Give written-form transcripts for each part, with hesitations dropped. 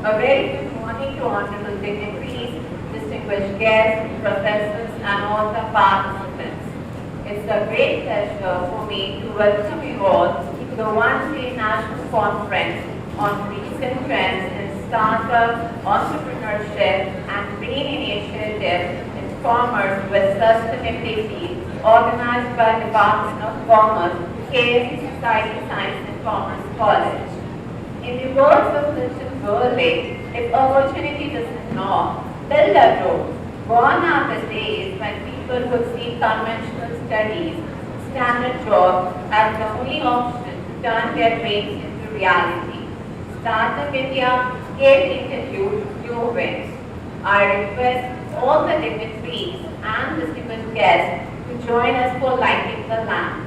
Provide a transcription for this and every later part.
A very good morning to honorable dignitaries, distinguished guests, professors, and all the participants. It's a great pleasure for me to welcome you all to the one-day national conference on recent trends in startup, entrepreneurship, and green initiatives in commerce with sustainability, organized by Department of Commerce, KSC Society Science and Commerce College. In the words of Mr. Burley, if opportunity doesn't knock, build a road. Gone are the days when people would see conventional studies, standard jobs as the only option to turn their dreams into reality. Startup India gave interview new wins. I request all the dignitaries and distinguished guests to join us for lighting the lamp.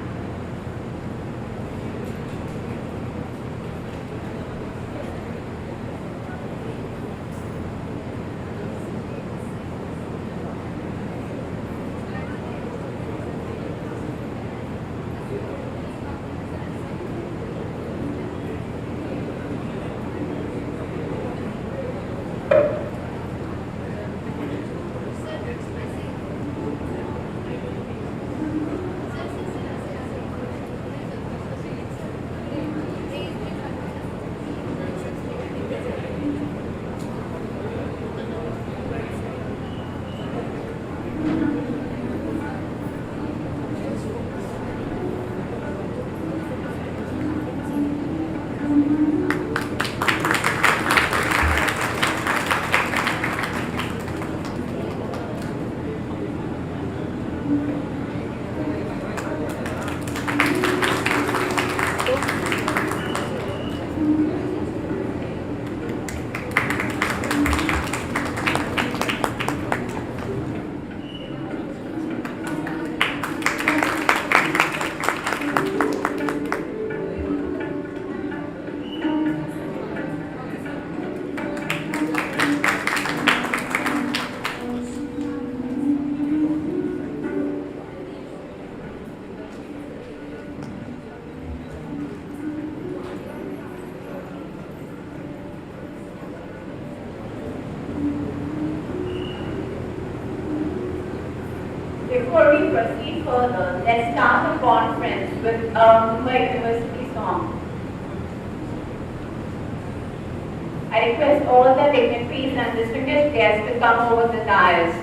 Before we proceed further, let's start the conference with a Mumbai University song. I request all the dignitaries and distinguished guests to come over the dais.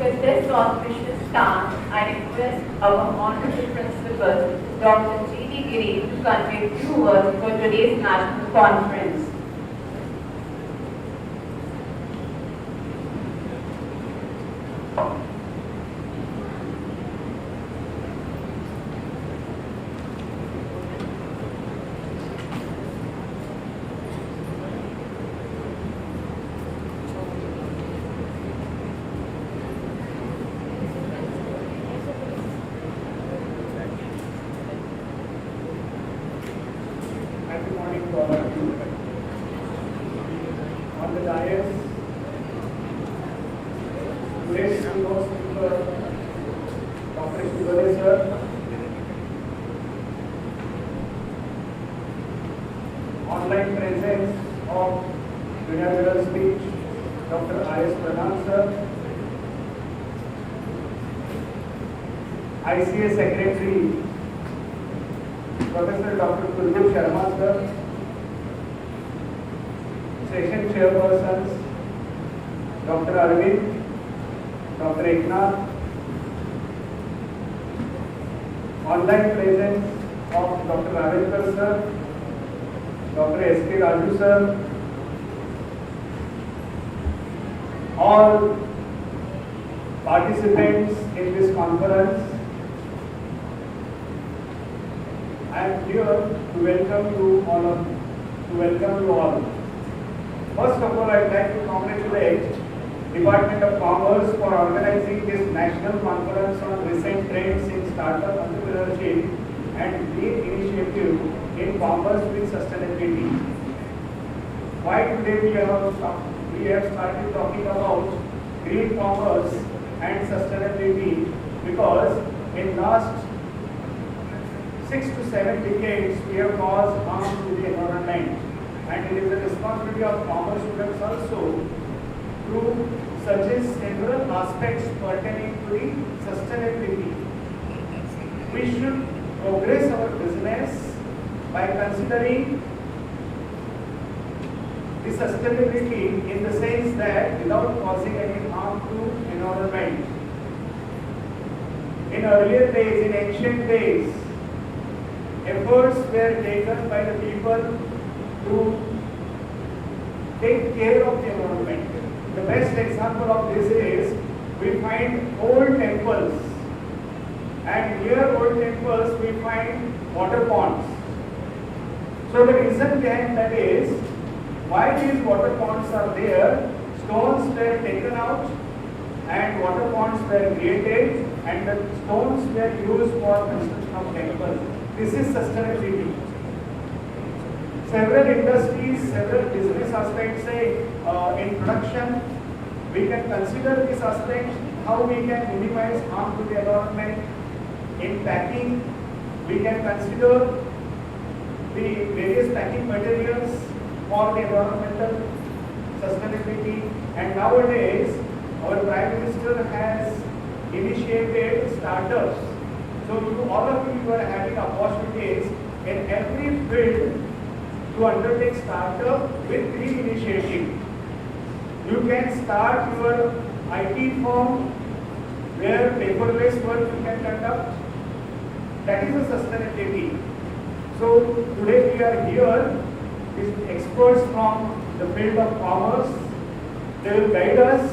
With this auspicious stance, I request our Honorable Principal, Dr. Giri, to convey a few words for today's national conference. On the dais, today's keynote speaker, Dr. Bhosale sir, online presence of inaugural speech, Dr. Asst sir, ICA Secretary, Professor Dr. Kundlik Shinde sir, Session Chairpersons, Dr. Arvind, Dr. Eknath, online presence of Dr. Rajashree sir, Dr. S.K. Raju sir, all participants in this conference. I am here to welcome you all. First of all, I would like to congratulate Department of Commerce for organizing this national conference on recent trends in startup entrepreneurship and green initiative in commerce with sustainability. Why today we have started talking about green commerce and sustainability? Because in last 6 to 7 decades we have caused harm to the environment. And it is the responsibility of commerce students also to suggest several aspects pertaining to the sustainability. We should progress our business by considering the sustainability in the sense that without causing any harm to environment. In earlier days, in ancient days, efforts were taken by the people to take care of the environment. The best example of this is we find old temples, and near old temples we find water ponds. So the reason behind that is why these water ponds are there. Stones were taken out and water ponds were created, and the stones were used for construction of temples. This is sustainability. Several industries, several business aspects, say in production, we can consider this aspect, how we can minimize harm to the environment. In packing, we can consider the various packing materials for the environmental sustainability. And nowadays, our Prime Minister has initiated startups. So all of you are having opportunities in every field to undertake startup with green initiative. You can start your IT firm where paper-based work you can conduct. That is a sustainability. So today we are here with experts from the field of commerce. They will guide us,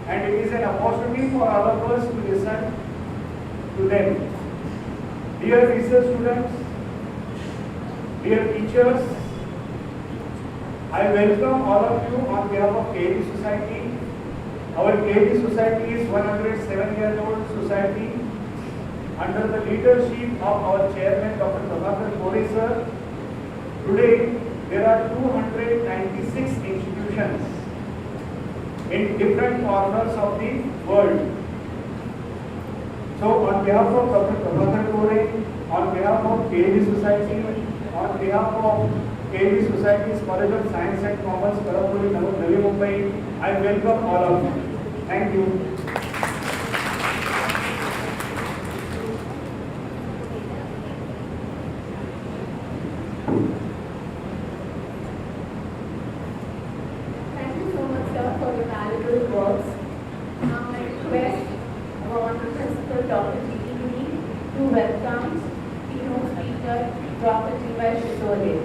and it is an opportunity for all of us to listen to them. Dear research students, dear teachers, I welcome all of you on behalf of KD Society. Our KD Society is 107-year-old society under the leadership of our chairman, Dr. Prakash sir. Today, there are 296 institutions in different corners of the world. So, on behalf of Dr. Prakash, on behalf of KD Society, on behalf of KD Society's College of Science and Commerce, Kalamboli, Navi, Mumbai, I welcome all of you. Thank you. Thank you so much, sir, for your valuable words. Now I request our Honorable Principal Dr. Giri to welcome keynote speaker Dr. Bhosale.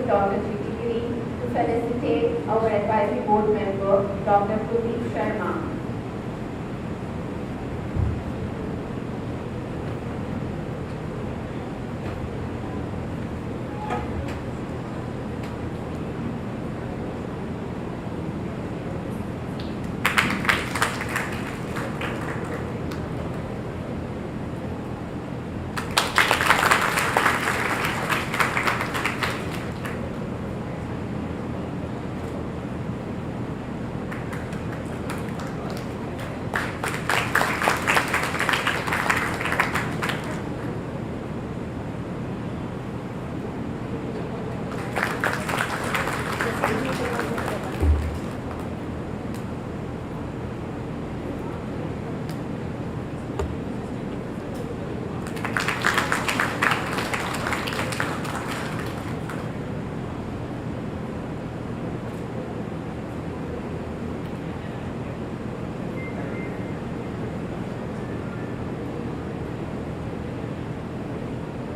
Dr. Giri to felicitate our advisory board member, Dr. Kundlik Shinde.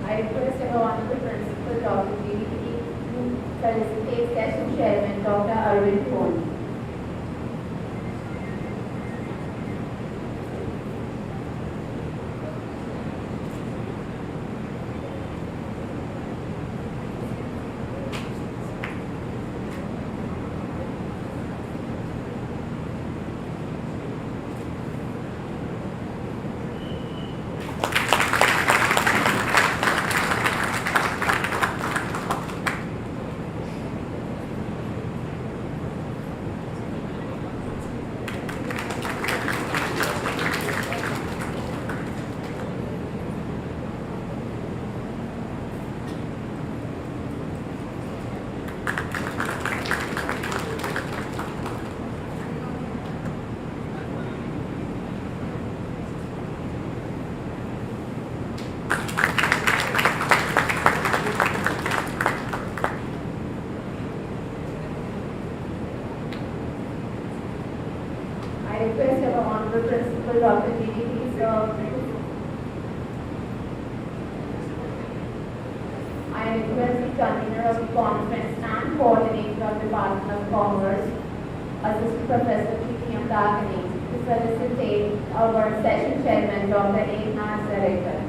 I request our Honorable Principal Dr. Giri to felicitate Session Chairman Dr. Arvind Pond. to Dr. Giri. I request the convener of the conference and coordinator of the Department of Commerce, Assistant Professor Priti Yamdagni, to felicitate our session chairman, Dr. Natekar.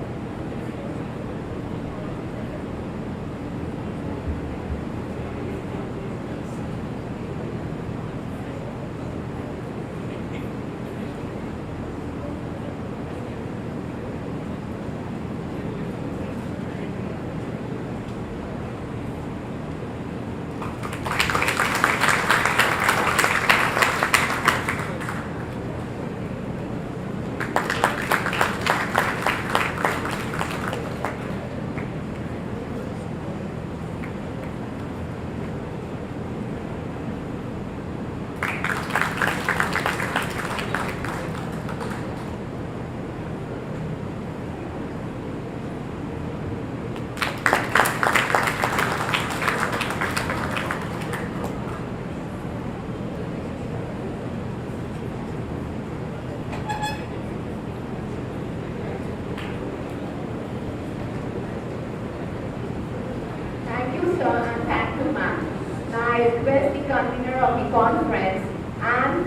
Convener of the conference and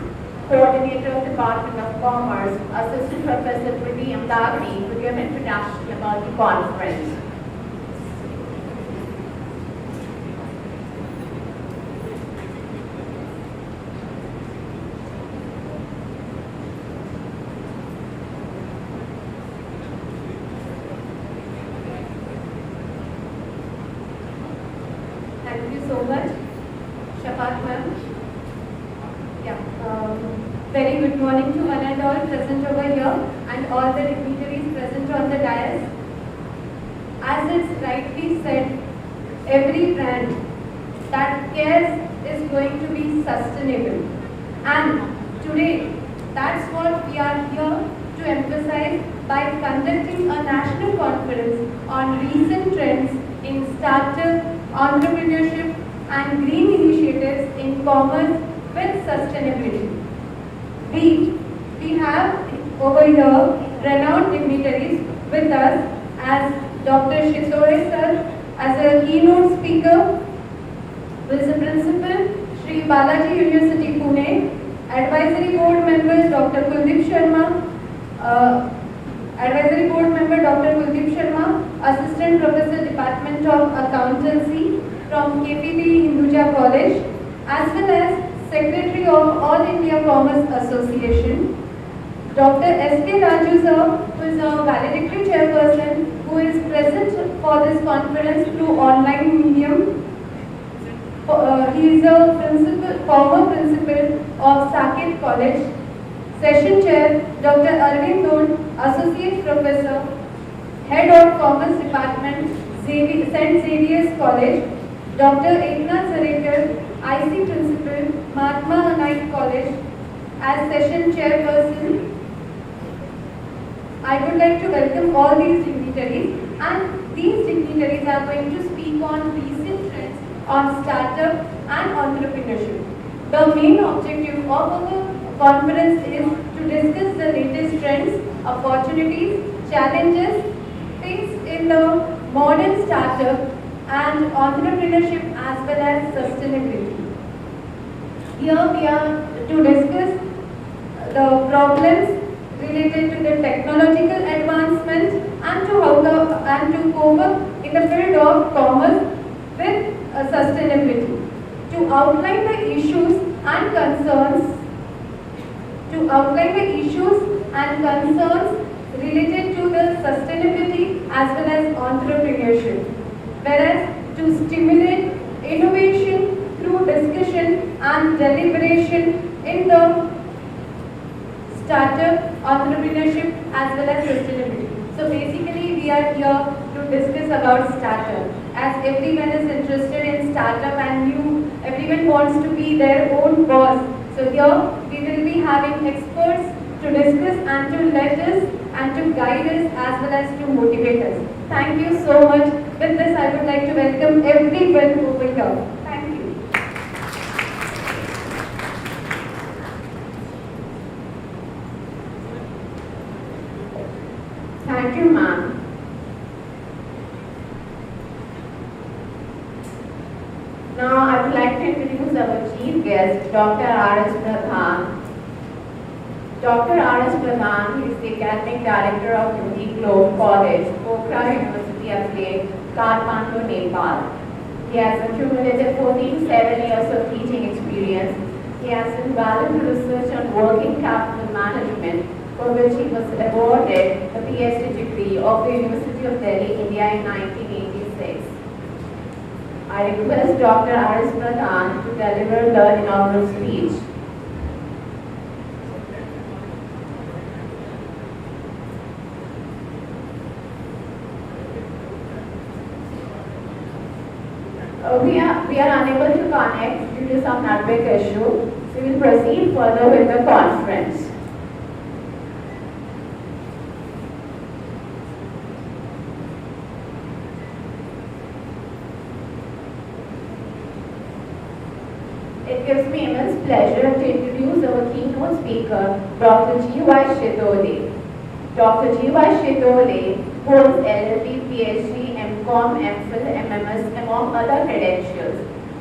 coordinator of the Department of Commerce, Assistant Professor Priti Yamdagni, to give an introduction about the conference. Thank you so much. Very good morning to one and all present over here and all the dignitaries present on the dais. As it's rightly said, every brand that cares is going to be sustainable. And today, that's what we are here to emphasize by conducting a national conference on recent trends in startup, entrepreneurship and green initiatives in commerce with sustainability. We have over here renowned dignitaries with us as Dr. Shinde sir as a keynote speaker, who is a principal, Sri Balaji University Pune, Advisory Board Member Dr. Kundlik Shinde, Advisory Board Member Dr. Kundlik Shinde, Assistant Professor Department of Accountancy from KPB Hinduja College, as well as Secretary of All India Commerce Association, Dr. S.K. Raju sir, who is a valedictory chairperson, who is present for this conference through online medium. He is a former principal of Saket College. Session Chair, Dr. Arvind Dod, Associate Professor, Head of Commerce Department, St. Xavier's College, Dr. Eknath Sarekar, IC Principal, Mahatma Knight College, as Session Chairperson. I would like to welcome all these dignitaries, and these dignitaries are going to speak on recent trends on startup and entrepreneurship. The main objective of our conference is to discuss the latest trends, opportunities, challenges faced in the modern startup and entrepreneurship as well as sustainability. Here we are to discuss the problems related to the technological advancement and to cope up in the field of commerce with sustainability. To outline the issues and concerns related to the sustainability as well as entrepreneurship, whereas to stimulate innovation through discussion and deliberation in the startup, entrepreneurship as well as sustainability. So basically we are here to discuss about startup, as everyone is interested in startup and everyone wants to be their own boss. So here we will be having experts to discuss and to let us and to guide us as well as to motivate us. Thank you so much. With this I would like to welcome everyone over here. Thank you. Thank you, ma'am. Now, I would like to introduce our chief guest, Dr. R.S. Pradhan. Dr. R.S. Pradhan is the academic director of Kundlik College, Pokhara University Affiliate, Kathmandu, Nepal. He has accumulated 7 years of teaching experience. He has invaluable research on working capital management, for which he was awarded a PhD degree of the University of Delhi, India in 1986. I request Dr. R.S. Pradhan to deliver the inaugural speech. We are unable to connect due to some network issue, so we will proceed further with the conference. It gives me immense pleasure to introduce our keynote speaker, Dr. G.Y. Shidole. Dr. G.Y. Shidole holds LLB, PhD, MCom, MPhil, MMS, among other credentials.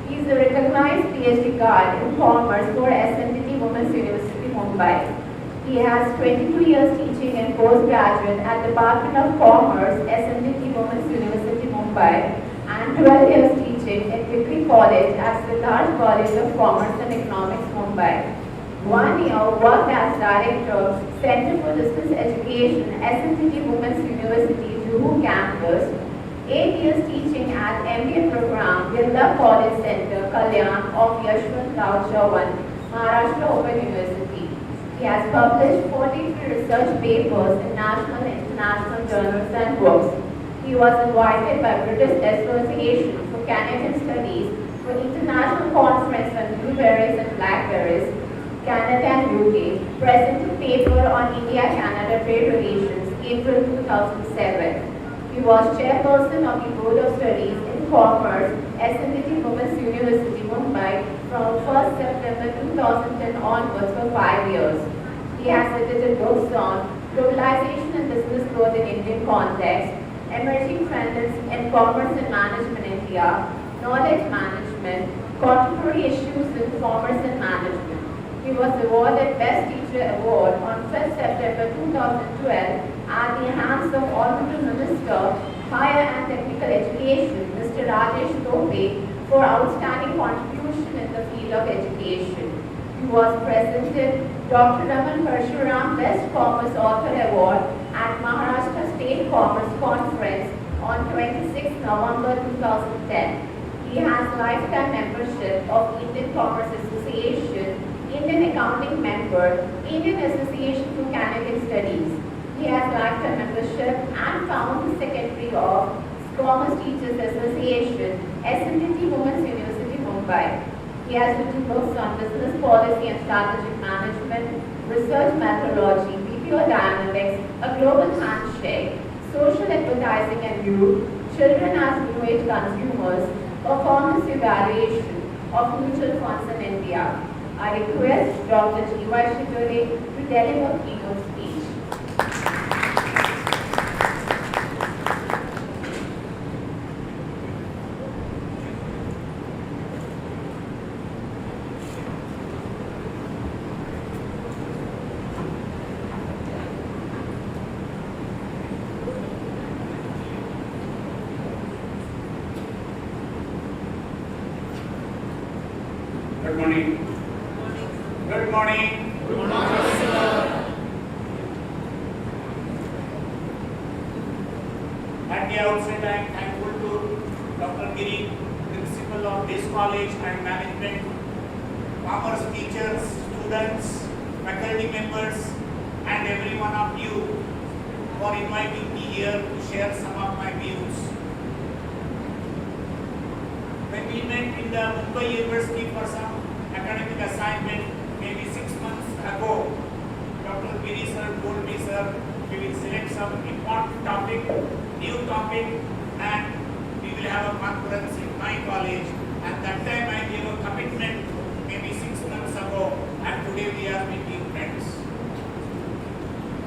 He is a recognized PhD card in Commerce for Asst Women's University, Mumbai. He has 22 years teaching and postgraduate at Department of Commerce, Asst Women's University, Mumbai, and 12 years teaching at Giri College at Siddharth College of Commerce and Economics, Mumbai. 1 year worked as Director, Center for Distance Education, Asst Women's University, Juhu campus. 8 years teaching at MBA program, Vidya College Center, Kalyan of Yashwant Chavan, Maharashtra Open University. He has published 43 research papers in national and international journals and books. He was invited by British Association for Canadian Studies for International Conference on Blueberries and Blackberries, Canada and UK, presented paper on India-Canada trade relations, April 2007. He was chairperson of the Board of Studies in Commerce, Asst Women's University, Mumbai, from 1st September 2010 onwards for 5 years. He has edited books on globalization and business growth in Indian context, emerging trends in commerce and management in India, knowledge management, contemporary issues in commerce and management. He was awarded Best Teacher Award on 5th September 2012 at the hands of Honorable Minister, Higher and Technical Education, Mr. Rajashree, for outstanding contribution in the field of education. He was presented Dr. Raman Parshuram Best Commerce Author Award at Maharashtra State Commerce Conference on 26 November 2010. He has lifetime membership of Indian Commerce Association, Indian Accounting Member, Indian Association for Canadian Studies. He has lifetime membership and founding secretary of Commerce Teachers Association, Asst Women's University, Mumbai. He has written books on business policy and strategic management, research methodology, BPO dynamics, a global handshake, social advertising and youth, children as new age consumers, performance evaluation of mutual funds in India. I request Dr. G.Y. Shidole to deliver keynote speech. Good morning. Good morning. Good morning, sir. At the outset, I am thankful to Dr. Giri, Principal of this college and management, commerce teachers, students, faculty members, and every one of you for inviting me here to share some of my views. When we met in the Mumbai University for some academic assignment, maybe 6 months ago, Dr. Giri sir told me, sir, we will select some important topic, new topic, and we will have a conference in my college. At that time, I gave a commitment, maybe 6 months ago, and today we are meeting friends.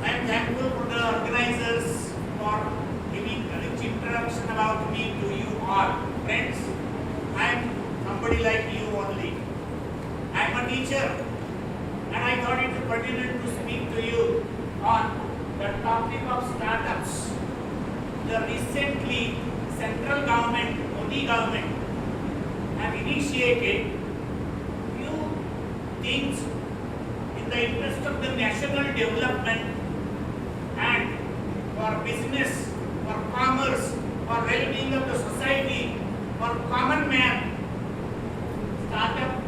I am thankful to the organizers for giving a rich introduction about me to you all. Friends, I am somebody like you only. I am a teacher, and I thought it pertinent to speak to you on the topic of startups. The recently central government, Modi government, have initiated few things in the interest of the national development and for business, for commerce, for well-being of the society, for common man. Startup,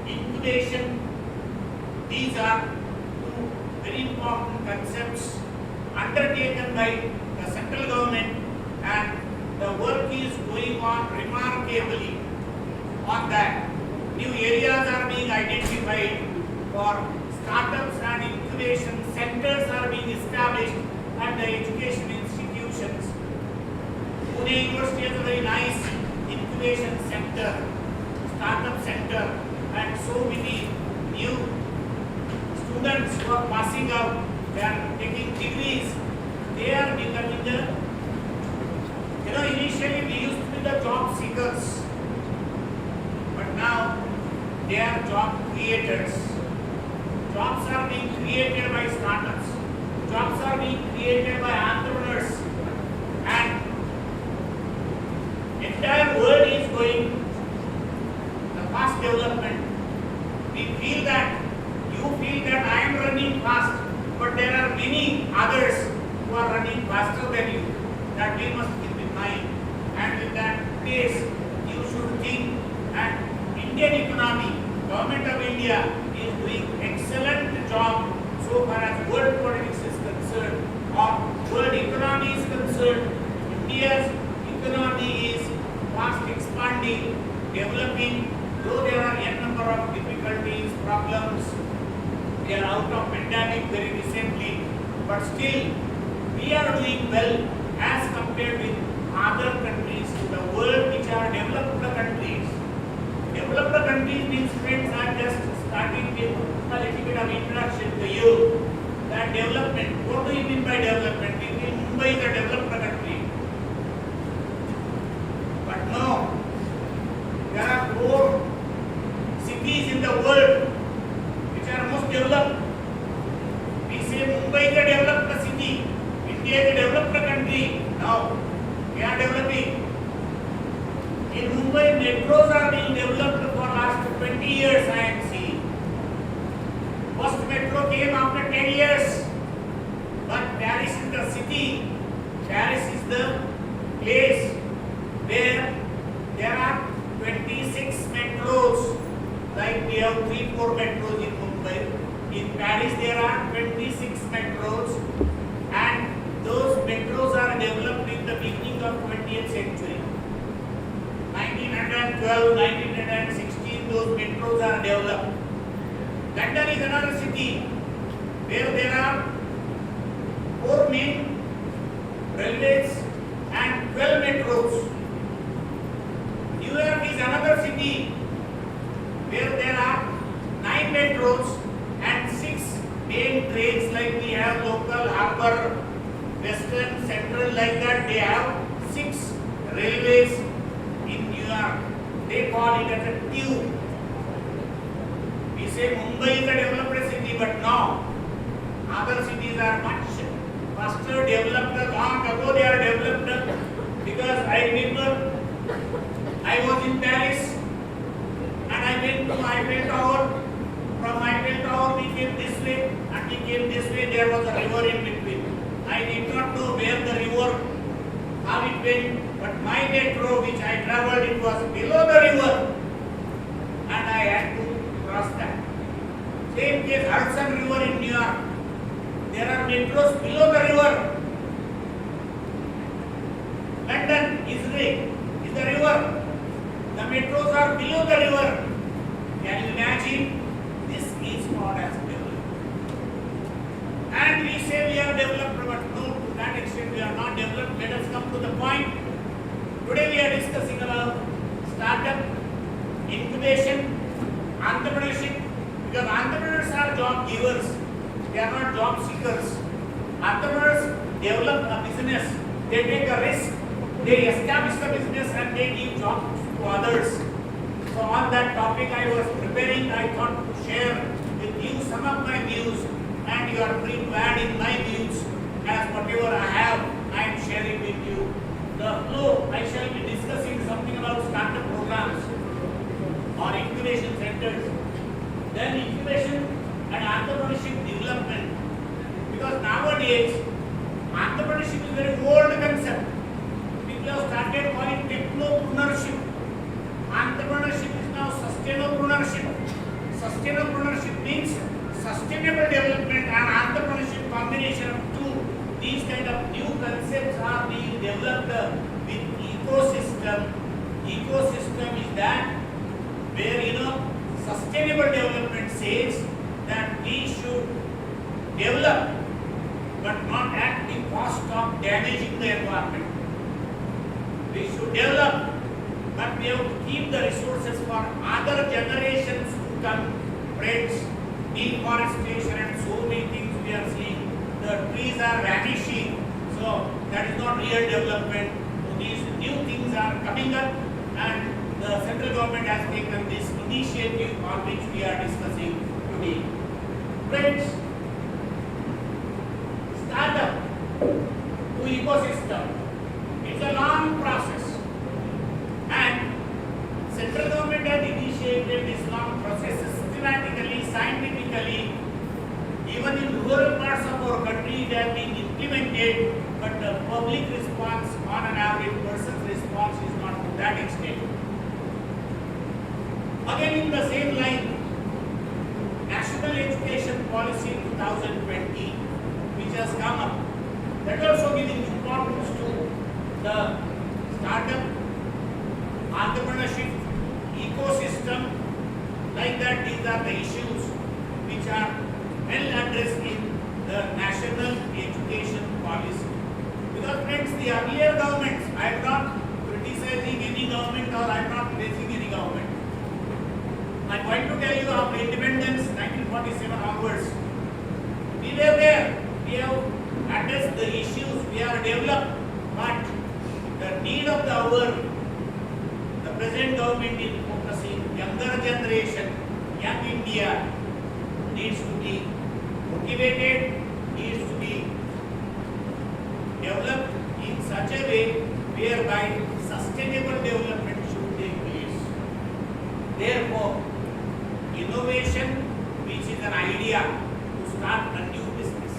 incubation, these are two very important concepts undertaken by the central government, and the work is going on remarkably on that. New areas are being identified for startups, and incubation centers are being established at the education institutions. Pune University has a very nice incubation center, startup center, and so many new students who are passing out, they are taking degrees, they are becoming the, initially we used to be the job seekers, but now they are job creators. Jobs are being created by startups. Jobs are being created by entrepreneurs. And entire world is going the fast development. We feel that, you feel that I am running fast, but there are many others who are running faster than you. That we must keep in mind. And with that pace, you should think. And Indian economy, Government of India is doing excellent job so far as world politics is concerned or world economy is concerned. India's economy is fast expanding, developing, though there are a number of difficulties, problems. We are out of pandemic very recently, but still we are doing well as compared with other countries in the world which are developed countries. Developed countries means, friends, I am just starting with a little bit of introduction to you. That development, what do you mean by development? We mean Mumbai is a developed country. But no, there are 4 cities in the world which are most developed. We say Mumbai is a developed city, India is a developed country. Now, we are developing. In Mumbai, metros are being developed for last 20 years, I am seeing. First metro came after 10 years. But Paris is the city. Paris is the place where there are 26 metros. Like we have 3-4 metros in Mumbai. In Paris there are 26 metros. And those metros are developed in the beginning of 20th century. 1912, 1916, those metros are developed. London is another city where there are 4 main railways and 12 metros. New York is another city where there are 9 metros and 6 main trains, like we have local, harbour, western, central, like that. They have 6 railways in New York. They call it as a tube. We say Mumbai is a developed city, but no. Other cities are much faster developed. Long ago they are developed, because I remember I was in Paris and I went to Eiffel Tower. From Eiffel Tower we came this way, and we came this way. There was a river in between. I did not know where the river, how it went, but my metro which I travelled, it was below the river, and I had to cross that. Same case, Hudson River in New York. There are metros below the river. London, Israel, is the river. The metros are below the river. Can you imagine? This is called as development. And we say we are developed, but no, to that extent we are not developed. Let us come to the point. Today we are discussing about startup, incubation, entrepreneurship, because entrepreneurs are job givers, they are not job seekers. Entrepreneurs develop a business business, they take a risk, they establish the business and they give jobs to others. So on that topic I was preparing, I thought to share with you some of my views, and you are free to add in my views as whatever I have, I am sharing with you. The flow, I shall be discussing something about startup programs or incubation centers, then incubation and entrepreneurship development. Because nowadays, entrepreneurship is a very old concept. People have started calling technopreneurship. Entrepreneurship is now sustainablepreneurship. Sustainablepreneurship means sustainable development and entrepreneurship, combination of two. These kind of new concepts are being developed with ecosystem. Ecosystem is that where sustainable development says that we should develop but not at the cost of damaging the environment. We should develop, but we have to keep the resources for other generations to come. Friends, deforestation and so many things we are seeing. The trees are vanishing, so that is not real development. So these new things are coming up, and the central government has taken this initiative on which we are discussing today. Friends, startup to ecosystem, it's a long process, and central government has initiated this long process systematically, scientifically. Even in rural parts of our country it has been implemented, but the public response, on an average person's response, is not to that extent. Again in the same line, National Education Policy 2020, which has come up, that is also giving importance to the startup, entrepreneurship, ecosystem. Like that, these are the issues which are well addressed in the National Education Policy. Because friends, the earlier governments, I am not criticizing any government or I am not praising any government. I am going to tell you of independence 1947 onwards. We were there, we have addressed the issues, we have developed, but the need of the hour, the present government is focusing younger generation, young India needs to be motivated, needs to be developed in such a way whereby sustainable development should take place. Therefore, innovation, which is an idea to start a new business.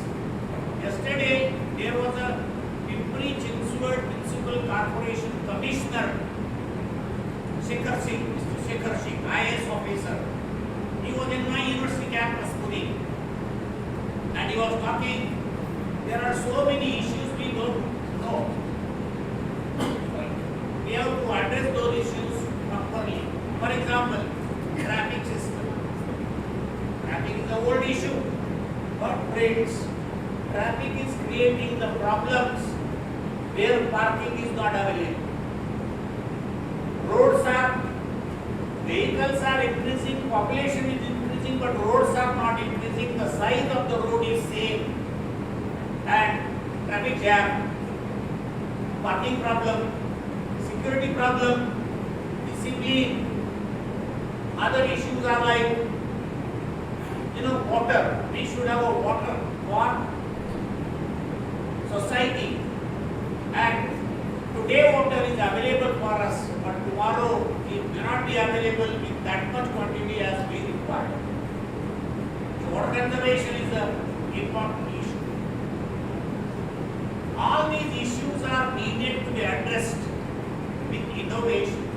Yesterday, there was a Pimpri-Chinchwad Municipal Corporation Commissioner, Mr. Shekhar Singh, IAS officer. He was in my university campus, Pune, and he was talking. There are so many issues we don't know. We have to address those issues properly. For example, traffic system. Traffic is an old issue, but friends, traffic is creating the problems where parking is not available. Roads are, vehicles are increasing, population is increasing, but roads are not increasing. The size of the road is same, and traffic jam, parking problem, security problem, discipline. Other issues are like, water. We should have a water for society, and today water is available for us, but tomorrow it may not be available in that much quantity as we require. So water conservation is an important issue. All these issues are needed to be addressed with innovation,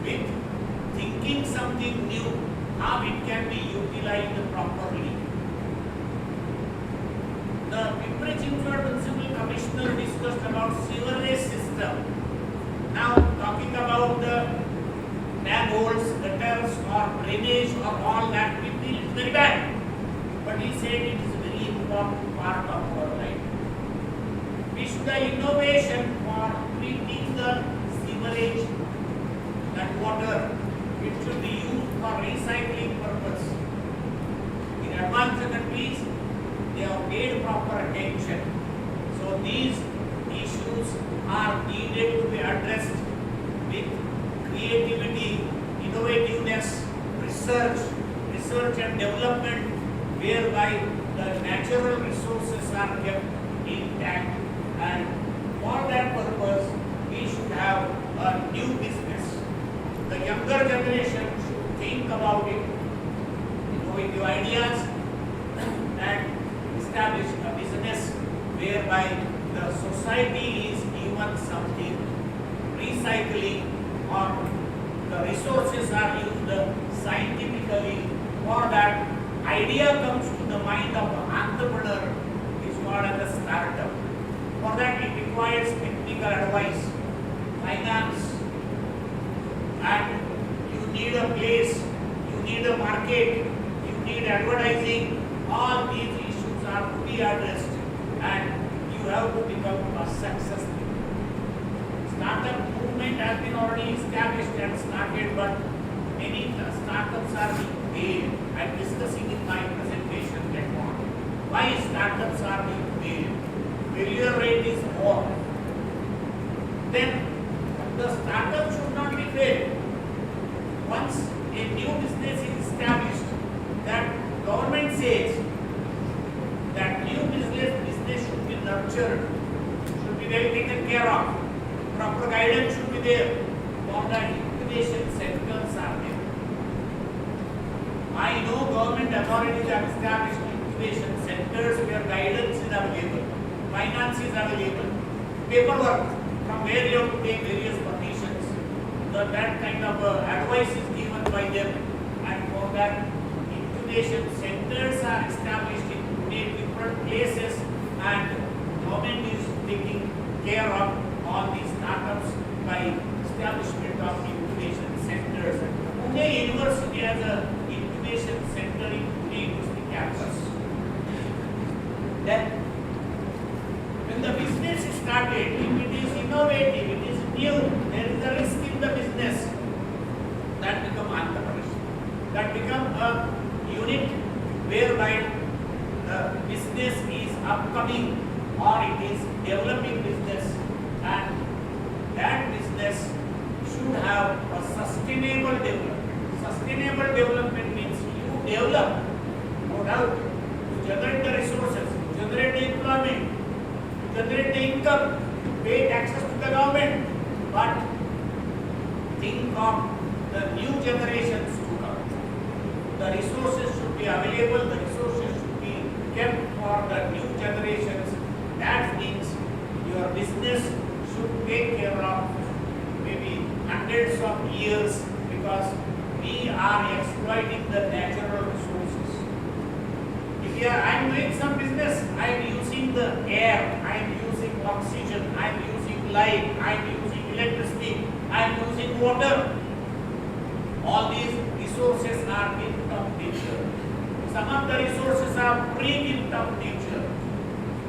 with thinking something new, how it can be utilized properly. The Pimpri-Chinchwad Municipal Commissioner discussed about sewerage system. Now talking about the manholes, gutters or drainage or all that, we feel it's very bad. But he said it is a very important part of our life. We should have innovation for treating the sewerage, that water. It should be used for recycling purpose. In advanced countries, they have paid proper attention. So these development whereby the natural resources are kept intact, and for that purpose we should have a new business. The younger generation should think about it, with new ideas, and establish a business whereby the society is given something, recycling, or the resources are used scientifically. For that, idea comes to the mind of an entrepreneur, is called as a startup. For that, it requires technical advice, finance, and you need a place, you need a market, you need advertising. All these issues are to be addressed, and you have to become a success. Startup movement has been already established and started, but many startups are being failed. I am discussing in my presentation that why startups are being failed. Failure rate is more. Then the startup should not be failed. Once a new business is established, that government says that new business should be nurtured, should be well taken care of. Proper guidance should be there. For the incubation centers are there. I know government authorities have established incubation centers where guidance is available, finance is available, paperwork from where you have to take various permissions. That kind of advice is given by them, and for that incubation centers are established in different places, and government is taking care of all these startups by establishment of incubation centers. Pune University has an incubation center in Pune University campus. Then, when the business is started, if it is innovative, it is new, there is a risk in the business, that become entrepreneurship. That become a unit whereby the business is upcoming or it is developing business, and that business should have a sustainable development. Sustainable development means you develop, no doubt, you generate the resources, you generate the employment, you generate the income, you pay taxes to the government, but think of the new generations to come. The resources should be available, the resources should be kept for the new generations. That means your business should take care of maybe hundreds of years, because we are exploiting the natural resources. If I am doing some business, I am using the air, I am using oxygen, I am using light, I am using electricity, I am using water. All these resources are gift of nature. Some of the resources are free gift of nature,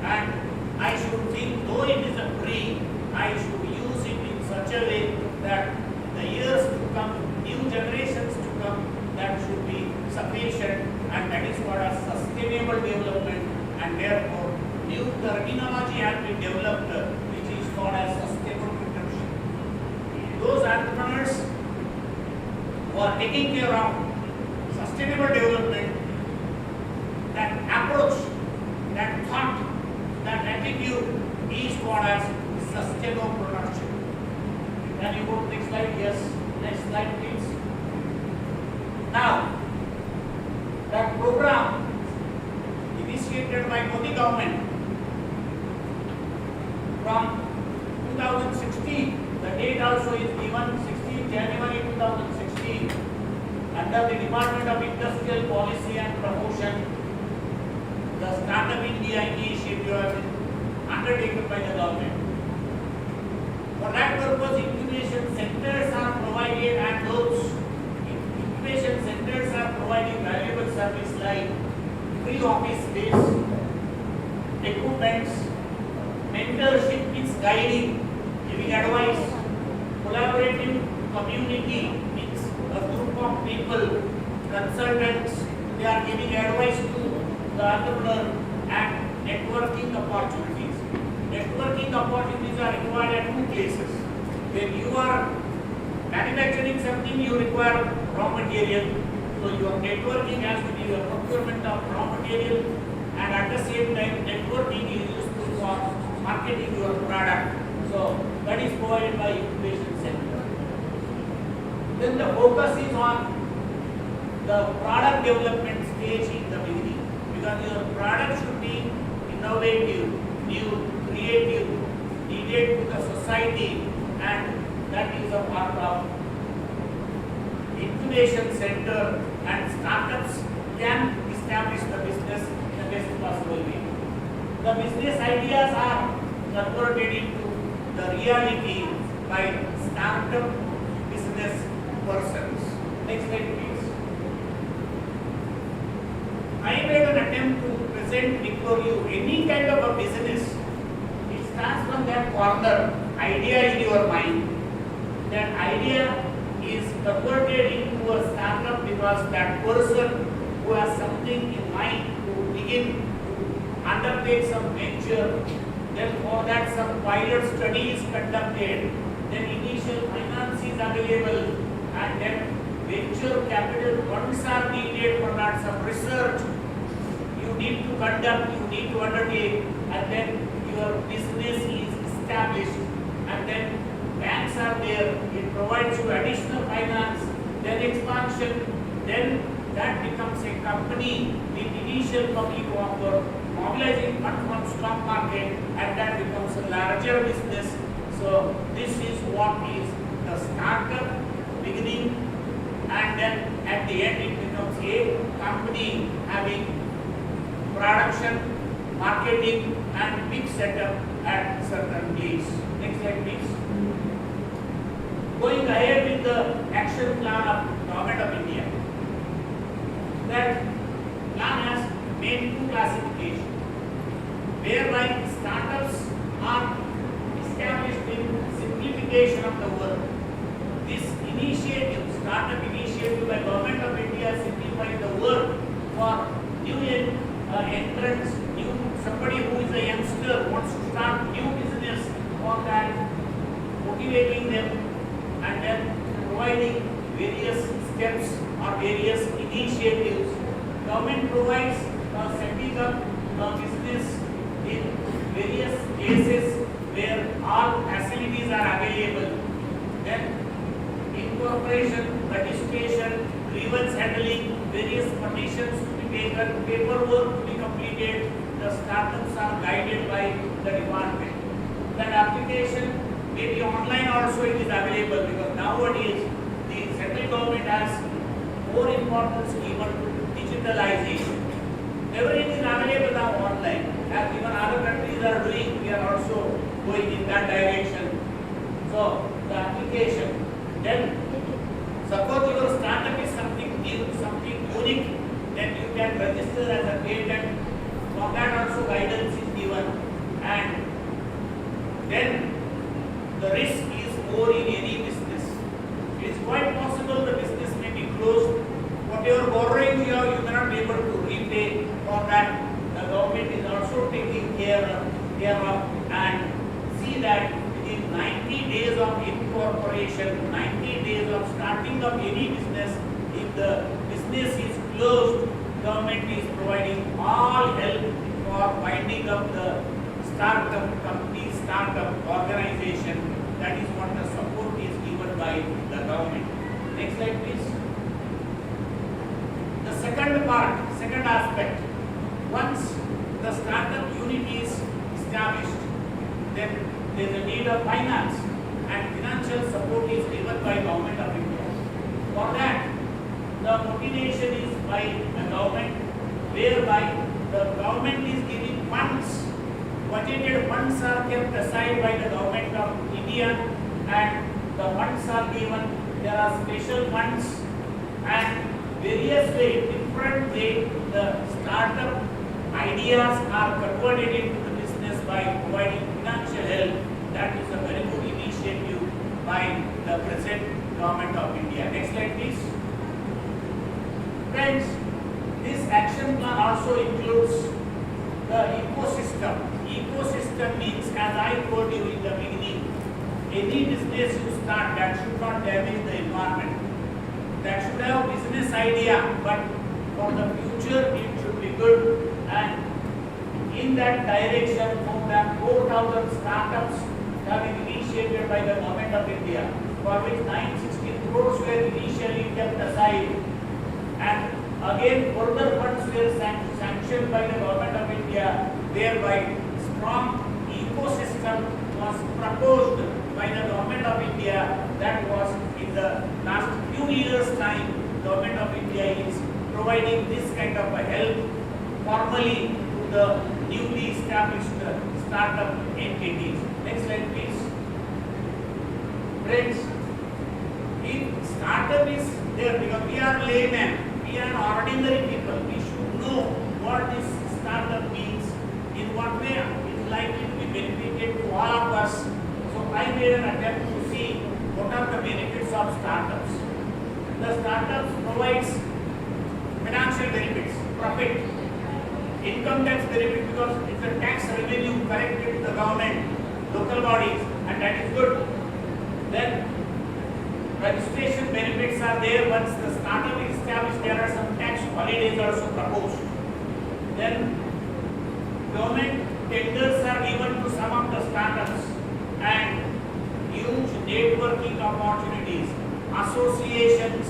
and I should think, though it is a free, I should use it in such a way that the years to come, new generations to come, that should be sufficient, and that is what a sustainable development, and therefore new terminology has been developed which is called as sustainable entrepreneurship. Those entrepreneurs who are taking care of sustainable development, that approach, that thought, that attitude is called as sustainable production. Can you go to the next slide? Yes. Next slide, please. Now, that program initiated by Modi government from 2016, the date also is given 16 January 2016, under the Department of Industrial Policy and Promotion, the Startup India initiative has been undertaken by the government. For that purpose, incubation centers are provided, and those incubation centers are providing valuable service like free office space, equipments, mentorship means guiding, giving advice, collaborative community means a group of people, consultants, they are giving advice to the entrepreneur, and networking opportunities. Networking opportunities are required at two places. When you are manufacturing something, you require raw material, So your networking has to be your procurement of raw material, and at the same time networking is useful for marketing your product. So that is provided by incubation center. Then the focus is on the product development stage in the beginning, because your product should be innovative, new, creative, needed to the society, and that is a part of incubation center, and startups can establish the business in the best possible way. The business ideas are converted into the reality by startup business persons. Next slide please. I made an attempt to present before you any kind of a business. It starts from that corner, idea in your mind. That idea is converted into a startup because that person who has something in mind to begin to undertake some venture, then for that some pilot study is conducted, then initial finance is available, and then venture capital funds are needed for that some research you need to conduct, you need to undertake, and then your business is established, and then banks are there, it provides you additional finance, then expansion, then that becomes a company with initial public offer, mobilizing funds from stock market, and that becomes a larger business. So this is what is the startup beginning, and then at the end it becomes a company having production, marketing, and big setup at certain place. Next slide please. Going ahead with the action plan of Government of India. That plan has made two classifications, whereby startups are established in simplification of the work. This initiative, startup initiative by Government of India, simplifying the work for new entrants, somebody who is a youngster wants to start new business, for that motivating them and then providing various steps or various initiatives. Government provides setting up a business in various places where all facilities are available. Then incorporation, registration, grievance handling, various permissions to be taken, paperwork to be completed. The startups are guided by the department. That application may be online also, it is available, because nowadays the central government has more importance given to digitalization. Everything is available now online. As even other countries are doing, we are also going in that direction. So the application, then suppose your startup is something new, something unique, then you can register as a patent. For that also guidance is given, and then the risk is more in any business. It is quite possible the business may be closed. Whatever borrowing you have, you cannot be able to repay. For that, the government is also taking care of and see that within 90 days of incorporation, 90 days of starting of any business, if the business is closed, government is providing all help for winding up the startup company, startup organization. That is what the support is given by the government. Next slide please. The second part, second aspect, once the startup unit is established, then there is a need of finance, and financial support is given by Government of India. For that, the motivation is by the government, whereby the government is giving funds. Budgeted funds are kept aside by the Government of India, and the funds are given. There are special funds, and various way, different way, the startup ideas are converted into the business by providing financial help. That is a very good initiative by the present Government of India. Next slide please. Friends, this action plan also includes the ecosystem. Ecosystem means, as I told you in the beginning, any business you start that should not damage the environment. that should have business idea, but for the future it should be good. And in that direction, more than 4,000 startups have been initiated by the Government of India, for which 960 crores were initially kept aside. And again, further funds were sanctioned by the Government of India, whereby strong ecosystem was proposed by the Government of India. That was in the last few years' time. Government of India is providing this kind of a help formally to the newly established startup entities. Next slide, please. Friends, if startup is there, because we are laymen, we are ordinary people, we should know what this startup means, in what way it is likely to be benefited to all of us. So I made an attempt to see what are the benefits of startups. The startups provides financial benefits, profit, income tax benefit, because it's a tax revenue collected to the government, local bodies, and that is good. Then registration benefits are there. Once the startup is established, there are some tax holidays also proposed. Then government tenders are given to some of the startups, and huge networking opportunities, associations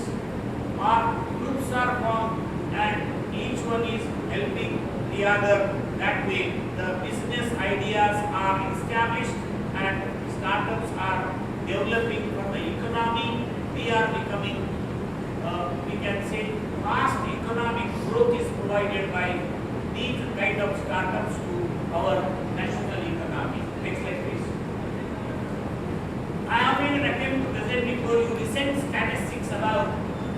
or groups are formed, and each one is helping the other. That way the business ideas are established and startups are developing for the economy. We are becoming, we can say, vast economic growth is provided by these kind of startups to our national economy. Next slide, please. I have made an attempt to present before you recent statistics about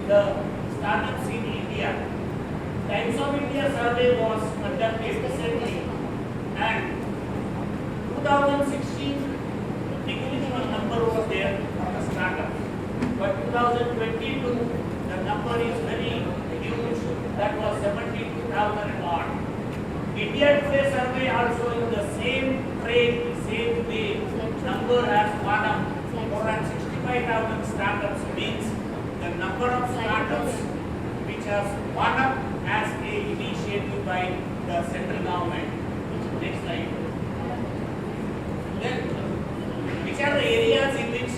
the startups in India. Times of India survey was conducted recently, and 2016 negligible number was there for the startups, but 2022 the number is very huge. That was 72,000 and odd. India Today survey also in the same trade, same way, number has gone up. More than 65,000 startups means the number of startups which has gone up as a initiative by the central government. Next slide. Then, which are the areas in which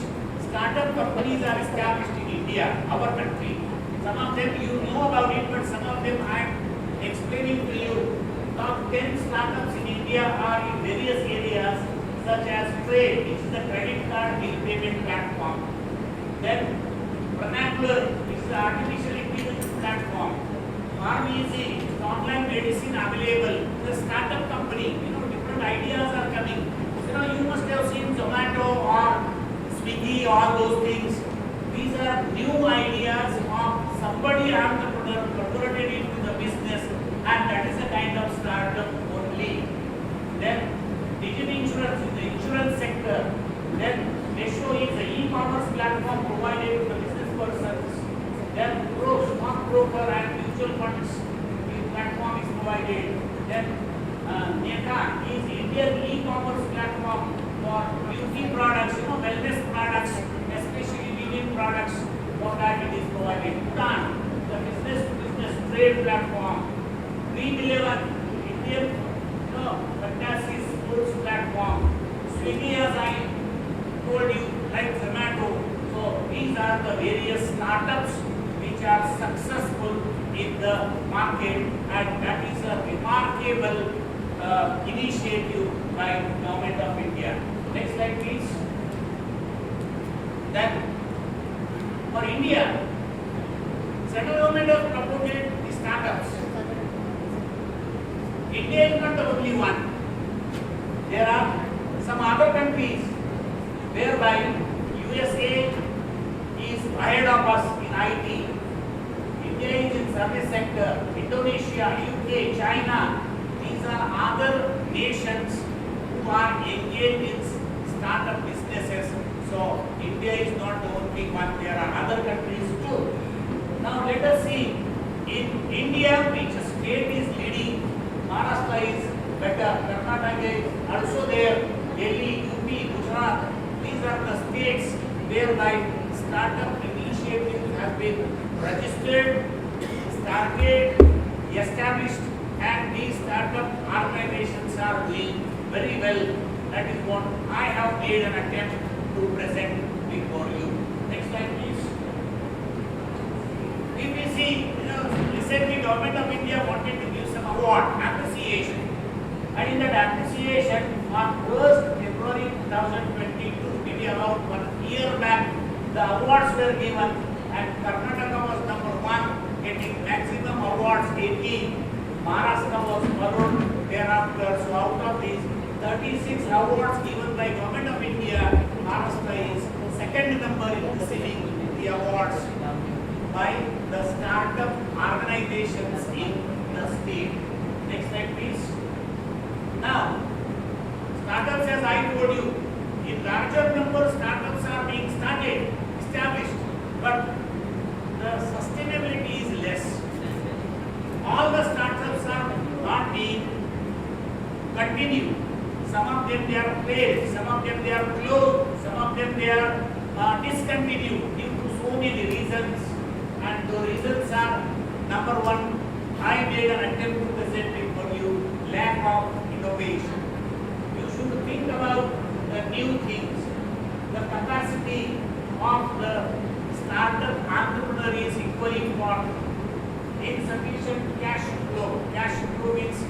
startup companies are established in India, our country? Some of them you know about it, but some of them I am explaining to you. Top 10 startups in India are in various areas, such as trade, which is the credit card bill payment platform. Then vernacular, which is the artificial intelligence platform. Pharmacy, online medicine available. The startup company, different ideas are coming. You must have seen Zomato or Swiggy, all those things. These are new ideas of somebody entrepreneur converted into the business, and that is a kind of startup only. Then digital insurance in the insurance sector. Then Mesho is the e-commerce platform provided to the business persons. Then stock broker and mutual funds platform is provided. Then Natekar is Indian e-commerce platform for beauty products, wellness products, especially vegan products. For that it is provided. Bhadane, the business-to-business trade platform. Vidya, Indian fantasy sports platform. Swiggy, as I told you, like Zomato. So these are the various startups which are successful in the market, and that is a remarkable initiative by Government of India. Next slide, please. Then, for India, central government has promoted the startups. India is not the only one. There are some other countries whereby USA is ahead of us in IT. India is in service sector. Indonesia, UK, China. These are other nations who are engaged in startup businesses. So India is not the only one. There are other countries too. Now let us see. In India, which state is leading? Maharashtra is better. Karnataka is also there. Delhi, UP, Gujarat. These are the states whereby startup initiatives have been registered, started, established, and these startup organizations are doing very well. That is what I have made an attempt to present before you. Next slide, please. If we see, recently Government of India wanted to give some award, appreciation. And in that appreciation, on 1st February 2022, maybe about 1 year back, the awards were given and Karnataka was number 1, getting maximum awards, 18. Maharashtra was followed thereafter. So out of these 36 awards given by Government of India, Maharashtra is second number in receiving the awards by the startup organizations in the state. Next slide, please. Now, startups, as I told you, in larger numbers, startups are being started, established, but the sustainability is less. All the startups are not being continued. Some of them they are failed, some of them they are closed, some of them they are discontinued due to so many reasons. And the reasons are, number 1, I made an attempt to present it for you, lack of innovation. You should think about the new things. The capacity of the startup entrepreneur is equally important. Insufficient cash flow. Cash flow means,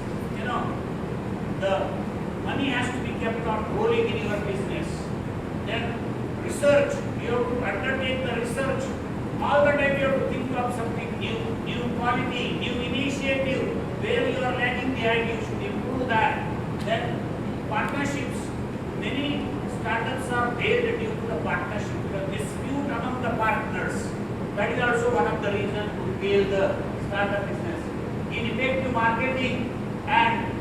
the money has to be kept on rolling in your business. Then research, you have to undertake the research. All the time you have to think of something new quality, new initiative. Where you are lacking the idea, you should improve that. Then partnerships. Many startups are failed due to the partnership, the dispute among the partners. That is also one of the reasons to fail the startup business. Ineffective marketing and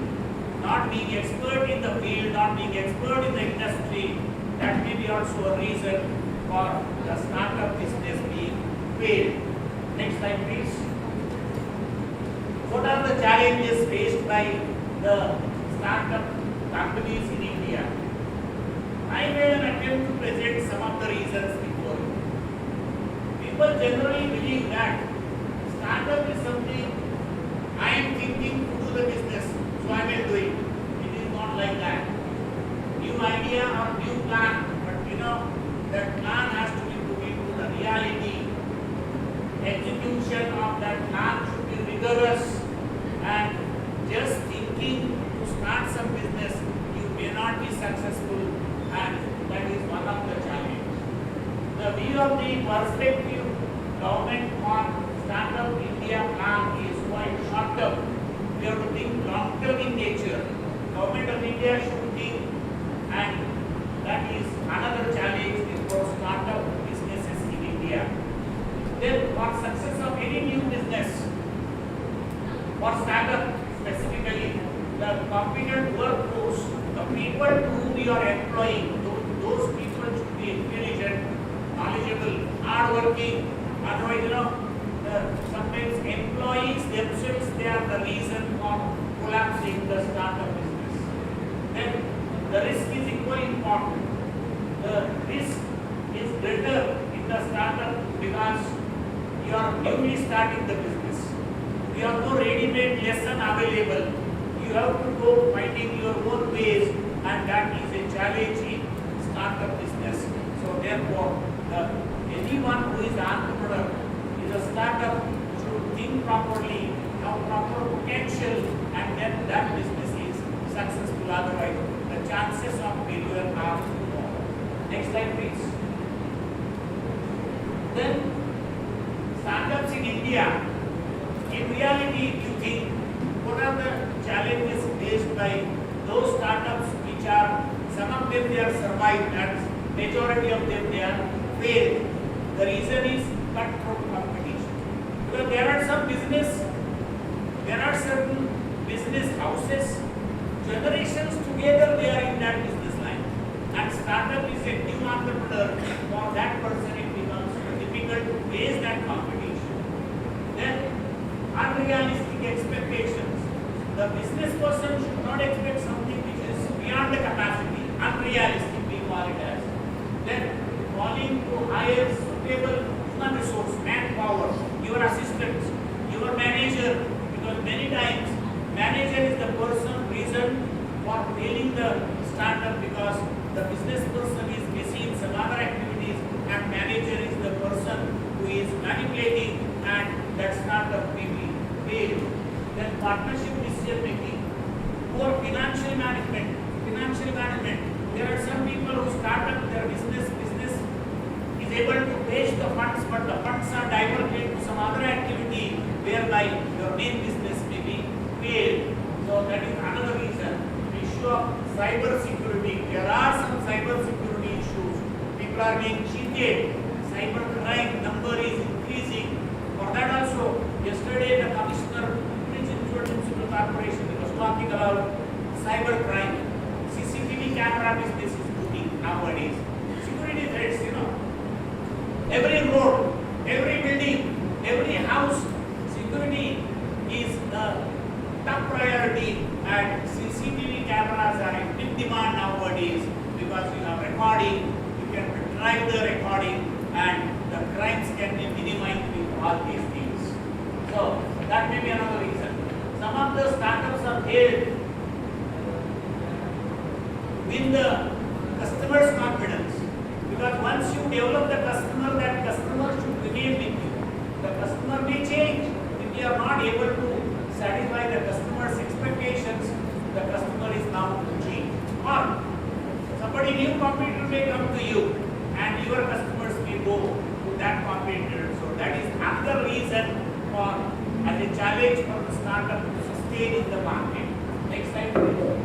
not being expert in the field, not being expert in the industry, that may be also a reason for the startup business being failed. Next slide, please. What are the challenges faced by the startup companies in India? I made an attempt to present some of the reasons before you. People generally believe that startup is something I am thinking to do the business, so I will do it. It is not like that. New idea or new plan, but that plan has to be put into the reality. Execution of that plan should be rigorous, and just thinking to start some business, you may not be successful, and that is one of the challenges. The view of the perspective government on Startup India plan is quite short term. We have to think long term in nature. Government of India should think, and that is another challenge for startup businesses in India. Then for success of any new business, for startup specifically, the competent workforce, the people to whom you are employing, those people should be intelligent, knowledgeable, hardworking. Otherwise, sometimes employees themselves, they are the reason for collapsing the startup business. Then the risk is equally important. The risk is greater in the startup because you are newly starting the business. You have no ready-made lesson available. You have to go finding your own ways, and that is a challenge in startup business. So therefore, anyone who is an entrepreneur, is a startup, should think properly, have proper potential, and then that business is successful. Otherwise, the chances of failure are more. Next slide, please. Then, startups in India, in reality, if you think, what are the challenges faced by those startups which are, some of them they are survived and majority of them they are failed. The reason is cutthroat competition. Because there are certain business houses, generations together they are in that business line. And startup is a new entrepreneur, for that person it becomes difficult to face that competition. Then unrealistic expectations. The business person should not expect something which is beyond the capacity, unrealistic we call it as. Then falling to hire suitable human resource, manpower. business person is busy in some other activities and manager is the person who is manipulating, and that's not the way. Then partnership decision making, poor financial management. There are some people who start up their business is able to raise the funds, but the funds are diverted to some other activity whereby your main business may be failed. So that is another reason. Issue of cyber security. There are some cyber security issues. People are being cheated. Cyber crime number is increasing. For that also, yesterday the Commissioner Municipal Corporation was talking about cyber crime. CCTV camera business is booming nowadays. Security threats, every road, every building, every house, security is the top priority, and CCTV cameras are in big demand nowadays because you have recording, you can retrieve the recording, and the crimes can be minimized with all these things. So that may be another reason. Some of the startups are failed win the customer's confidence, because once you develop the customer, that customer should remain with you. The customer may change. If you are not able to satisfy the customer's expectations, the customer is bound to change. Or somebody new competitor may come to you and your customers may go to that competitor. So that is another reason for as a challenge for the startup to sustain in the market. Next slide please.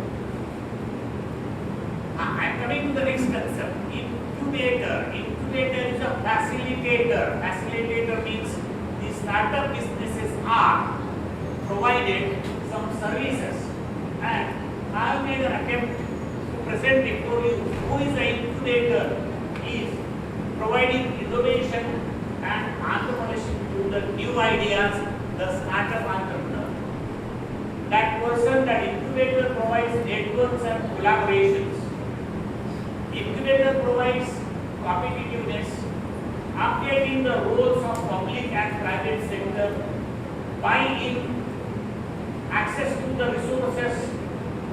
I am coming to the next concept. Incubator. Incubator is a facilitator. Facilitator means the startup businesses are provided some services, and I have made an attempt to present before you who is the incubator. Is providing innovation and entrepreneurship to the new ideas, the startup entrepreneur. That person, that incubator provides networks and collaborations. Incubator provides competitiveness, updating the roles of public and private sector, buy-in, access to the resources.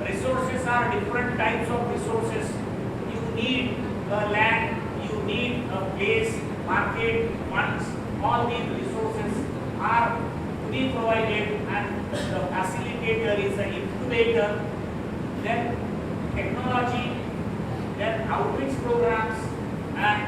Resources are different types of resources. You need a land, you need a place, market, funds. All these resources are to be provided, and the facilitator is the incubator. Then technology, then outreach programs, and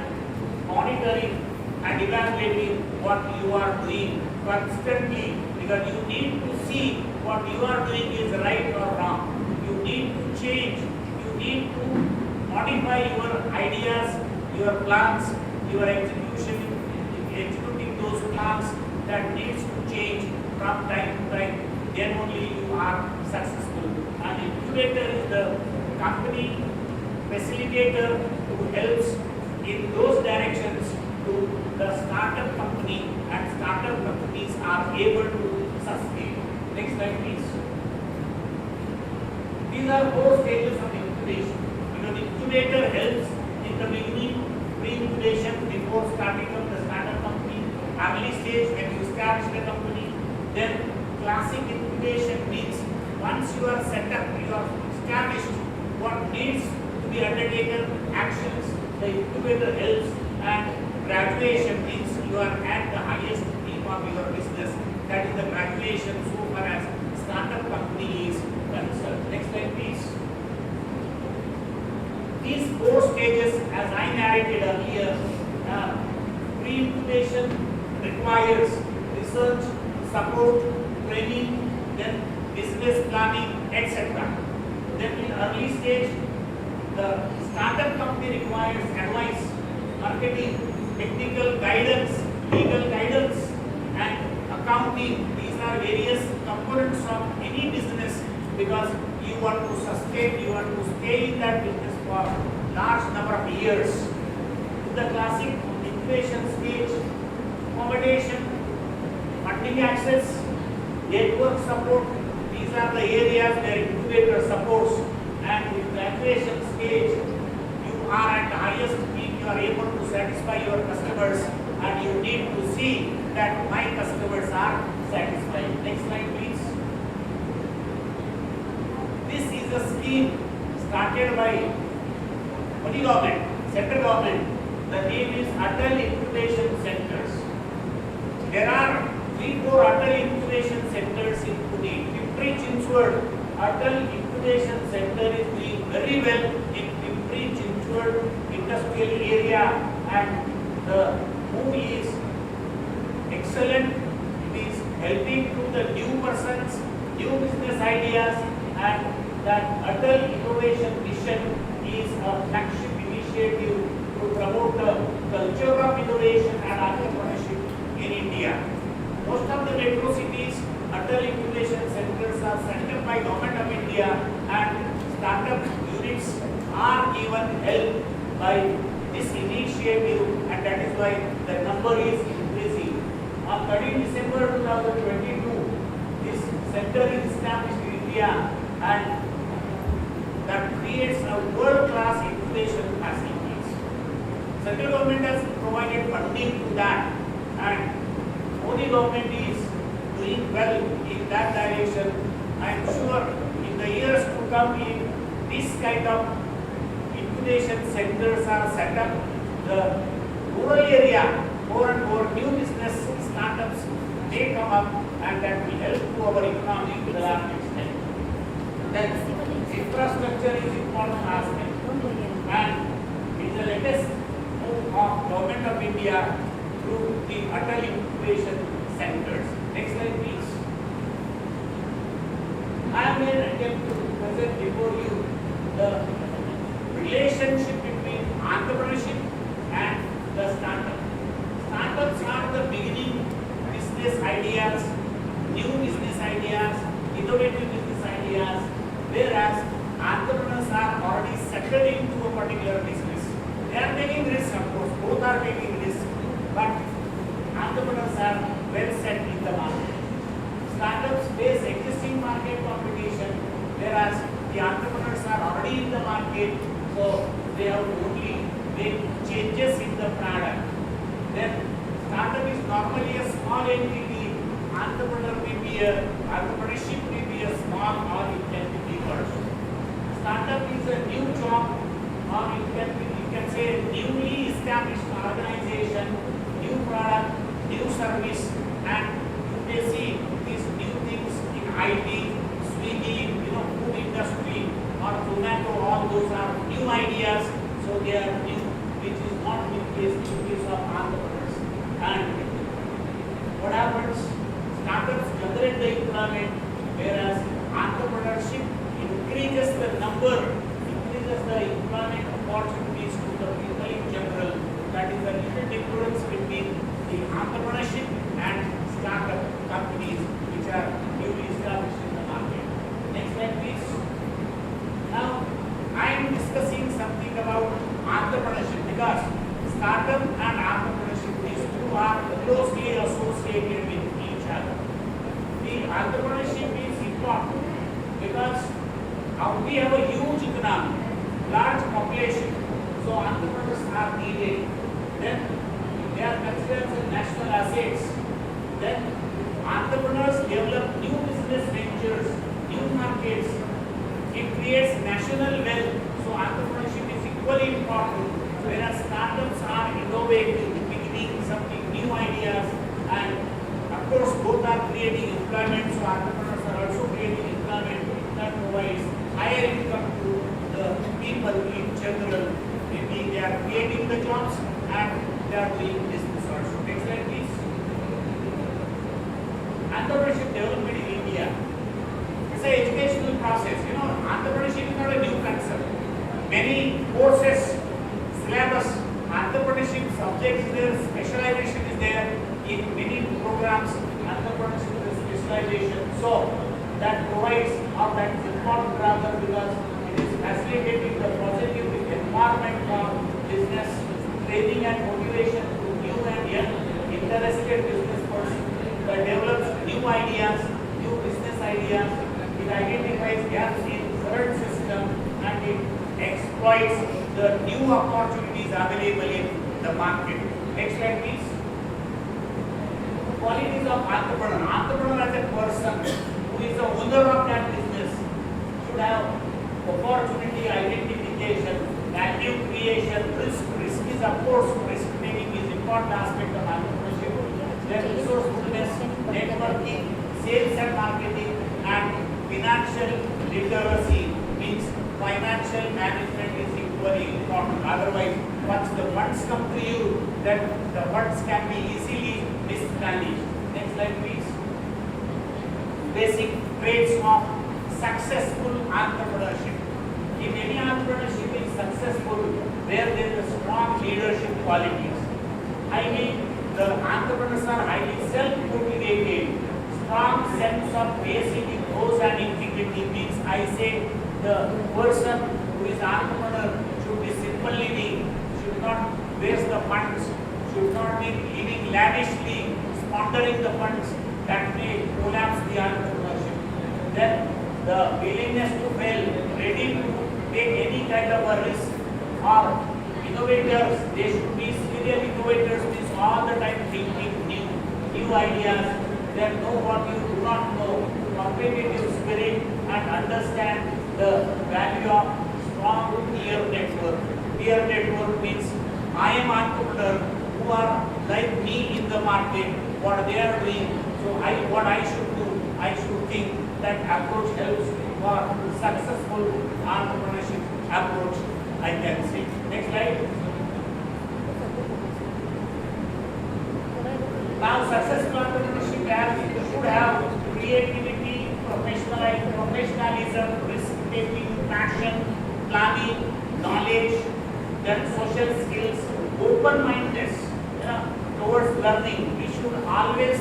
monitoring and evaluating what you are doing constantly, because you need to see what you are doing is right or wrong. You need to change, you need to modify your ideas, your plans, your executing those plans that needs to change from time to time. Then only you are successful. And incubator is the company facilitator who helps in those directions to the startup company, and startup companies are able to sustain. Next slide please. These are 4 stages of incubation. Because incubator helps in the beginning, pre-incubation, before starting up the startup company, early stage when you establish the company. Then classic incubation means once you are set up, you are established what needs to be undertaken, actions, the incubator helps. And graduation means you are at the highest peak of your business. That is the graduation so far as startup company is concerned. Next slide please. These 4 stages, as I narrated earlier, pre-incubation requires research, support, training, then business planning, etc. Then in early stage, the startup company requires advice, marketing, technical guidance, legal guidance, and accounting. These are various components of any business, because you want to sustain, you want to stay in that business for large number of years. In the classic incubation stage, accommodation, funding access, network support, these are the areas where incubator supports. And in graduation stage, you are at the highest peak, you are able to satisfy your customers, and you need to see that my customers are satisfied. Next slide please. This is a scheme started by Modi government, central government, the name is Atal Incubation Centers. There are 3-4 Atal Incubation Centers in Pune. Pimpri-Chinchwad Atal Incubation Center is doing very well in Pimpri-Chinchwad industrial area, and the move is excellent. It is helping to the new persons, new business ideas, and that Atal Innovation Mission is a flagship initiative to promote the culture of innovation and entrepreneurship in India. Most of the metro cities, Atal Incubation Centers are set up by Government of India, and startup units are given help by this initiative, and that is why the number is increasing. On 13 December 2022, this center is established in India, and that creates a world-class incubation facilities. Central government has provided funding to that, and Modi government is doing well in that direction. I am sure in the years to come, if this kind of incubation centers are set up, the rural area, more and more new business startups may come up, and that will help to our economy to the large extent. Then infrastructure is important aspect, and in the latest move of Government of India through the Atal Incubation Centers. Next slide, please. I am here attempt to present before you the relationship between entrepreneurship and the startup. Startups are the beginning business ideas, new business ideas, innovative business ideas, whereas entrepreneurs are already settled into a particular business. They are taking risks, of course, both are taking risks, but entrepreneurs are well set in the market. Startups face existing market competition, whereas the entrepreneurs are already in the market, so they have to only make changes in the product. Then startup is normally a small entity, entrepreneurship may be a small, or it can be bigger. Startup is a new job, or you can say newly established organization, new product, new service, and you may see these new things in IT, Swiggy, food industry, or Zomato. All those are new ideas, so they are new, which is not in case of entrepreneurs. And what happens? Startups generate the employment, whereas entrepreneurship increases the employment opportunities to the people in general. That is the little difference between the entrepreneurship and startup companies which are newly established in the market. Next slide, please. Now, I am discussing something about entrepreneurship because startup and entrepreneurship, these two are closely associated with each other. The entrepreneurship is important because we have a huge economy, large population, so entrepreneurs are needed. Then they are considered as national assets. Then entrepreneurs develop new business ventures, new markets. It creates national wealth. So entrepreneurship is equally important. Whereas startups are innovative, beginning something new ideas, and of course both are creating employment. So entrepreneurs are also creating employment that provides higher income to the people in general. Maybe they are creating the jobs and they are doing business also. Next slide, please. Entrepreneurship development in India. It's an educational process. Entrepreneurship is not a new concept. Many courses, syllabus, entrepreneurship subjects is there, specialization is there in many programs. Entrepreneurship is specialization. So that provides, or that is important rather, because it is facilitating the positive environment for business, training and motivation to new and young interested business persons that develops new ideas, new business ideas. It identifies gaps in current system and it exploits the new opportunities available in the market. Next slide, please. Qualities of entrepreneur. Entrepreneur as a person who is the owner of that business should have opportunity identification, value value creation, risk is of course, risk taking is important aspect of entrepreneurship. Then resourcefulness, networking, sales and marketing, and financial literacy means financial management is equally important. Otherwise, once the funds come to you, then the funds can be easily mismanaged. Next slide, please. Basic traits of successful entrepreneurship. If any entrepreneurship is successful, where there is strong leadership qualities. I mean, the entrepreneurs are highly self-motivated, strong sense of basic ethos and integrity means I say the person who is entrepreneur should be simple living, should not waste the funds, should not be living lavishly, squandering the funds that may collapse the entrepreneurship. Then the willingness to fail, ready to take any kind of a risk, or innovators, they should be serial innovators, means all the time thinking new ideas, then know what you do not know, competitive spirit, and understand the value of strong peer network. Peer network means I am entrepreneur who are like me in the market, what they are doing, so what I should do, I should think. That approach helps for successful entrepreneurship approach, I can say. Next slide. Now, successful entrepreneurship should have creativity, professionalism, risk-taking, passion, planning, knowledge, then social skills, open-mindedness towards learning. We should always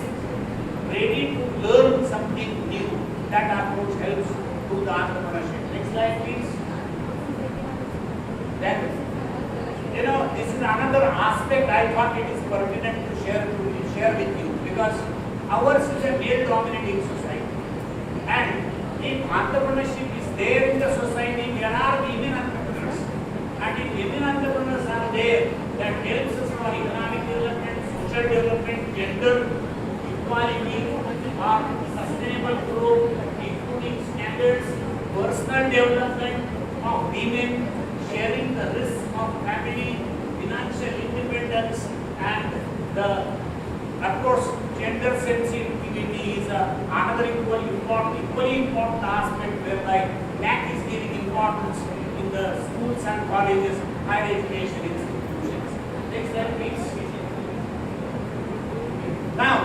ready to learn something new. That approach helps to the entrepreneurship. Next slide, please. Then, this is another aspect I thought it is pertinent to share with you, because ours is a male-dominating society, and if entrepreneurship is there in the society, there are women entrepreneurs, and if women entrepreneurs are there, that helps us for economic development, social development, gender equality, or sustainable growth, including standards, personal development of women, sharing the risk of family, financial independence, and of course, gender sensitivity is another equally important aspect whereby that is giving importance in the schools and colleges, higher education institutions. Next slide, please. Now,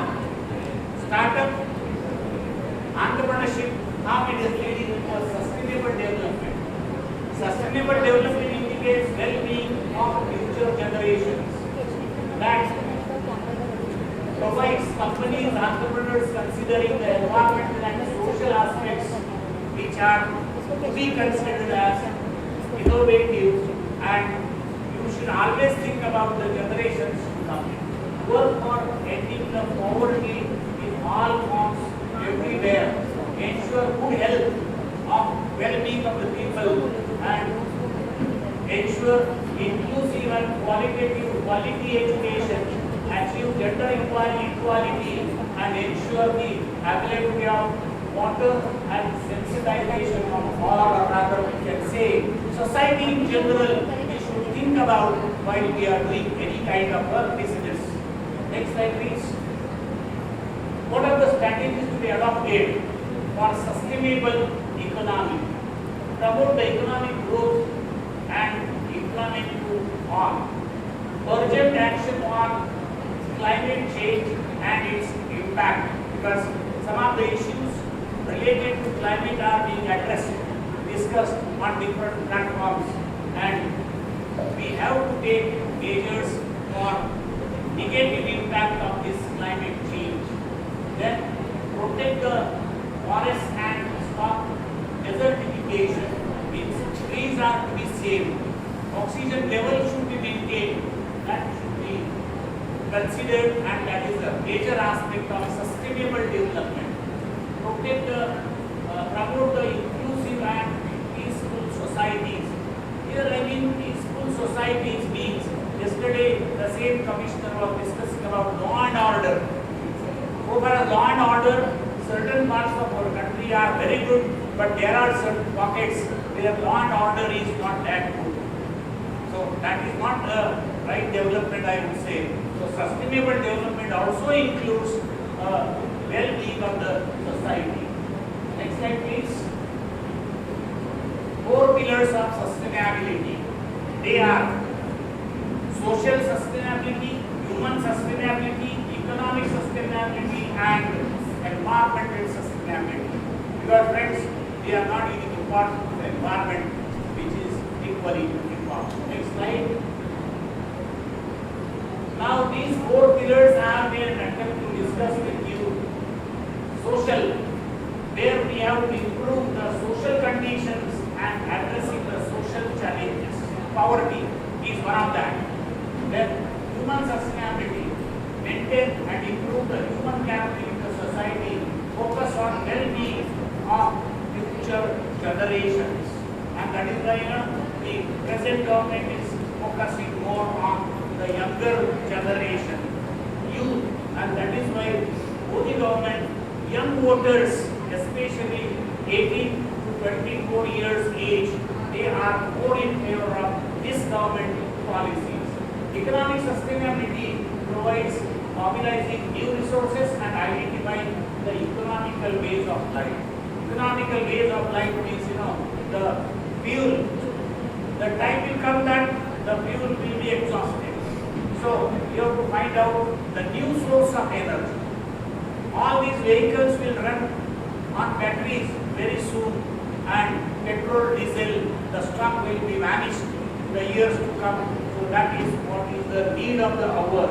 startup entrepreneurship, how it is leading to sustainable development. Sustainable development indicates well-being of future generations. That provides companies, entrepreneurs considering the environmental and social aspects which are to be considered as innovative, and you should always think about the generations to come. Work for ending the poverty in all forms everywhere. Ensure good health of well-being of the people, and ensure inclusive and quality education, achieve gender equality, and ensure the availability of water and sensitization of all, or rather we can say society in general, we should think about while we are doing any kind of a business. Next slide, please. What are the strategies to be adopted for sustainable economy? Promote the economic growth and employment to all. Urgent action on climate change and its impact, because some of the issues related to climate are being discussed on different platforms, and we have to take measures for negative impact of this climate change. Then protect the forest and stop desertification, means trees are to be saved. Oxygen level should be maintained, that should be considered, and that is a major aspect of sustainable development. Promote the inclusive and peaceful societies. Here I mean peaceful societies means, yesterday the same commissioner was discussing about law and order. Over law and order, certain parts of our country are very good, but there are certain pockets where law and order is not that good. So that is not the right development, I would say. So sustainable development also includes well-being of the society. Next slide, please. 4 pillars of sustainability. They are social sustainability, human sustainability, economic sustainability, and environmental sustainability. Because friends, we are not even important to the environment, which is equally important. Next slide. Now these 4 pillars I have made an attempt to discuss with you. Social, where we have to improve the social conditions and addressing the social challenges. Poverty is one of that. Then human sustainability, maintain and improve the human capital in the society, focus on well-being of future generations. And that is why the present government is focusing more on the younger generation, youth, and that is why Modi government, young voters, especially 18 to 24 years age, they are more in favor of this government policies. Economic sustainability provides mobilizing new resources and identifying the economical ways of life. Economical ways of life means, the fuel. The time will come that the fuel will be exhausted. So you have to find out the new source of energy. All these vehicles will run on batteries very soon, and petrol, diesel, the stock will be vanished in the years to come. So that is what is the need of the hour.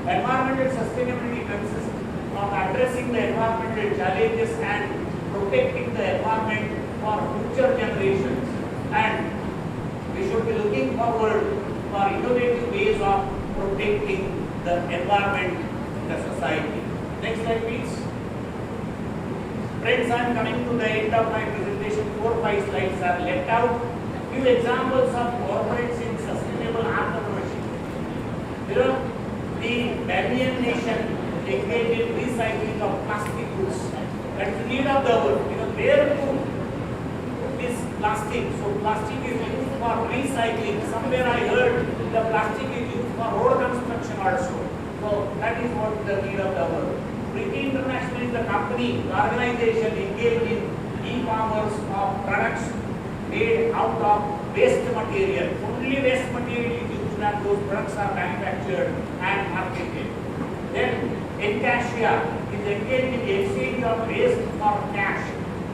Environmental sustainability consists of addressing the environmental challenges and protecting the environment for future generations. And we should be looking forward for innovative ways of protecting the environment in the society. Next slide, please. Friends, I am coming to the end of my presentation. 4 or 5 slides are left out. Few examples of corporates in sustainable entrepreneurship. The Bhadane nation engaged in recycling of plastic goods. That is the need of the world. Where to put this plastic? So plastic is used for recycling. Somewhere I heard the plastic is used for road construction also. So that is what the need of the world. Priti International is the company, the organization engaged in e-commerce of products made out of waste material. Only waste material is used and those products are manufactured and marketed. Then IQAC is engaged in the exchange of waste for cash.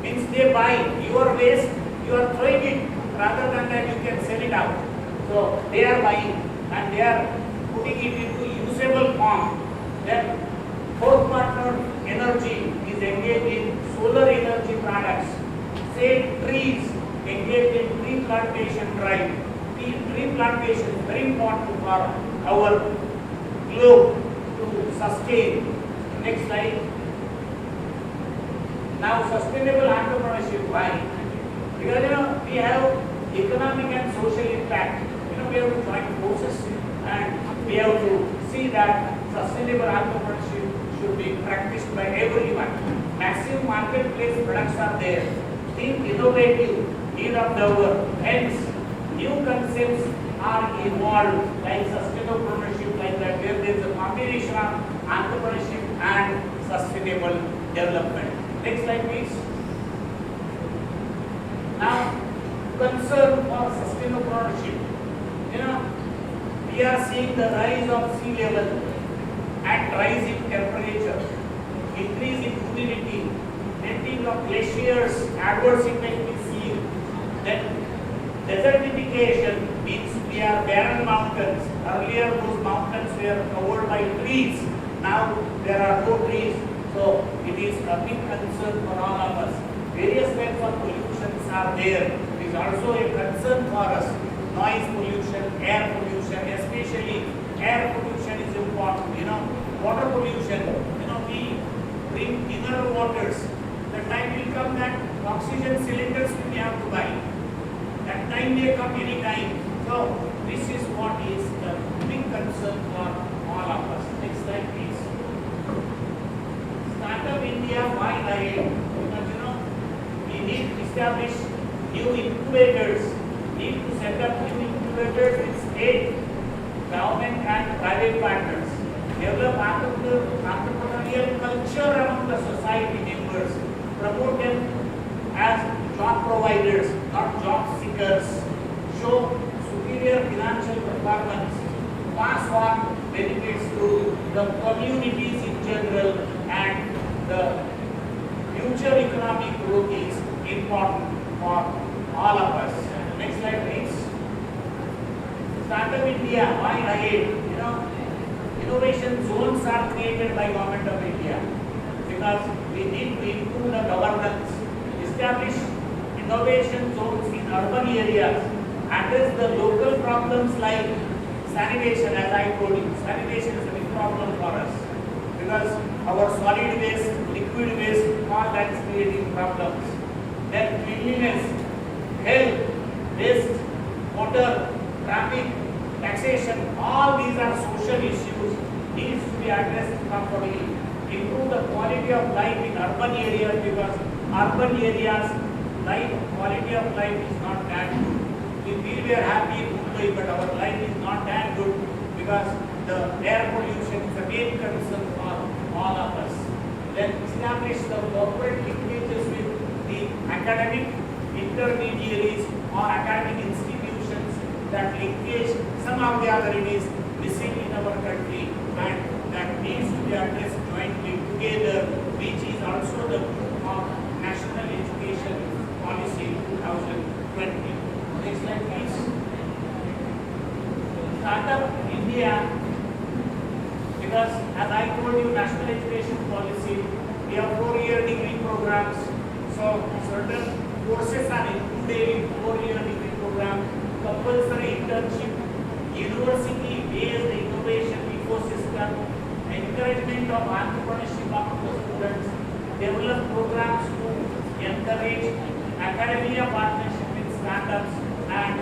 Means they buy your waste, you are throwing it, rather than that you can sell it out. So they are buying and they are putting it into usable form. Then fourth partner, energy, is engaged in solar energy products. Save trees, engaged in tree plantation drive. Tree plantation is very important for our globe to sustain. Next slide. Now, sustainable entrepreneurship, why? Because we have economic and social impact. We have to join forces and we have to see that sustainable entrepreneurship should be practiced by everyone. Massive marketplace products are there. Think innovative, need of the hour. Hence, new concepts are evolved like sustainable entrepreneurship, like that, where there is a combination of entrepreneurship and sustainable development. Next slide, please. Now, concern for sustainable entrepreneurship. We are seeing the rise of sea level and rise in temperature, increase in humidity, melting of glaciers, adverse effect in sea. Then desertification means we are barren mountains. Earlier those mountains were covered by trees. Now there are no trees. So it is a big concern for all of us. Various types of pollutions are there. It is also a concern for us. Noise pollution, air pollution, especially air pollution is important. Water pollution, we drink mineral waters. The time will come that oxygen cylinders we have to buy. That time may come any time. So this is what is the big concern for all of us. Next slide, please. Startup India, why I? Because we need to establish new incubators, need to set up new incubators incubators with state, government and private partners. Develop entrepreneurial culture among the society members. Promote them as job providers, not job seekers. Show superior financial performance. Pass on benefits to the communities in general, and the future economic growth is important for all of us. Next slide, please. Startup India, why ahead? Innovation zones are created by Government of India because we need to improve the governance, establish innovation zones in urban areas, address the local problems like sanitation. As I told you, sanitation is a big problem for us because our solid waste, liquid waste, all that is creating problems. Then cleanliness, health, waste, water, traffic, taxation, all these are social issues needs to be addressed properly. Improve the quality of life in urban areas because urban areas quality of life is not that good. We are happy in Mumbai, but our life is not that good because the air pollution is a main concern for all of us. Then establish the corporate linkages with the academic intermediaries or academic institutions. That linkage, somehow or the other, it is missing in our country, and that needs to be addressed jointly together, which is also the group of National Education Policy 2020. Next slide, please. Startup India, because as I told you, National Education Policy, we have 4-year degree programs, so certain courses are included in 4-year degree program, compulsory internship, university-based innovation ecosystem, encouragement of entrepreneurship among the students, develop programs to encourage academia partnership with startups, and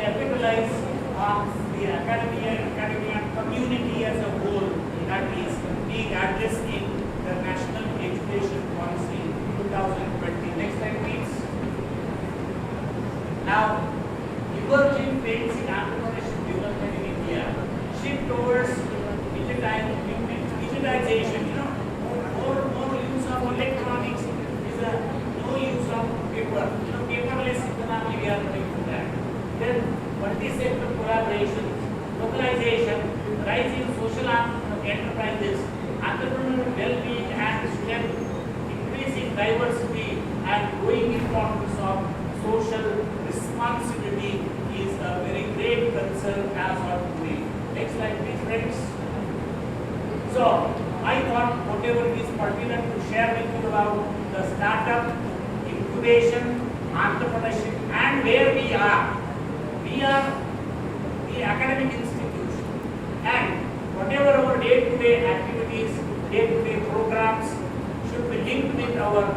capitalize on the academia community as a whole that is being addressed in the National Education Policy 2020. Next slide, please. Now, emerging trends in entrepreneurship development in India shift towards digitization. More use of electronics is no use of paper. Paperless economy, we are going to that. Then multi-sector collaboration, localization, rise in social enterprises, entrepreneurial well-being and strength, increasing diversity and growing importance of social responsibility is a very great concern as of today. Next slide, please, friends. So, I thought whatever is pertinent to share with you about the startup, incubation, entrepreneurship, and where we are. We are the academic institution, and whatever our day-to-day activities, day-to-day programs should be linked with our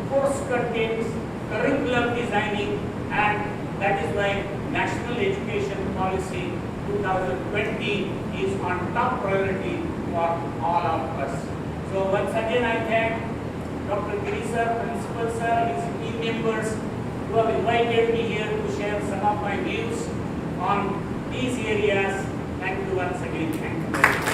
course contents, curriculum designing, and that is why National Education Policy 2020 is on top priority for all of us. So once again I thank Dr. Giri sir, Principal sir, his team members who have invited me here to share some of my views on these areas. Thank you once again. Thank you very much.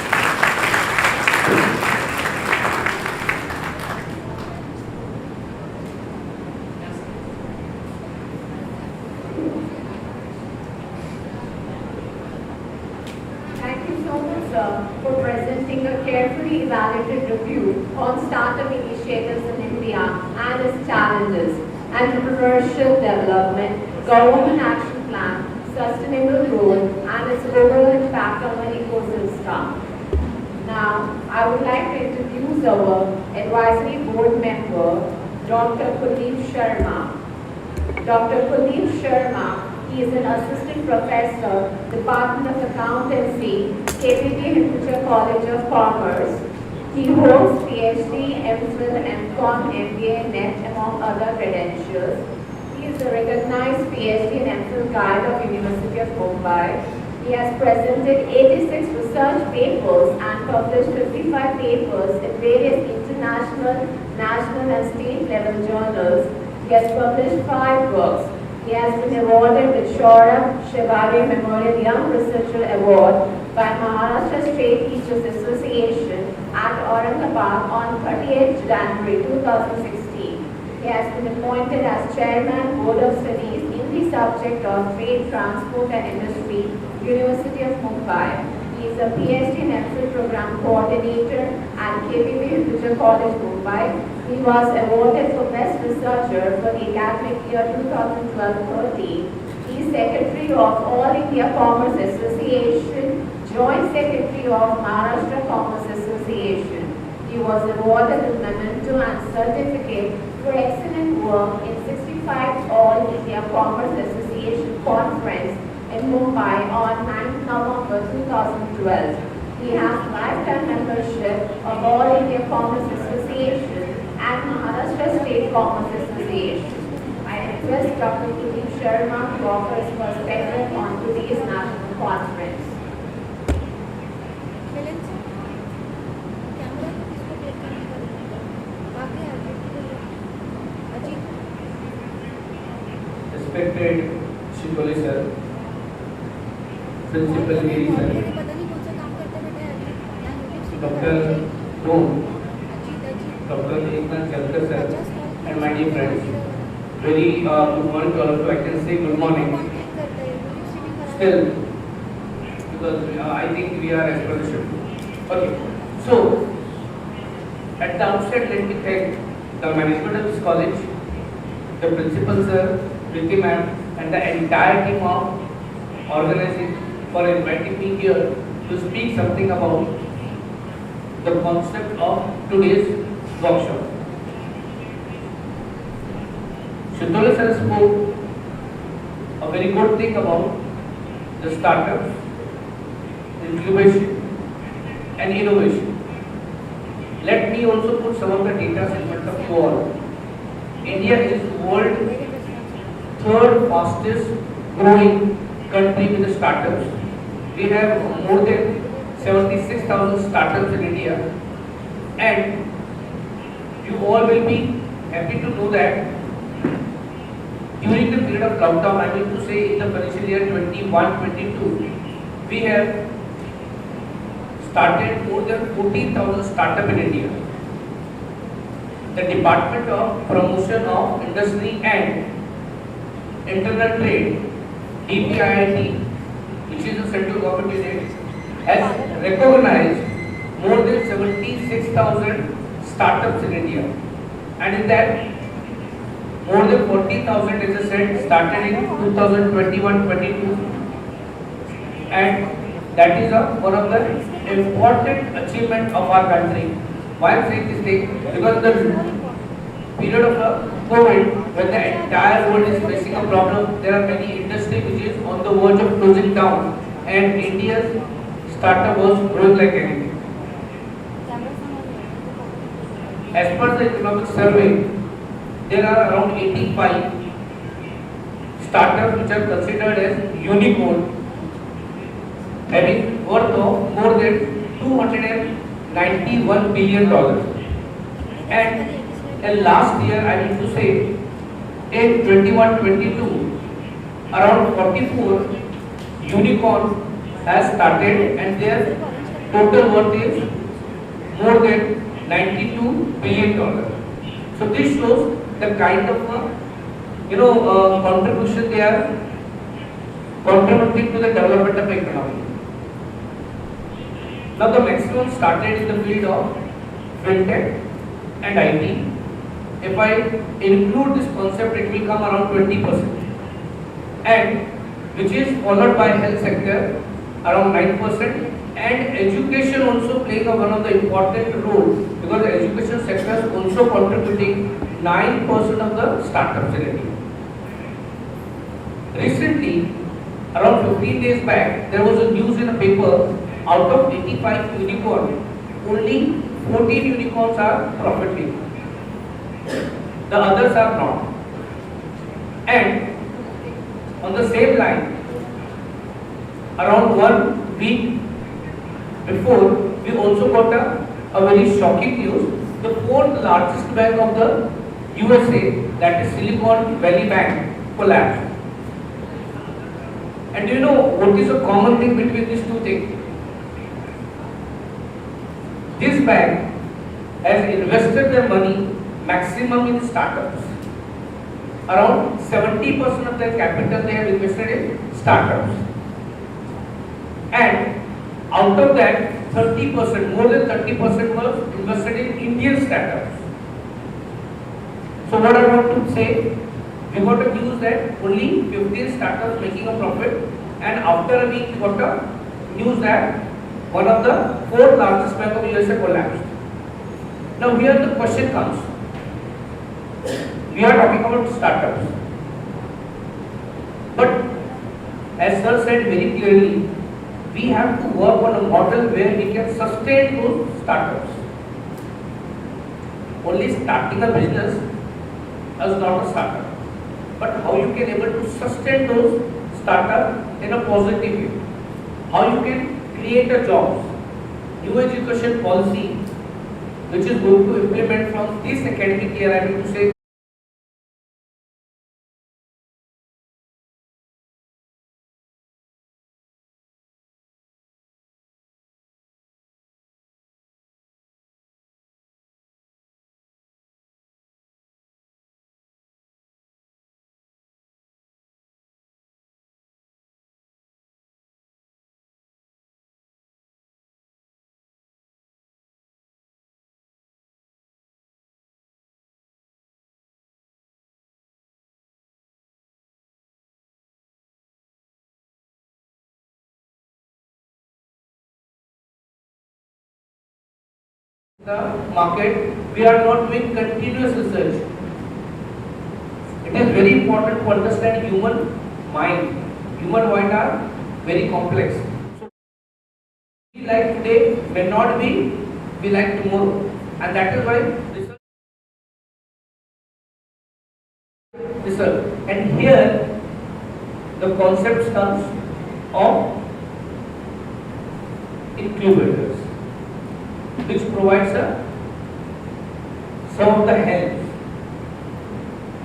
Thank you so much, sir, for presenting a carefully evaluated review on startup initiatives in India and its challenges, entrepreneurship development, government action plan, sustainable growth, and its overall impact on the ecosystem. Now, I would like to introduce our advisory board member, Dr. Kundlik Sharma. Dr. Kundlik Sharma, he is an assistant professor, Department of Accountancy, KPT Hinduja College of Commerce. He holds PhD, MPhil, MCom, MBA, NET, among other credentials. He is a recognized PhD and MPhil guide of University of Mumbai. He has presented 86 research papers and published 55 papers in various international, national and state level journals. He has published 5 books, He has been awarded the Saurabh Shivare Memorial Young Researcher Award by Maharashtra State Teachers Association at Aurangabad on 30th January 2016. He has been appointed as Chairman Board of Studies in the subject of Trade, Transport and Industry, University of Mumbai. He is a PhD in FC Program Co-ordinator at KPP Vidya College, Mumbai. He was awarded for Best Researcher for the academic year 2012-13. He is Secretary of All India Commerce Association, Joint Secretary of Maharashtra Commerce Association. He was awarded the memento and certificate for excellent work in 65th All India Commerce Association Conference in Mumbai on 9th November 2012. He has lifetime membership of All India Commerce Association and Maharashtra State Commerce Association. I request Dr. Kundlik Sharma to offer his perspective on today's national conference. Milind sir, camera इसको click करने का दिखेगा। आगे आगे Ajit. Respected Shikoli sir, Principal Giri sir, पता नहीं कौन सा काम करते बैठे हैं Ajit. Dr. Rom, Dr. Eknath Jalkar sir, and my dear friends, very good morning to all of you. I can say good morning. Still, because I think we are as per the schedule. Okay, so at the outset, let me thank the management of this college, the principal sir, Priti ma'am, and the entire team of organizing for inviting me here to speak something about the concept of today's workshop. Shitole sir spoke a very good thing about the startups, incubation and innovation. Let me also put some of the data in front of you all. India is world third fastest growing country with the startups. We have more than 76,000 startups in India, and you all will be happy to know that during the period of lockdown, I mean to say in the financial year 21-22, we have started more than 14,000 startups in India. The Department of Promotion of Industry and Internal Trade, DPIIT, which is a central government unit, has recognized more than 76,000 startups in India, and in that more than 40,000, as I said, started in 2021-22, and that is one of the important achievement of our country. Why I am saying this thing? Because the period of COVID, when the entire world is facing a problem, there are many industries which is on the verge of closing down, and India's startup was growing like anything. As per the economic survey, there are around 85 startups which are considered as unicorn, having worth of more than $291 billion. And in last year, I need to say, in 21-22, around 44 unicorns has started, and their total worth is more than $92 billion. So this shows the kind of contribution they are contributing to the development of economy. Now the maximum started in the field of fintech and IT. If I include this concept, it will come around 20%, and which is followed by health sector around 9%, and education also playing one of the important role, because the education sector is also contributing 9% of the startups in India. Recently, around 15 days back, there was a news in a paper, out of 85 unicorns, only 14 unicorns are profiting. The others are not. And on the same line, around 1 week before, we also got a very shocking news. The fourth largest bank of the USA, that is Silicon Valley Bank, collapsed. And do you know what is the common thing between these two things? This bank has invested their money maximum in startups. Around 70% of their capital they have invested in startups. And out of that, 30%, more than 30% was invested in Indian startups. So what I want to say, we got a news that only 15 startups making a profit, and after a week we got a news that one of the 4 largest bank of USA collapsed. Now here the question comes, we are talking about startups, but as sir said very clearly, we have to work on a model where we can sustain those startups. Only starting a business is not a startup, but how you can able to sustain those startups in a positive way, how you can create a jobs, new education policy which is going to implement from this academic year. I mean to say, the market, we are not doing continuous research. It is very important to understand human mind. Human mind are very complex. So we like today may not be we like tomorrow, and that is why research. And here the concept comes of incubators, which provides some of the help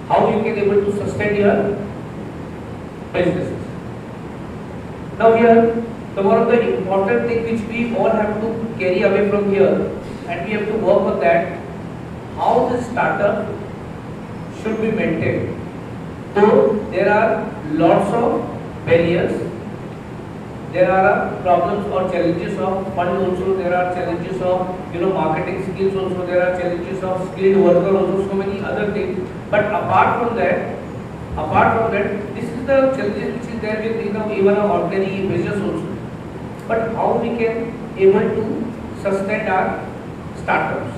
how you can able to sustain your businesses. Now here, the one of the important thing which we all have to carry away from here, and we have to work on that, how the startup should be maintained. So there are lots of barriers. There are problems or challenges of fund also, there are challenges of marketing skills also, there are challenges of skilled worker also, so many other things. But apart from that, this is the challenges which is there with even an ordinary business also. But how we can able to sustain our startups.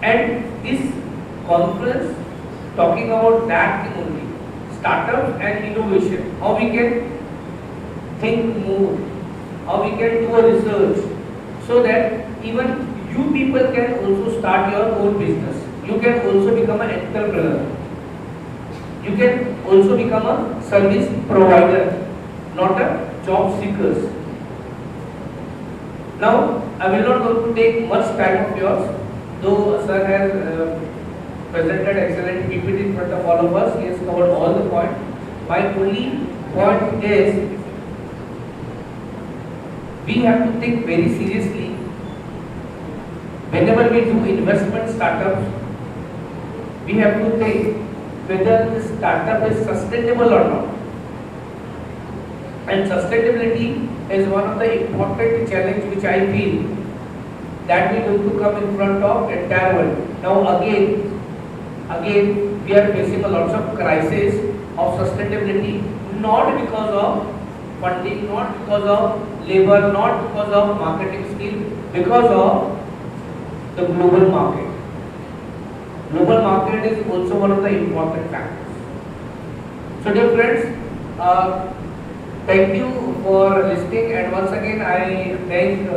And this conference talking about that thing only. Startup and innovation, how we can think more, how we can do a research, so that even you people can also start your own business. You can also become an entrepreneur. You can also become a service provider, not a job seekers. Now, I will not going to take much time of yours, though sir has presented excellent PPT in front of all of us. He has covered all the points. My only point is, we have to think very seriously whenever we do investment startups. We have to think whether the startup is sustainable or not. And sustainability is one of the important challenge which I feel that we going to come in front of entire world. Now again we are facing a lot of crisis of sustainability, not because of funding, not because of labor, not because of marketing skill, because of the global market. Global market is also one of the important factors. So dear friends, thank you for listening, and once again I thank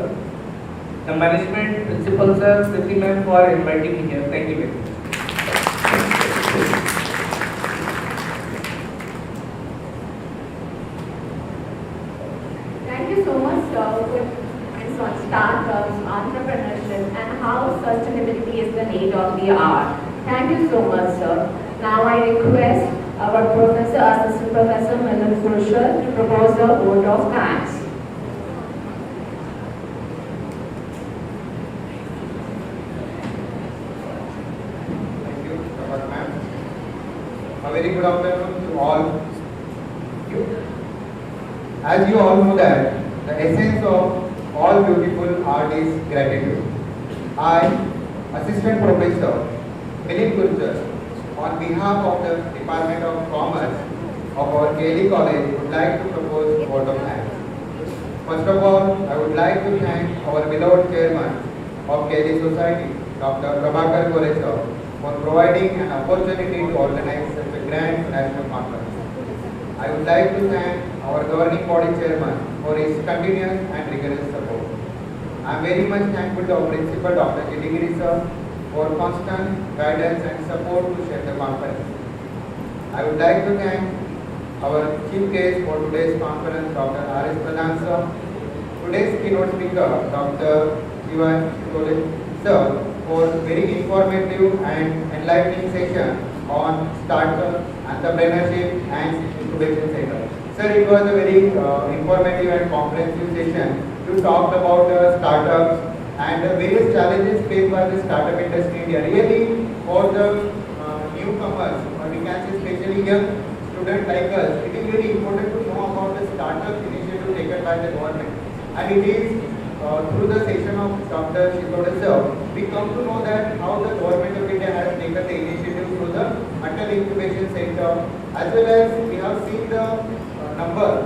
the management, principal sir, Priti ma'am for inviting me here. Thank you very much. Thank you so much, sir, for on startups, entrepreneurship, and how sustainability is the need of the hour. Thank you so much, sir. Now I request our Professor, Assistant Professor Milind Gurchal, to propose a vote of thanks. Thank you, Prakash ma'am. A very good afternoon to all. As you all know that the essence of all beautiful art is gratitude. I, Assistant Professor Milind Gurchal, on behalf of the Department of Commerce of our KD College, would like to propose a vote of thanks. First of all, I would like to thank our beloved Chairman of KD Society, Dr. Prakash, for providing an opportunity to organize such a grand national conference. I would like to thank our governing body chairman for his continuous and rigorous support. I am very much thankful to our principal, Dr. Giri sir, for constant guidance and support to shape the conference. I would like to thank our chief guest for today's conference, Dr. R.S. Pradhan sir. Today's keynote speaker, Dr. Giri sir, for very informative and enlightening session on startup, entrepreneurship and incubation center. Sir, it was a very informative and comprehensive session. You talked about startups and the various challenges faced by the startup industry in India. Really, for the newcomers, or we can say especially young students like us, it is very important to know about the startup initiative taken by the government. And it is through the session of Dr. Shinde sir, we come to know that how the government of India has taken the initiative through the Atal Incubation Center, as well as we have seen the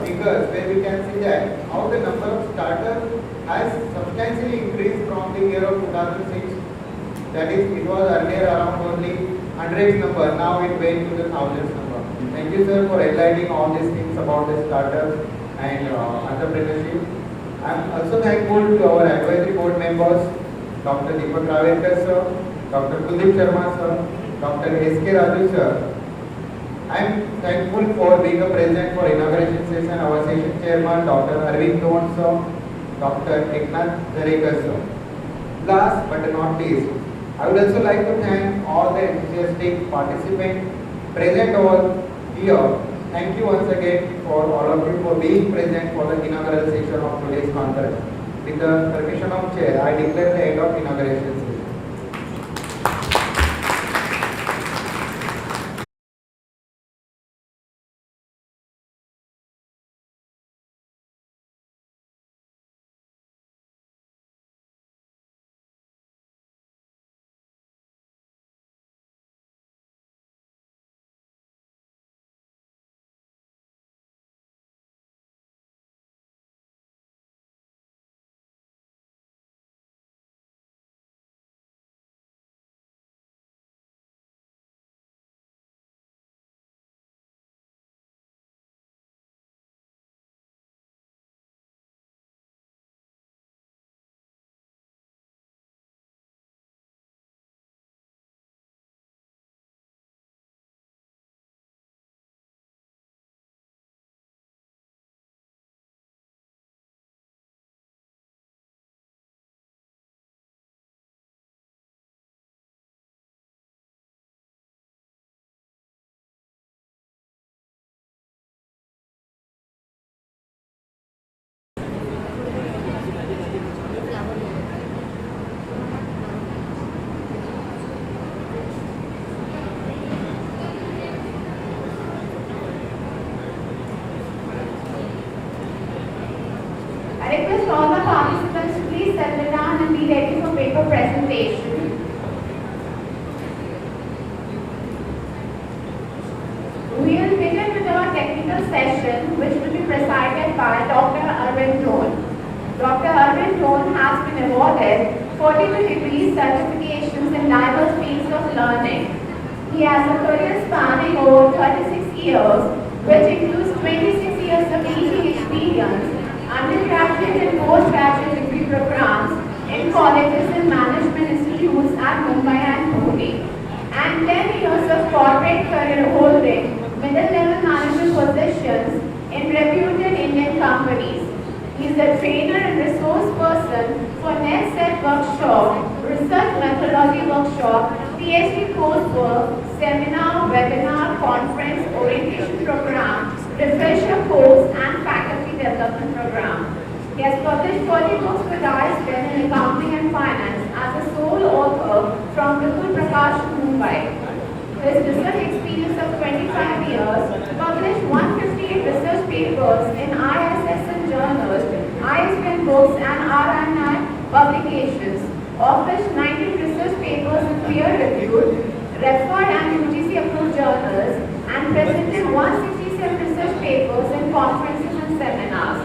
figures where we can see that how the number of startups has substantially increased from the year of 2006. That is, it was earlier around only hundreds number, now it went to the thousands number. Thank you sir for enlightening all these things about the startups and entrepreneurship. I am also thankful to our advisory board members, Dr. Dipika sir, Dr. Kundlik Shinde sir, Dr. S.K. Raju sir. I am thankful for being a present for inauguration session, our session chairman, Dr. Arvind Don sir, Dr. Natekar sir. Last but not least, I would also like to thank all the enthusiastic participants present over here. Thank you once again for all of you for being present for the inaugural session of today's conference. With the permission of Chair, I declare the end of inauguration session. I request all the participants to please settle down and be ready for paper presentation. We will begin with our technical session, which will be presided by Dr. Arvind Don. Dr. Arvind Don has been awarded 42 degree certifications in diverse fields of learning. He has a career spanning over 36 years, which includes 26 years of teaching experience, undergraduate and postgraduate degree programs in colleges and management institutes at Mumbai and Pune, and 10 years of corporate career holding middle-level management positions in reputed Indian companies. He is a trainer and resource person for NetSet workshop, research methodology workshop, PhD coursework, seminar, webinar, conference, orientation program, refresher course, and faculty development program. He has published 40 books with IST in accounting and finance as a sole author from Prakash, Mumbai. His research experience of 25 years, published 158 research papers in ISSN journals, ISBN books, and RNI publications, of which 19 research papers are peer-reviewed, referred and UGC approved journals, and presented 167 research papers in conferences and seminars.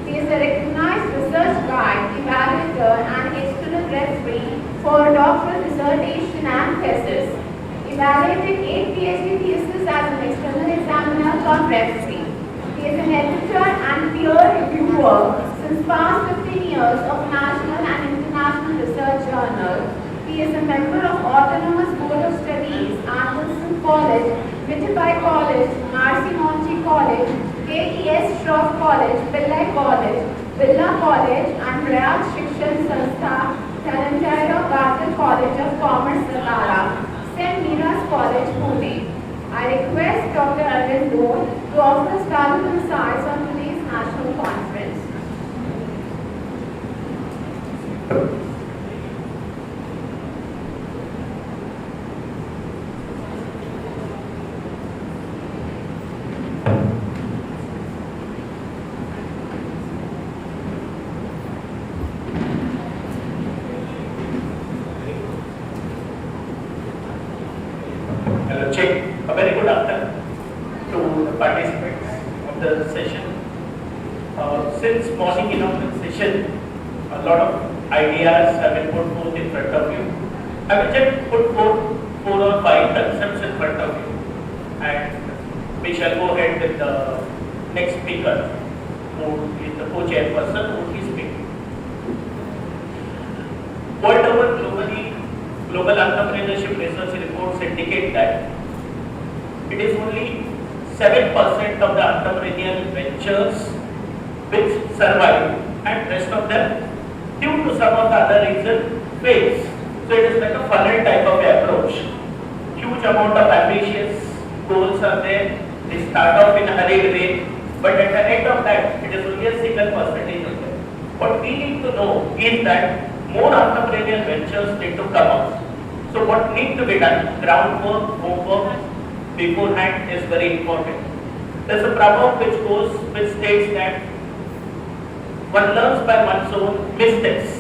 He is a recognized research guide, evaluator, and external referee for doctoral dissertation and thesis. Evaluated 8 PhD theses as an external examiner from referee. He is an editor and peer reviewer since past 15 years of national and international research journals. He is a member of Autonomous Board of Studies, Anderson College, Mitabai College, Marcy Monty College, KES Shroff College, Pillai College, Birla College, and Rayat Shikshan Sanstha, Tarantara Garden College of Commerce, Satara, St. Mira's College, Pune. I request Dr. Arvind Dole to offer his valuable insights on today's national conference. Hello, check. A very good afternoon to the participants of the session. Since morning inaugural session, a lot of ideas have been put forth in front of you. I will just put forth 4 or 5 concepts in front of you, and we shall go ahead with the next speaker, who is the co-chairperson, who is speaking. World over globally, global entrepreneurship research reports indicate that it is only 7% of the entrepreneurial ventures which survive, and rest of them, due to some of the other reasons, fails. So it is like a funnel type of approach. Huge amount of ambitious goals are there. They start off in a hurried way, but at the end of that, it is only a single percentage of them. What we need to know is that more entrepreneurial ventures need to come out. So what needs to be done? Groundwork, homework beforehand is very important. There's a proverb which states that one learns by one's own mistakes.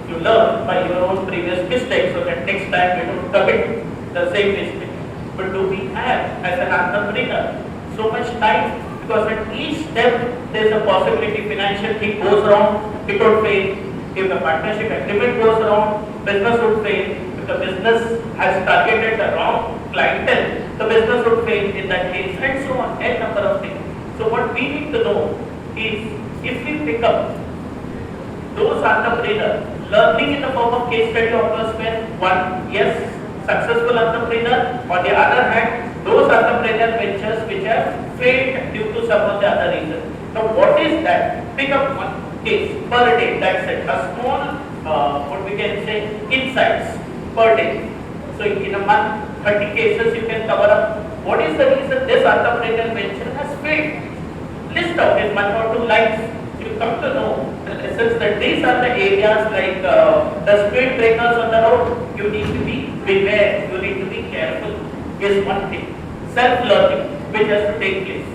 You learn by your own previous mistakes so that next time you don't commit the same mistake. But do we have, as an entrepreneur, so much time? Because at each step there is a possibility financial thing goes wrong, it would fail. If the partnership agreement goes wrong, business would fail. If the business has targeted the wrong clientele, the business would fail in that case, and so on, n number of things. So what we need to know is, if we pick up those entrepreneurs, learning in the form of case study offers when one, yes, successful entrepreneur, on the other hand, those entrepreneurial ventures which have failed due to some of the other reasons. Now what is that? Pick up one case per day, that's it. A small, what we can say, insights per day. So in a month, 30 cases you can cover up. What is the reason this entrepreneurial venture has failed? List out in 1 or 2 lines. You come to know the lessons that these are the areas like the speed breakers on the road. You need to be beware, you need to be careful, is one thing. Self-learning, which has to take place.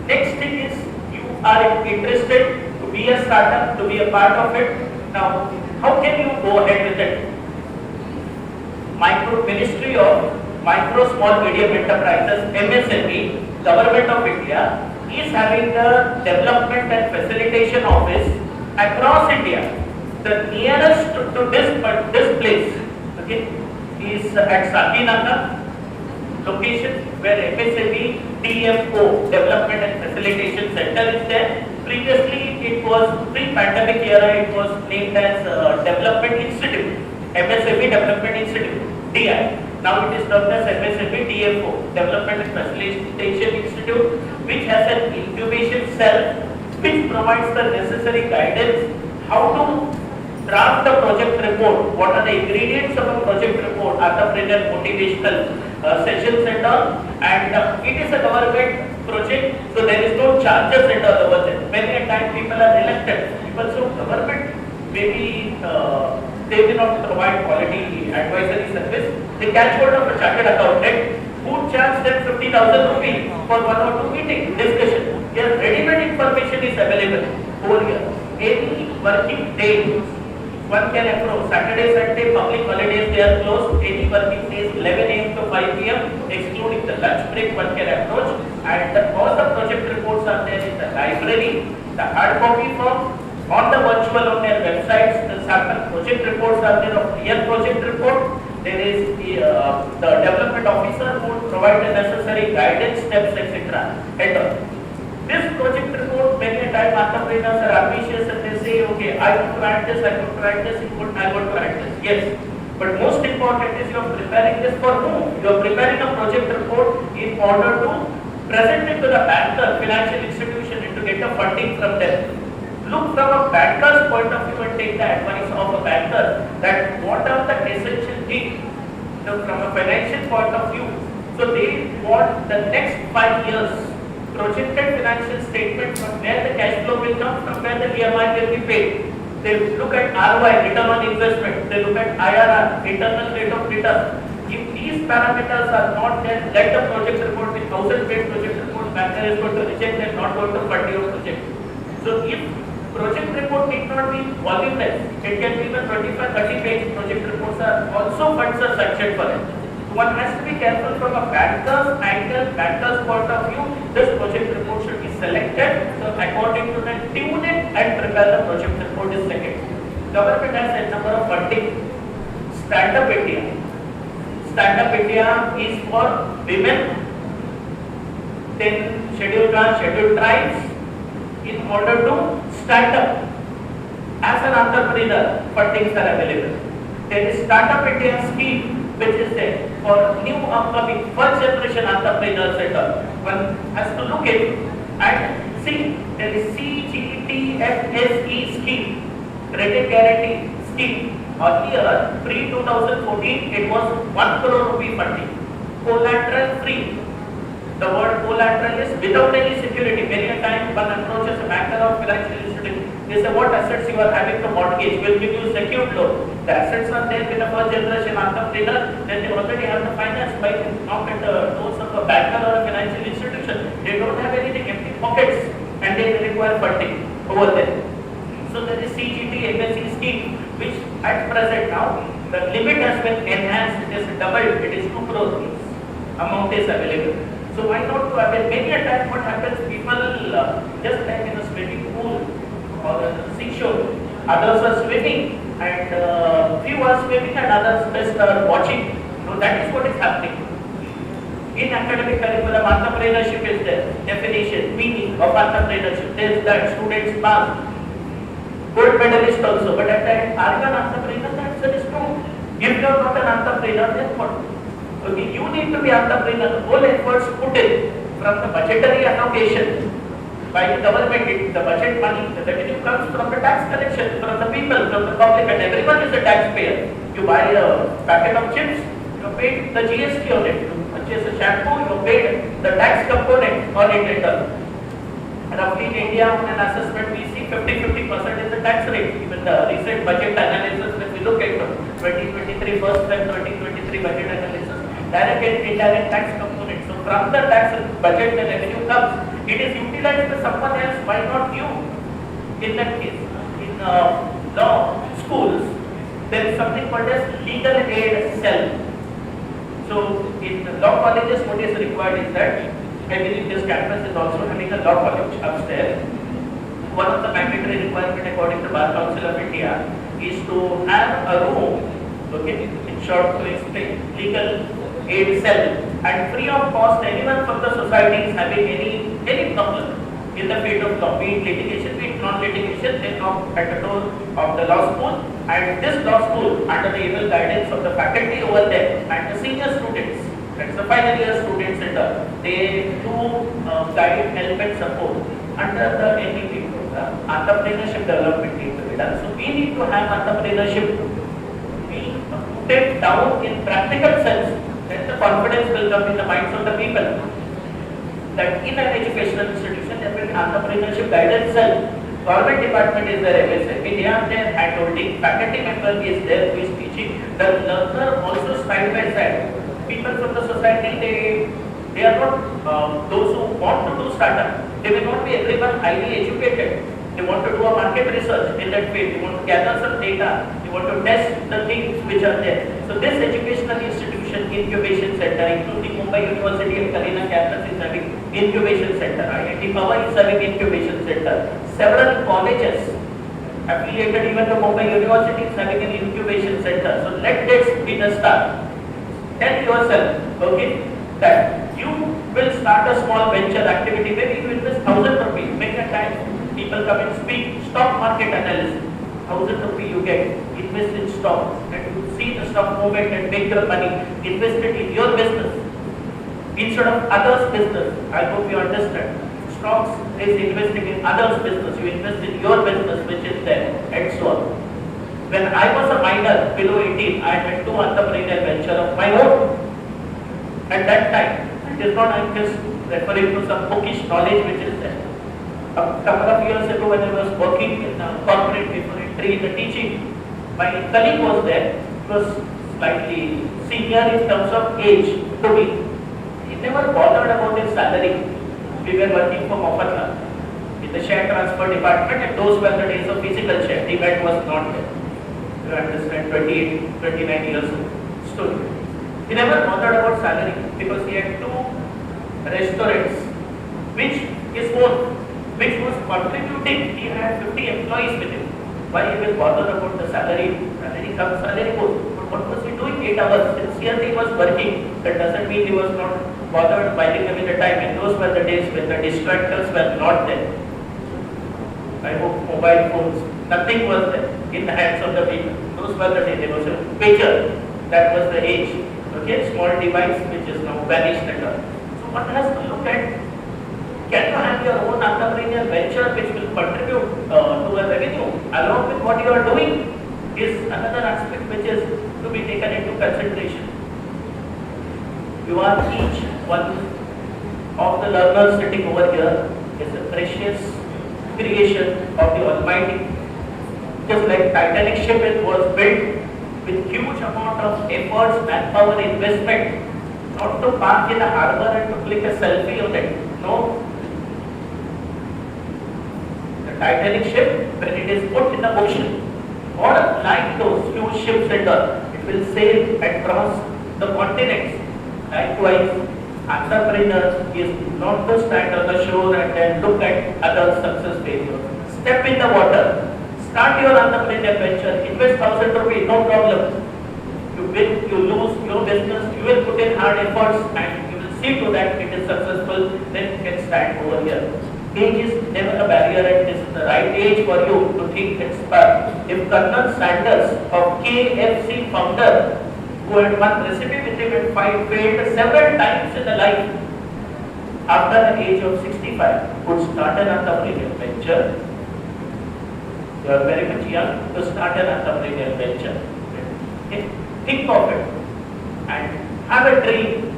Next thing is, you are interested to be a startup, to be a part of it. Now, how can you go ahead with it? Ministry of Micro, Small, Medium Enterprises, MSME, Government of India, is having the development and facilitation office across India. The nearest to this place, okay, is at Sakinagar location, where MSME DFO, Development and Facilitation Center, is there. Previously, it was pre-pandemic era. It was named as Development Institute, MSME Development Institute, DI. Now it is termed as MSME DFO, Development and Facilitation Institute, which has an incubation cell which provides the necessary guidance how to draft a project report. What are the ingredients of a project report? Entrepreneurial motivational sessions and all. And it is a government project, so there is no charges and all over there. Many a time people are reluctant. People say government maybe they will not provide quality advisory service. They catch hold of a chartered accountant who charge them 50,000 rupees for 1 or 2 meeting discussion. Here ready-made information is available over here. Any working day one can approach. Saturday, Sunday, public holidays they are closed. Any working days 11 a.m. to 5 p.m. excluding the lunch break one can approach. And all the project reports are there in the library. The hard copy form on the virtual on their websites. The sample project reports are there of real project report. There is the development officer who will provide the necessary guidance, steps, etc. This project report, many a time entrepreneurs are ambitious and they say, okay, I want to add this, I want to add this, I want to add this. Yes, but most important is you are preparing this for whom? You are preparing a project report in order to present it to the banker, financial institution, and to get the funding from them. Look from a banker's point of view and take the advice of a banker that what are the essential things from a financial point of view. So they want the next 5 years projected financial statement from where the cash flow will come, from where the EMI will be paid. They look at ROI, return on investment. They look at IRR, internal rate of return. If these parameters are not there, let the project report with 1000-page project report, banker is going to reject and not going to fund your project. So if project report need not be voluminous, it can be even 25-30 page project reports are also funds are sanctioned for it. One has to be careful from a banker's angle, banker's point of view. This project report should be selected. So according to that, tune it and prepare the project report is second. Government has a number of funding. Stand Up India. Stand Up India is for women, then scheduled castes, scheduled tribes, in order to stand up as an entrepreneur. Fundings are available. There is Startup India scheme which is there for new upcoming first generation entrepreneurs and all. One has to look at and see. There is CGTFSE scheme, credit guarantee scheme. Earlier, pre-2014, it was 1 crore rupee funding, collateral free. The word collateral is without any security. Many a time one approaches a banker or financial institution, they say what assets you are having to mortgage, will give you secured loan. The assets are there with a first generation entrepreneur, then they already have the finance by knock at the doors of a banker or a financial institution. They don't have anything, empty pockets, and they require funding over there. So there is CGT-FSE scheme, which at present now, the limit has been enhanced, it is doubled, it is 2 crore rupees. Amount is available. So why not to have it? Many a time what happens, people just like in a swimming pool or a seashore, others are swimming and few are swimming and others just are watching. So that is what is happening. In academic curriculum, entrepreneurship is there, definition, meaning of entrepreneurship. There is that students pass, gold medalist also, but at the end, are you an entrepreneur? The answer is no. If you are not an entrepreneur, then what? Okay, you need to be entrepreneur. Whole efforts put in from the budgetary allocation by the government. The budget money, the revenue comes from the tax collection, from the people, from the public, and everyone is a taxpayer. You buy a packet of chips, you pay the GST on it. You purchase a shampoo, you pay the tax component on it. Roughly in India, on an assessment, we see 50% is the tax rate. Even the recent budget analysis, when we look at 2023 first and 2023 budget analysis, direct and indirect tax component. So from the tax budget, the revenue comes. It is utilized by someone else. Why not you? In that case, in law schools, there is something called as legal aid cell. So in law colleges, what is required is that I believe this campus is also having a law college upstairs. One of the mandatory requirements according to Bar Council of India is to have a room, okay, in short to explain, legal aid cell, and free of cost anyone from the society is having any problem in the field of law, be it litigation, be it non-litigation, they knock at the door of the law school, and this law school under the able guidance of the faculty over there and the senior students, that's the final year students and they do guide, help and support under the NEP program, entrepreneurship development needs to be done. So we need to have entrepreneurship be put down in practical sense. Then the confidence will come in the minds of the people that in an educational institution there will be entrepreneurship guidance cell. Government department is there, they are there hand-holding, faculty member is there who is teaching. The learner also side by side. People from the society, they are not those who want to do startup. They will not be everyone highly educated. They want to do a market research in that field. They want to gather some data. They want to test the things which are there. So this educational institution, incubation center, including Mumbai University and Kalina campus is having incubation center. IIT Power is having incubation center. Several colleges affiliated even to Mumbai University is having an incubation center. So let this be the start. Tell yourself, okay, that you will start a small venture activity. Maybe you invest 1,000 rupees. Make a time. People come and speak stock market analysis. 1,000 rupees you get, invest in stocks and you see the stock movement and make your money. Invest it in your business instead of others' business. I hope you understand. Stocks is investing in others' business. You invest in your business which is there and so on. When I was a minor, below 18, I had 2 entrepreneurial ventures of my own. At that time, it is not I'm just referring to some bookish knowledge which is there. A couple of years ago when I was working in a corporate before entry in the teaching, my colleague was there. He was slightly senior in terms of age to me. He never bothered about his salary. We were working for Mofatla in the share transfer department and those were the days of physical share. Debate was not there. You understand, 28, 29 years old student. He never bothered about salary because he had 2 restaurants which his own, which was contributing. He had 50 employees with him. Why he will bother about the salary? Salary comes, salary goes. But what was he doing 8 hours? Sincerely he was working. That doesn't mean he was not bothered whiling away the time. And those were the days when the distractors were not there. I hope mobile phones, nothing was there in the hands of the people. Those were the days. There was a pager. That was the age. Okay, small device which is now vanished and all. So one has to look at, can you have your own entrepreneurial venture which will contribute to a revenue along with what you are doing is another aspect which is to be taken into consideration. You are each one of the learners sitting over here is a precious creation of the Almighty. Just like Titanic ship it was built with huge amount of efforts, manpower, investment, not to park in a harbor and to click a selfie on it. No. The Titanic ship, when it is put in the ocean, or like those huge ships and all, it will sail across the continents. Likewise, entrepreneurs is not to stand on the shore and then look at other success failures. Step in the water. Start your entrepreneurial venture, invest 1,000 rupees, no problem. You win, you lose your business, you will put in hard efforts and you will see to that it is successful, then you can stand over here. Age is never a barrier and this is the right age for you to think and spark. If Colonel Sanders of KFC founder, who had one recipe with him and failed several times in the life, after the age of 65, would start an entrepreneurial venture. You are very much young to start an entrepreneurial venture. Okay? Think of it and have a dream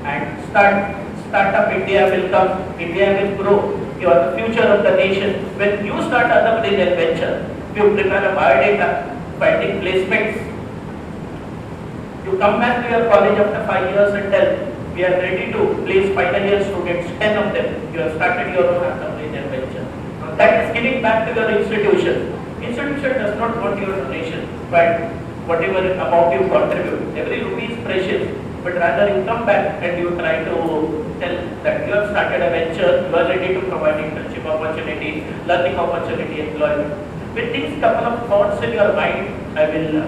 and startup India will come, India will grow. You are the future of the nation. When you start entrepreneurial venture, you prepare a biodata, finding placements. You come back to your college after 5 years and tell, we are ready to place final year students, 10 of them. You have started your own entrepreneurial venture. That is giving back to your institution. Institution does not want your donation, but whatever amount you contribute, every rupee is precious. But rather you come back and you try to tell that you have started a venture, you are ready to provide internship opportunity, learning opportunity, employment. With these couple of thoughts in your mind, I will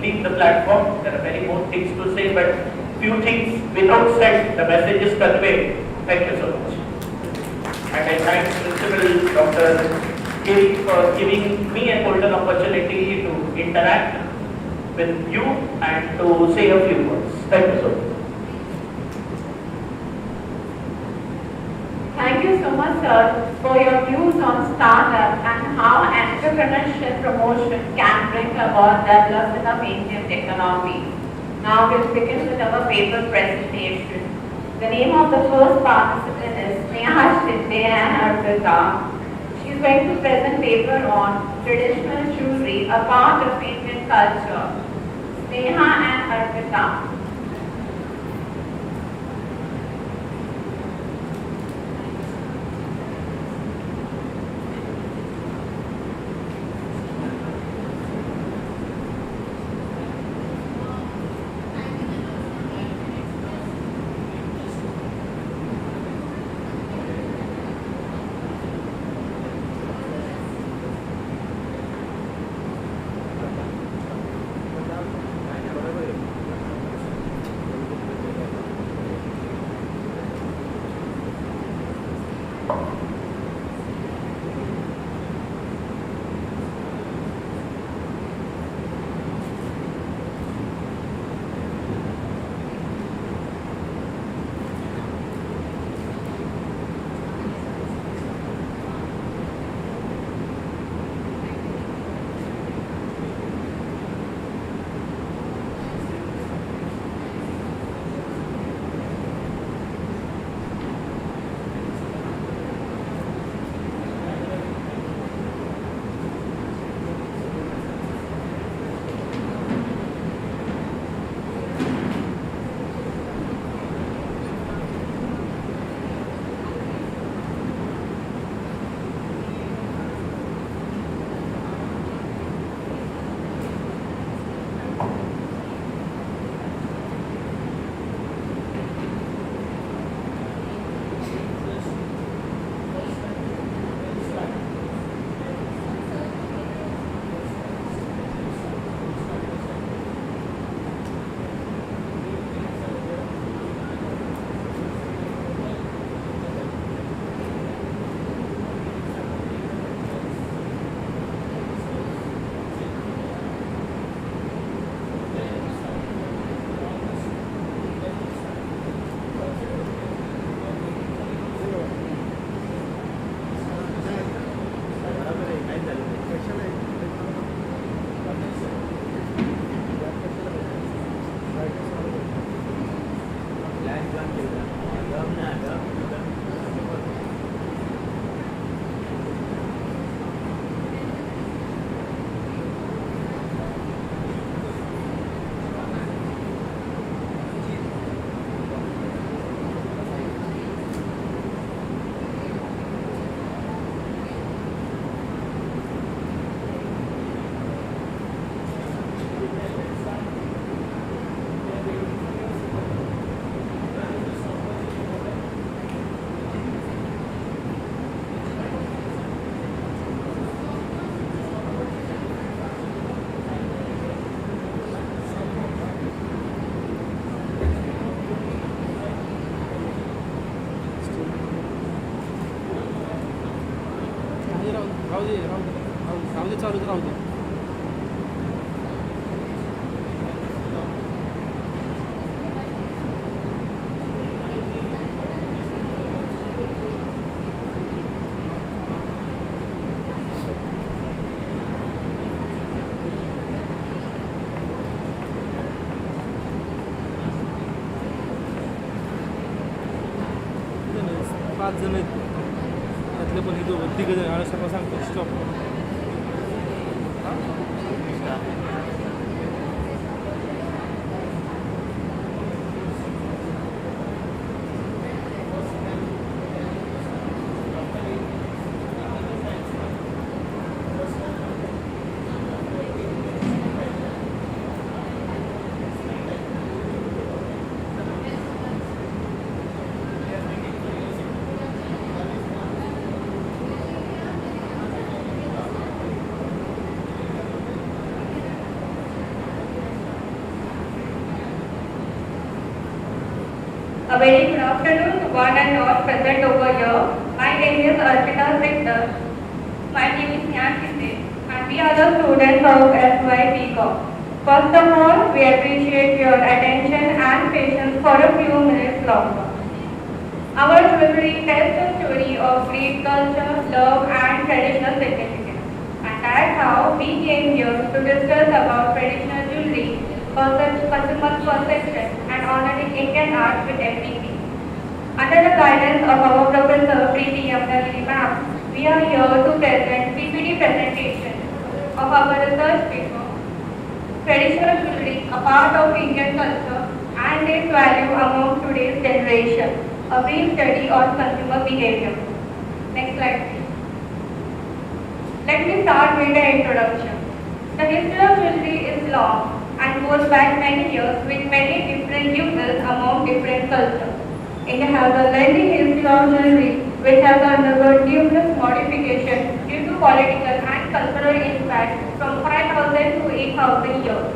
leave the platform. There are many more things to say, but few things without said, the message is conveyed. Thank you so much. And I thank Principal Dr. Giri for giving me a golden opportunity to interact with you and to say a few words. Thank you so much. Thank you so much, sir, for your views on startup and how entrepreneurship promotion can bring about development of Indian economy. Now we'll begin with our paper presentation. The name of the first participant is Shinde and Arpita. She's going to present paper on traditional jewelry, a part of Indian culture. Sneha and Arpita. पाच जण आहेत त्यातले पण हे दोघं तिघं जण आणि सगळं सांगतो stop A very good afternoon to one and all present over here. My name is Arpita Victor. My name is Shinde, and we are the students of FY Co. First of all, we appreciate your attention and patience for a few minutes longer. Our jewelry tells the story of great culture, love, and traditional significance. And that's how we came here to discuss about traditional jewelry, customer perception, and honoring Indian art with FDP. Under the guidance of our Professor Priti Yamdagni ma'am, we are here to present PPT presentation of our research paper, Traditional Jewelry, a part of Indian culture and its value among today's generation, a brief study on consumer behavior. Next slide, please. Let me start with the introduction. The history of jewelry is long and goes back many years with many different uses among different cultures. India has a lengthy history of jewelry which has undergone numerous modifications due to political and cultural impact from 5,000 to 8,000 years.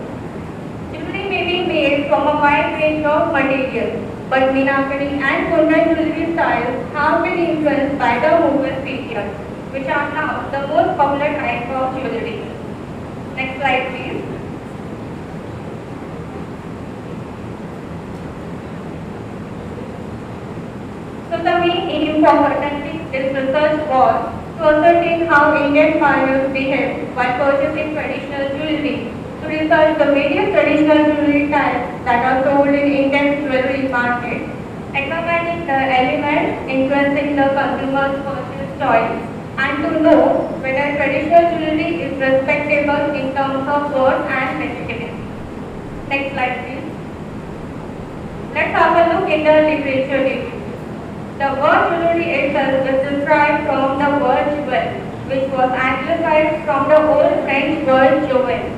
Jewelry may be made from a wide range of materials, but Meenakari and Convener jewelry styles have been influenced by the Mughal period, which are now the most popular type of jewelry. Next slide, please. So the main aim for conducting this research was to ascertain how Indian buyers behave while purchasing traditional jewelry, to research the various traditional jewelry types that are sold in Indian jewelry market, examining the elements influencing the consumer's purchase choice, and to know whether traditional jewelry is respectable in terms of worth and legitimacy. Next slide, please. Let's have a look in the literature review. The word jewelry itself is derived from the word jewel, which was anglicized from the old French word jovel,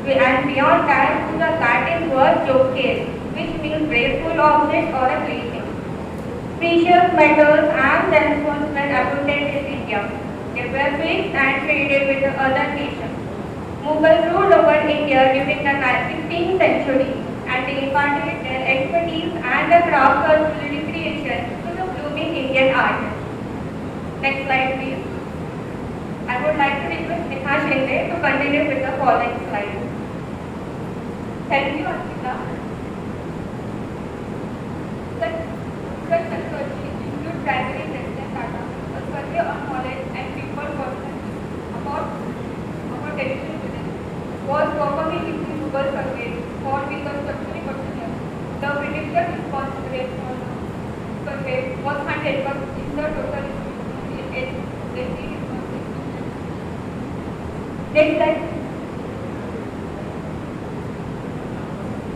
and beyond that to the Latin word jocase, which means graceful object or a plaything. Precious metals and gemstones were abundant in India. They were fixed and traded with the other nations. Mughals ruled over India during the 16th century, and they imparted their expertise and the craft of jewelry creation to the blooming Indian artists. Next slide, please. I would like to request Kundlik Shinde to continue with the following slide. Thank you, Asst. Such research include primary resident data, a survey on knowledge and people perception about traditional business was performed in the Google survey for reconstruction questionnaire. The predicted response rate for the survey was 100, but in the total it is 80 responses. Next slide.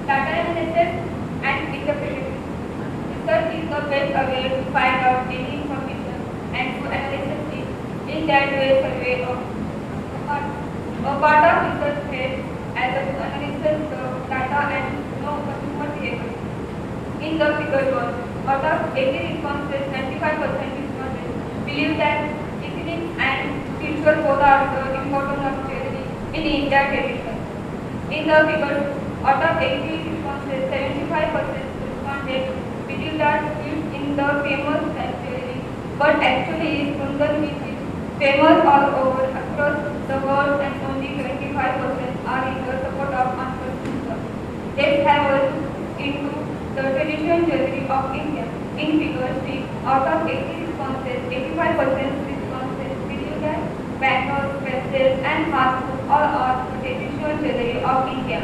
Data analysis and interpretation. Research is the best way to find out any information and to analyze it. In that way, survey of a part of research phase as a analysis of data and know consumer behavior. In the figure 1, out of 80 responses, 95% respondents believe that listening and future both are the important of jewelry in India tradition. In the figure 2, out of 80 responses, 75% responded believe that used in the famous jewelry, but actually is Kundlik which is famous all over across the world, and only 25% are in the support of entrepreneurship. Let's have a look into the traditional jewelry of India. In figure 3, out of 80 responses, 85% responses believe that bangles, bracelets, and hats all are the traditional jewelry of India.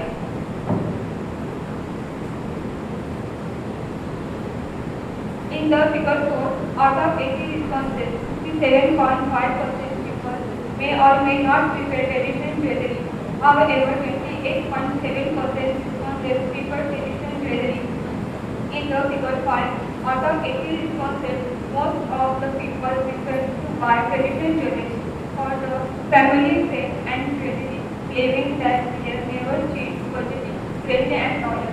In the figure 4, out of 80 responses, 57.5% people may or may not prefer traditional jewelry. However, 28.7% responses prefer traditional jewelry. In the figure 5, out of 80 responses, most of the people prefer to buy traditional jewelry for the family sake and jewelry, claiming that they never change budgeting, crazy and loyal.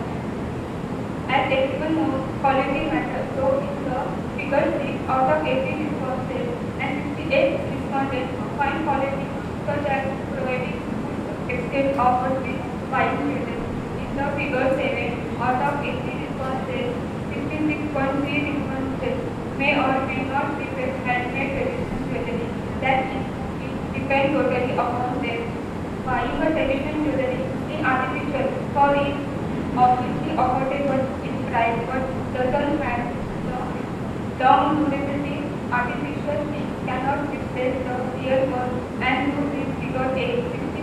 As everyone knows, quality matters. So in the figure 6, out of 80 responses and 68 respondents find quality such as providing good exchange offers with buying jewelry. In the figure 7, out of 80 responses, 66.3 responses may or may not prefer handmade traditional jewelry. That is, it depends totally upon them. Buying a traditional jewelry is artificial, for it obviously affordable in price, but doesn't match the long durability, artificial things cannot replace the real world and to this figure 60%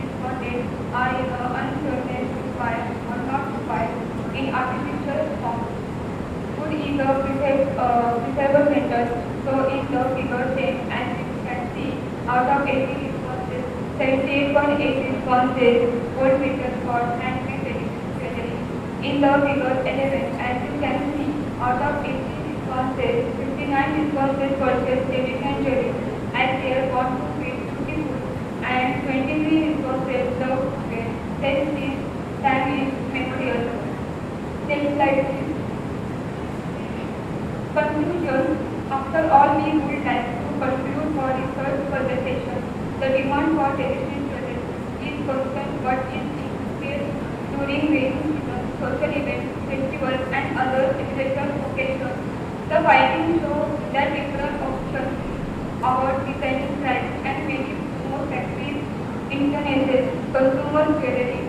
responded are uncertain required or not required in artificial form. Food is a preservable method, so in the figure 10 as you can see, out of 80 responses, 78.8 responses would method for handmade jewelry. In the figure 11 as you can see, out of 80 responses, 59 responses purchased Egyptian jewelry as they want to feel beautiful and 23 responses love to wear. Next is damaged material. Next slide please. Conclusion. After all, we would like to conclude for research presentation. The demand for traditional jewelry is constant but is increased during rainy season, social events, festivals and other special occasions. The findings show that different options about designing price and many more factories encourages consumer jewelry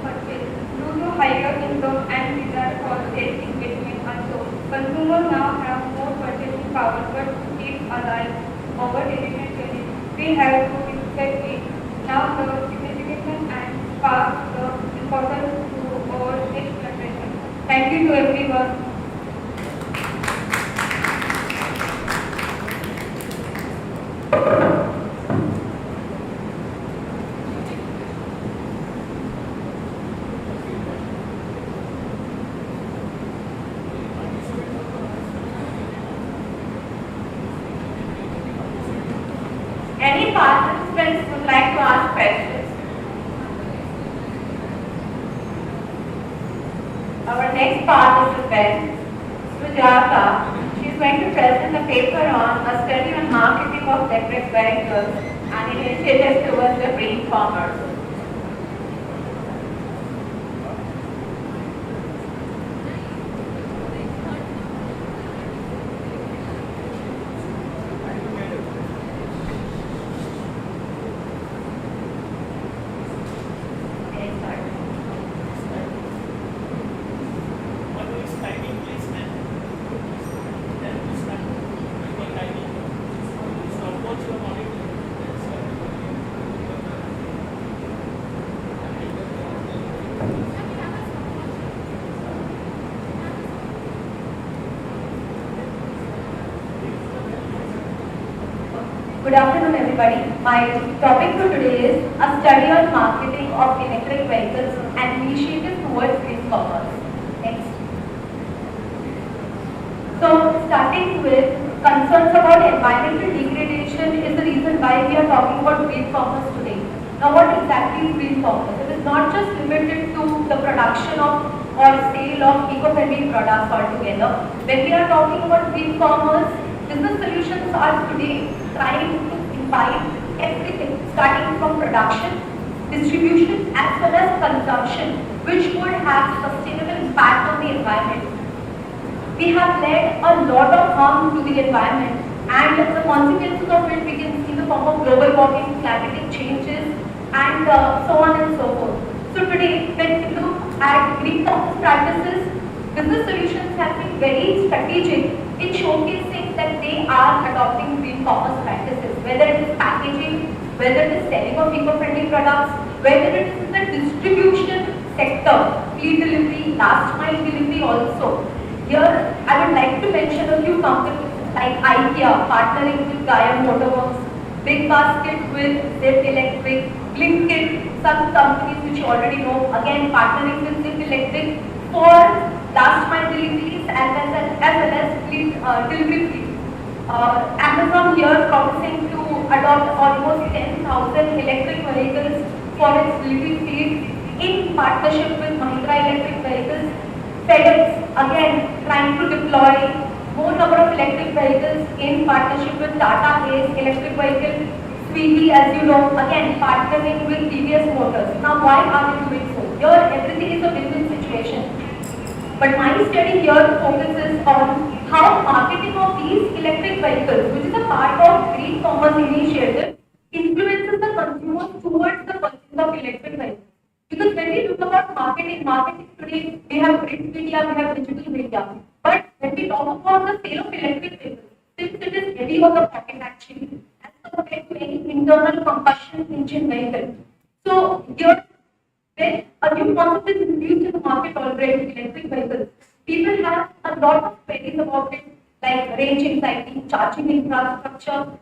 purchase. Due to higher income and desire for sales engagement also, consumers now have more purchasing power but to keep alive our traditional jewelry, we have to respect it. Now the significance and pass the importance to our next generation. Thank you to everyone. Any participants would like to ask questions? Our next participant, Sujata, she is going to present a paper on a study on marketing of electric vehicles and initiatives towards the green commerce. Good afternoon everybody. My topic for today is a study on marketing of electric vehicles and initiatives towards green commerce. Next. So starting with concerns about environmental degradation is the reason why we are talking about green commerce today. Now what exactly is green commerce? It is not just limited to the production of or sale of eco-friendly products altogether. When we are talking about green commerce, business solutions are today trying to invite everything starting from production, distribution as well as consumption, which would have sustainable impact on the environment. We have led a lot of harm to the environment and the consequences of it we can see in the form of global warming, climatic changes and so on and so forth. So today when we look at green commerce practices, business solutions have been very strategic in showcasing that they are adopting green commerce practices, whether it is packaging, whether it is selling of eco-friendly products, whether it is in the distribution sector, fleet delivery, last mile delivery also. Here I would like to mention a few companies like IKEA partnering with Gaia Motorworks, Big Basket with Zip Electric, Blinkit, some companies which you already know, again partnering with Zip Electric for last mile deliveries as well as fleet delivery fleet. Amazon here promising to adopt almost 10,000 electric vehicles for its delivery fleet in partnership with Mahindra Electric Vehicles. FedEx again trying to deploy more number of electric vehicles in partnership with Tata Ace Electric Vehicle. Swiggy, as you know, again partnering with TVS Motors. Now why are we doing so? Here everything is a win-win situation. But my study here focuses on how marketing of these electric vehicles, which is a part of green commerce initiative, influences the consumers towards the purchase of electric vehicles. Because when we look about marketing today, we have print media, we have digital media. But when we talk about the sale of electric vehicles, since it is heavy on the pocket actually, as compared to any internal combustion engine vehicle. So here, when a new concept is introduced in the market already, electric vehicles, people have a lot of queries about it, like range anxiety, charging infrastructure,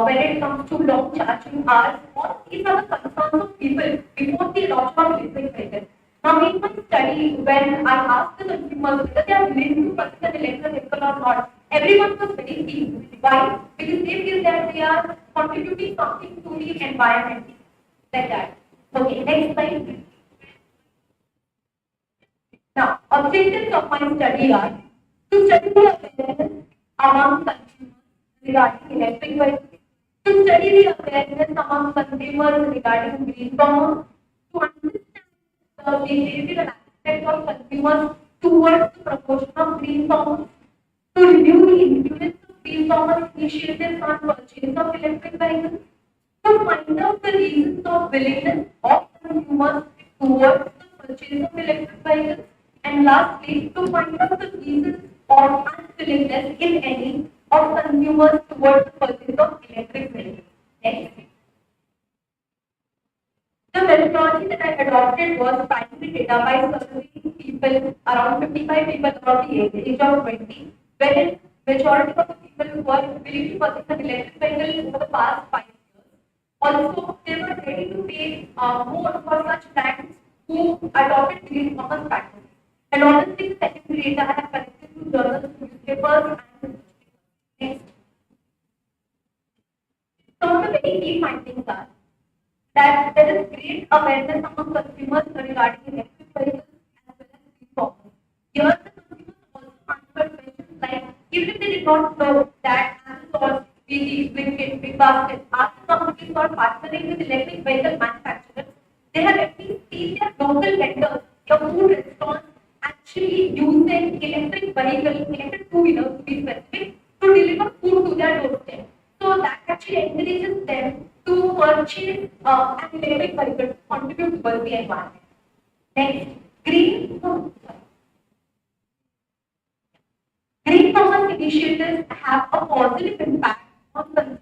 when it comes to long charging hours. All these are the concerns of people before the launch of electric vehicles. Now, in my study, when I asked the consumers whether they are willing to purchase an electric vehicle or not, everyone was very keen. Why? Because they feel that they are contributing something to the environment, like that. Okay, next slide. Now, objectives of my study are to study the awareness among consumers regarding electric vehicles, to study the awareness among consumers regarding green commerce, to understand the behavioral aspect of consumers towards the promotion of green commerce, to review the influence of green commerce initiatives on purchase of electric vehicles, to find out the reasons of willingness of consumers towards the purchase of electric vehicles, and lastly, to find out the reasons of unwillingness, if any, of consumers towards the purchase of electric vehicles. Next. The methodology that I adopted was primary data by surveying people, around 55 people above the age of 20, wherein majority of the people who were willing to purchase an electric vehicle over the past 5 years. Also, they were ready to pay more for such brands who adopted green commerce practices. And honestly, the secondary data I have collected through journals, newspapers, and next. Some of the very key findings are that there is great awareness among consumers regarding electric vehicles as well as green commerce. Here, the consumers also answered questions like, even if they did not know that Amazon, Giri, Blinkit, Big Basket are the companies who are partnering with electric vehicle manufacturers, they have at least seen their local vendors, their food restaurants, actually using electric vehicles, electric two-wheelers to be specific, to deliver food to their doorstep. So that actually encourages them to purchase an electric vehicle to contribute towards the environment. Next, green commerce initiatives have a positive impact on consumers,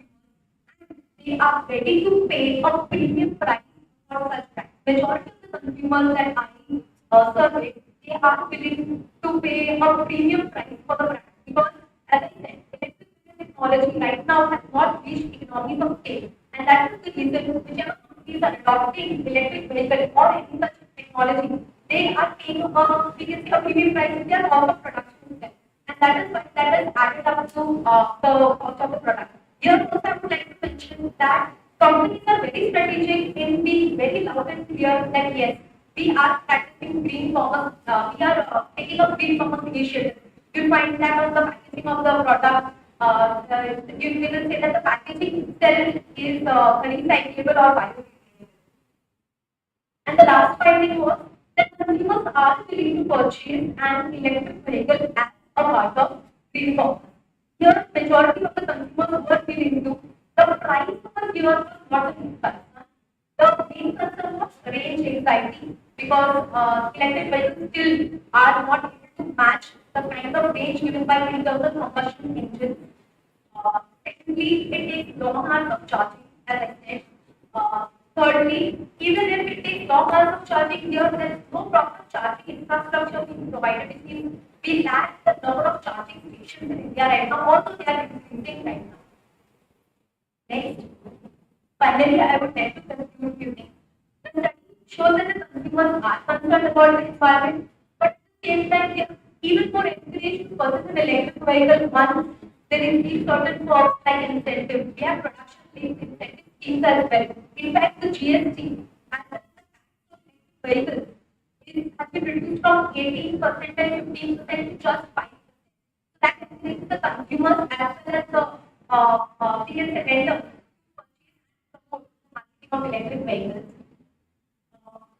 and they are ready to pay a premium price for such brands. Majority of the consumers that I surveyed, they are willing to pay a premium price for the brand because, as I said, electric technology right now has not reached economies of scale, and that is the reason whichever companies are adopting electric vehicle or any such technology, they are paying a premium price in their cost of production itself, and that is why that is added up to the cost of the product. Here also I would like to mention that companies are very strategic in being very loud and clear that yes, we are practicing green commerce, we are taking up green commerce initiatives. You find that on the packaging of the product, you will say that the packaging itself is recyclable or biodegradable. And the last finding was that consumers are willing to purchase an electric vehicle as a part of green commerce. Here, majority of the consumers were willing to. The price over here was not the main concern. The main concern was range anxiety because electric vehicles still are not able to match the kind of range given by internal combustion engines. Secondly, it takes long hours of charging, as I said. Thirdly, even if it takes long hours of charging, here there is no proper charging infrastructure being provided. It means we lack the number of charging stations in India right now, although they are increasing right now. Next, finally, I would like to conclude few things. The study shows that the consumers are concerned about the environment, but at the same time, they are even more encouraged to purchase an electric vehicle once they receive certain perks like incentives. We have production-linked incentive schemes as well. In fact, the GST as well as the vehicles has been reduced from 18% and 15% to just 5%. That encourages the consumers as well as the vendors to purchase of electric vehicles.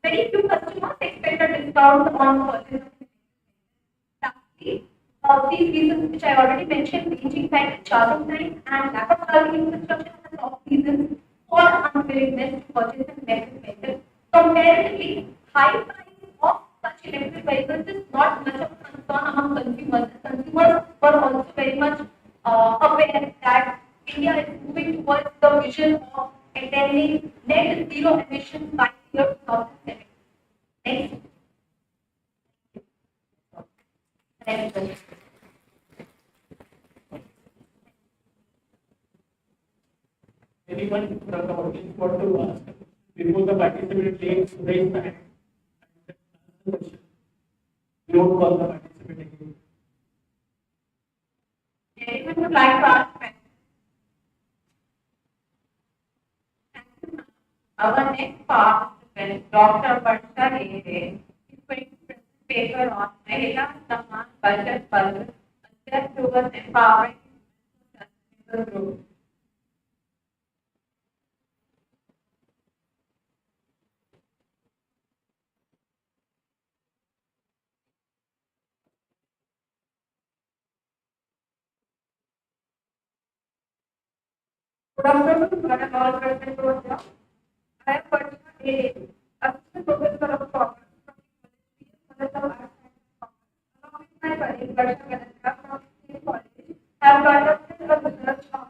Very few customers expect a discount on purchase of electric vehicles. These reasons which I already mentioned, ranging time, charging time, and lack of charging infrastructure are the top reasons for unwillingness to purchase an electric vehicle. Comparatively, high price of such electric vehicles is not much of a concern among consumers. Consumers the vision of attaining net zero emissions by year 2070. Next. Next. Anyone from the audience want to ask before the participant takes raise the hand? We don't call the participant again. Anyone would like to ask questions? Our next participant, Dr. Bhosale, is going to present a paper on Mahila Saman Budget Budget, a step towards empowering sustainable growth. Good afternoon, and all present over here. I am Priti, Assistant Professor of Commerce from the College of Arts and Commerce. Along with my colleague Gurchal from the college, have conducted a research on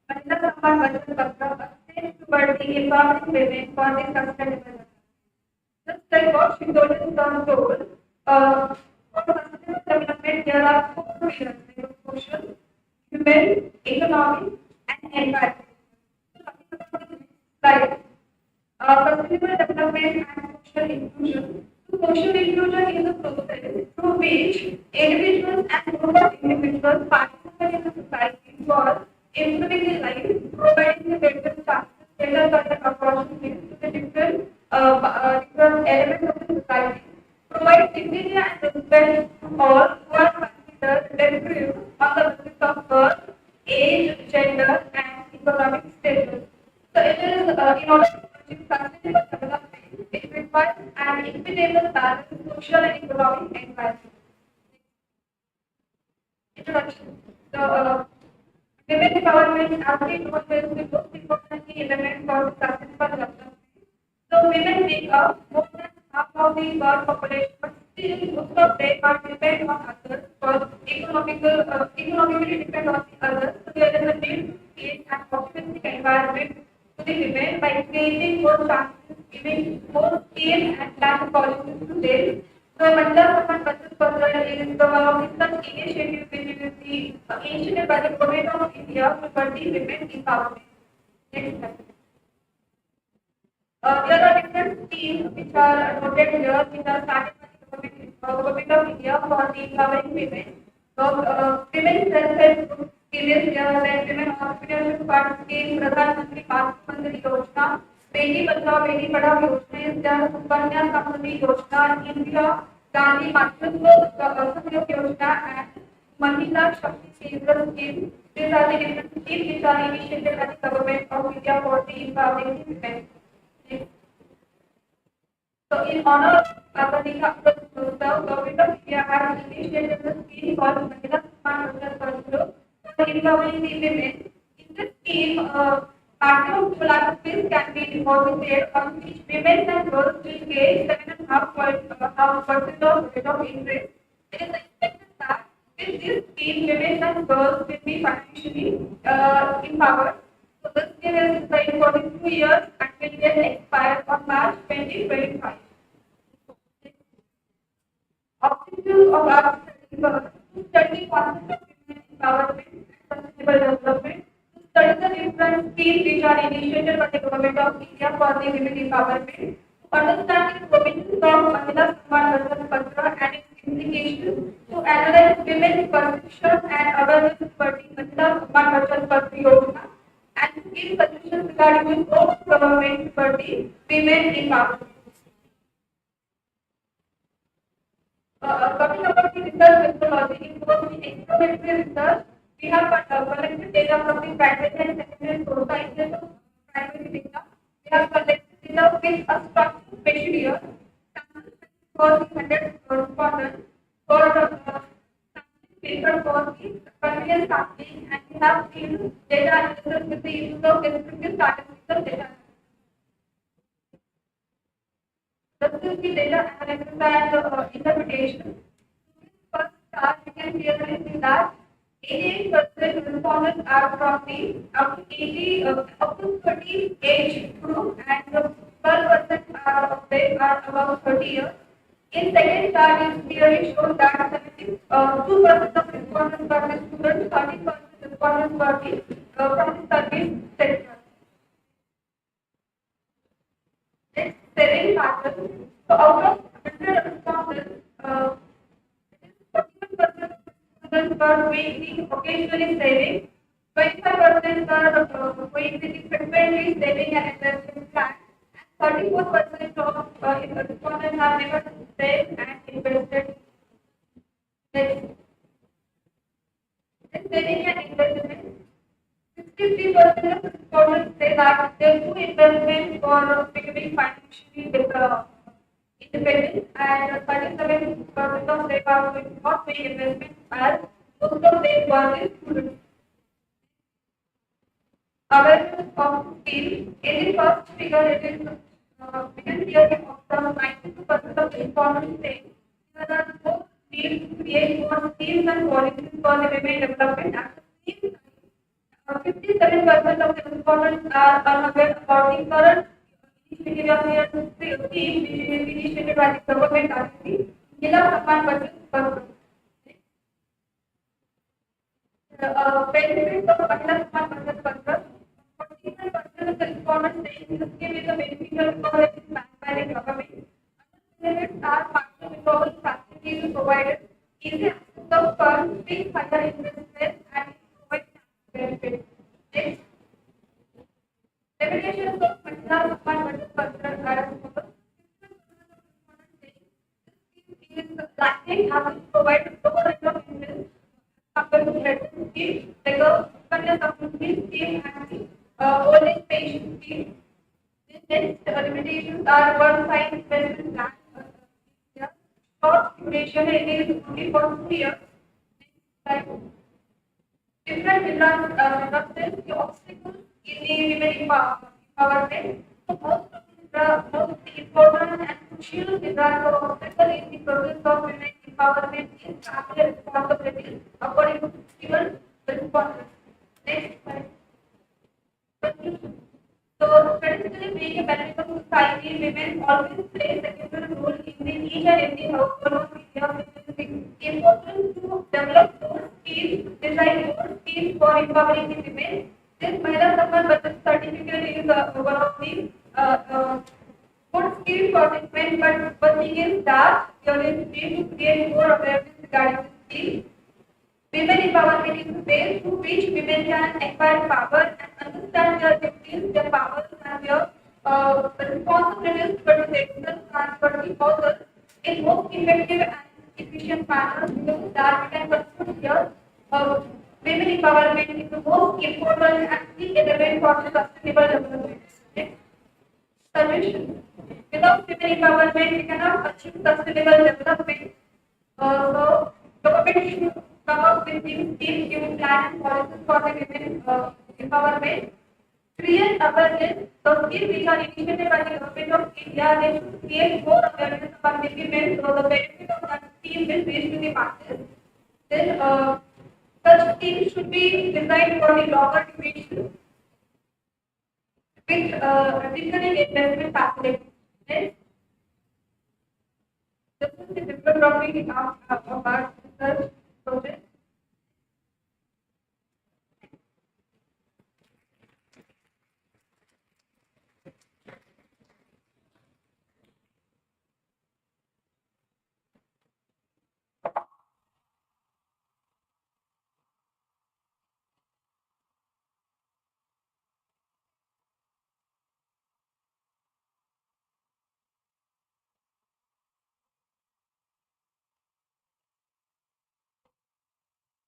Mahila Saman Budget Patra, a step toward the empowering women for the sustainable development. Just like what she told us on told, for sustainable development, there are four pillars: social, human, economic, and environment. Like sustainable development and social inclusion. So social inclusion is a process through which individuals and group of individuals participate in the society for improving their life, providing the better chances, better opportunities to the different elements of the society, provide dignity and respect to all who are considered deprived on the basis of birth, age, gender, and economic status. So it is in order to achieve sustainable development, it requires an equitable balance, social and economic environment. Introduction. So women empowerment, as we know, is the most important key element for sustainable development. So women make up more than half of the world population, but still most of them are depend on others for economically depend on the others. So there is a need to create an optimistic environment to the women by creating more chances, giving more skills and plan policies to them. So Mahila Saman Budget Patra is one of the such initiatives which is the initiative by the Government of India to promote women empowerment. Next slide. There are different schemes which are noted here, which are started by the Government of India for the empowering women. So, women self-help groups, serious like women entrepreneurship fund scheme, Pradhan Mantri Mantri Yojana, Beti Bachao Beti Padhao Yojana is there, Sukanya Samruddhi Yojana, Indira Gandhi Matritva Sahyog Yojana, and Mahila Shakti Kendra scheme. These are the different schemes which are initiated by the Government of India for the empowering women. So, in honor of the Government of India has initiated the scheme called Mahila Saman Budget Patra for empowering the women. In this scheme, maximum 2 lakh rupees can be deposited, on which women and girls will get 7.5% of rate of interest. It is expected that with this scheme, women and girls will be financially empowered. So this scheme is valid for 2 years and will get expired on March 2025. Objective of our study concept of women empowerment and sustainable development, to study the different schemes which are initiated by the Government of India for the women empowerment, to understand the provisions of Mahila Saman Budget Patra and its implications, to analyze women's perception and awareness regarding Mahila Saman Budget Patra Yojana, and to give suggestions regarding the role of government for the women empowerment. Talking about the research methodology, in both the experimental research, we have collected data from the primary and secondary sources of primary data. We have collected data with a structured questionnaire, samples for the 100 respondents, for the paper for the convenience sampling, and we have seen data analysis with the use of descriptive statistical data. This is the data analysis and interpretation. First start, we can clearly see that 88% respondents are from the up to 30 age group, and 12% are of them are above 30 years. In second chart, it clearly shows that 72% of respondents were the students, 30% respondents were from the service sector. Next, saving pattern. So out of 100 respondents, 41% students were doing the occasionally saving, 25% were going with the frequently saving and investment plan, and 34% of respondents have never saved and invested. Next, in saving and investment, 63% of respondents say that they do investment for becoming financially independent, and 37% of them are not doing investment as most of them were the students. Awareness of skill. In the first figure, it is we can clearly observe 92% of respondents say there are more needs to create more skills and qualities for the women development. At the same time, 57% of the respondents are unaware about the current initiative of the scheme which is initiated by the government agency, Mila Saman Budget Program. Benefits of Mahila Saman Budget Program. 41% of the respondents saying the scheme is a beneficial because it is backed by the government. Benefits are partial withdrawal facilities provided, easy access of funds, big higher investments, and provide benefits. Next, limitations of Mahila Saman Budget Program are as follows. 50% of respondents saying the scheme is lacking as it provides lower rate of interest compared to medicine scheme, like a Kanya Supplement scheme and the old age pension scheme. The next limitations are one-time investment plan. Short duration, it is only for 2 years. Different industries, the obstacles in the women empowerment. So most important and crucial obstacle in the process of women empowerment is family responsibility according to civil responsibility. Next slide. So, traditionally being a benefit of society, women always play a secondary role in the each and every household of India. It is important to develop more skills, design more skills for empowering the women. This Mahila Saman Budget certificate is one of the good skill for women, but one thing is that you need to create more awareness regarding this skill. Women empowerment is the way through which women can acquire power and understand their duties, their powers, and their responsibilities towards the external and towards the household in most effective and efficient manner. Because that we can conclude here, women empowerment is the most important and key element for the sustainable development. Next. Solution. Without women empowerment, we cannot achieve sustainable development. So, government should come up with new schemes, new plans and policies for the women empowerment. Create awareness. So, schemes which are initiated by the government of India, they should create more awareness among the women so the benefit of that scheme will reach to the masses. Then, such schemes should be designed for the longer duration with additional investment facilities. Next. This is the bibliography of our research project.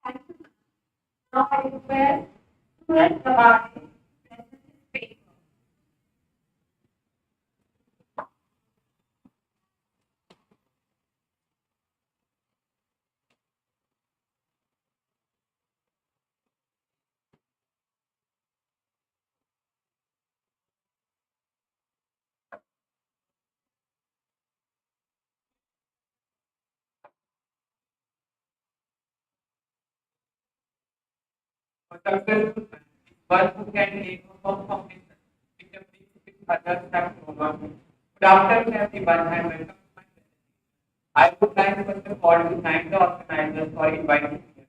Thank you. Now I request Suresh Bhadane to present his paper. A successful man is one who can take a firm foundation which a which others have grown on. Good afternoon, everyone, and welcome to my session. I would like first of all to thank the organizers for inviting me here.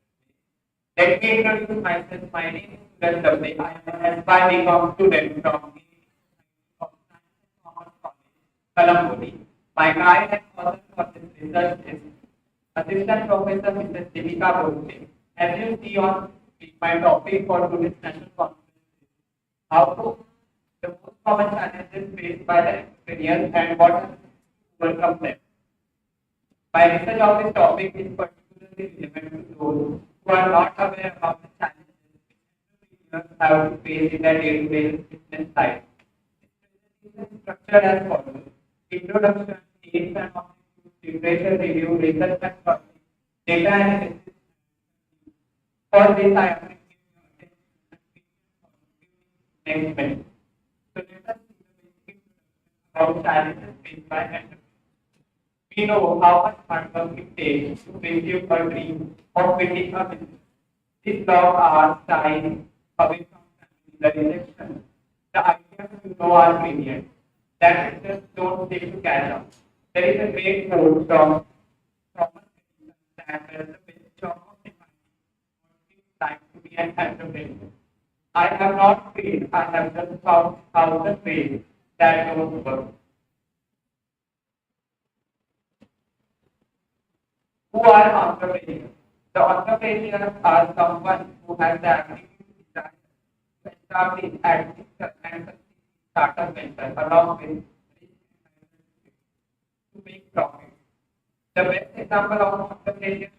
Let me introduce myself. My name is Gurchal. I am an SY student from the of Science and Commerce College, Kalamboli. My guide and author for this research is Assistant Professor Mrs. Dipika Bhosale. As you see on my topic for today's national conference is how to the most common challenges faced by the entrepreneurs and what are to overcome them. My research on this topic is particularly relevant to those who are not aware about the challenges which entrepreneurs have to face in their day-to-day business life. This is structured as follows: introduction, aims and objectives, literature review, research and project, data analysis. For this, I am going to give you attention next minute. So let us see the basic about challenges faced by entrepreneurs. We know how much hard work it takes to pursue a dream of building a business. This long hours, time, away from family, the rejection, the ideas you know are brilliant, that just don't seem to catch up. There is a great quote from Thomas Edison that the best job of defining what it's like to be an entrepreneur. I have not failed, I have just found thousand ways that don't work. Who are entrepreneurs? The entrepreneurs are someone who has the ability to establish, administer, and startup venture along with to make profit. The best example of entrepreneurship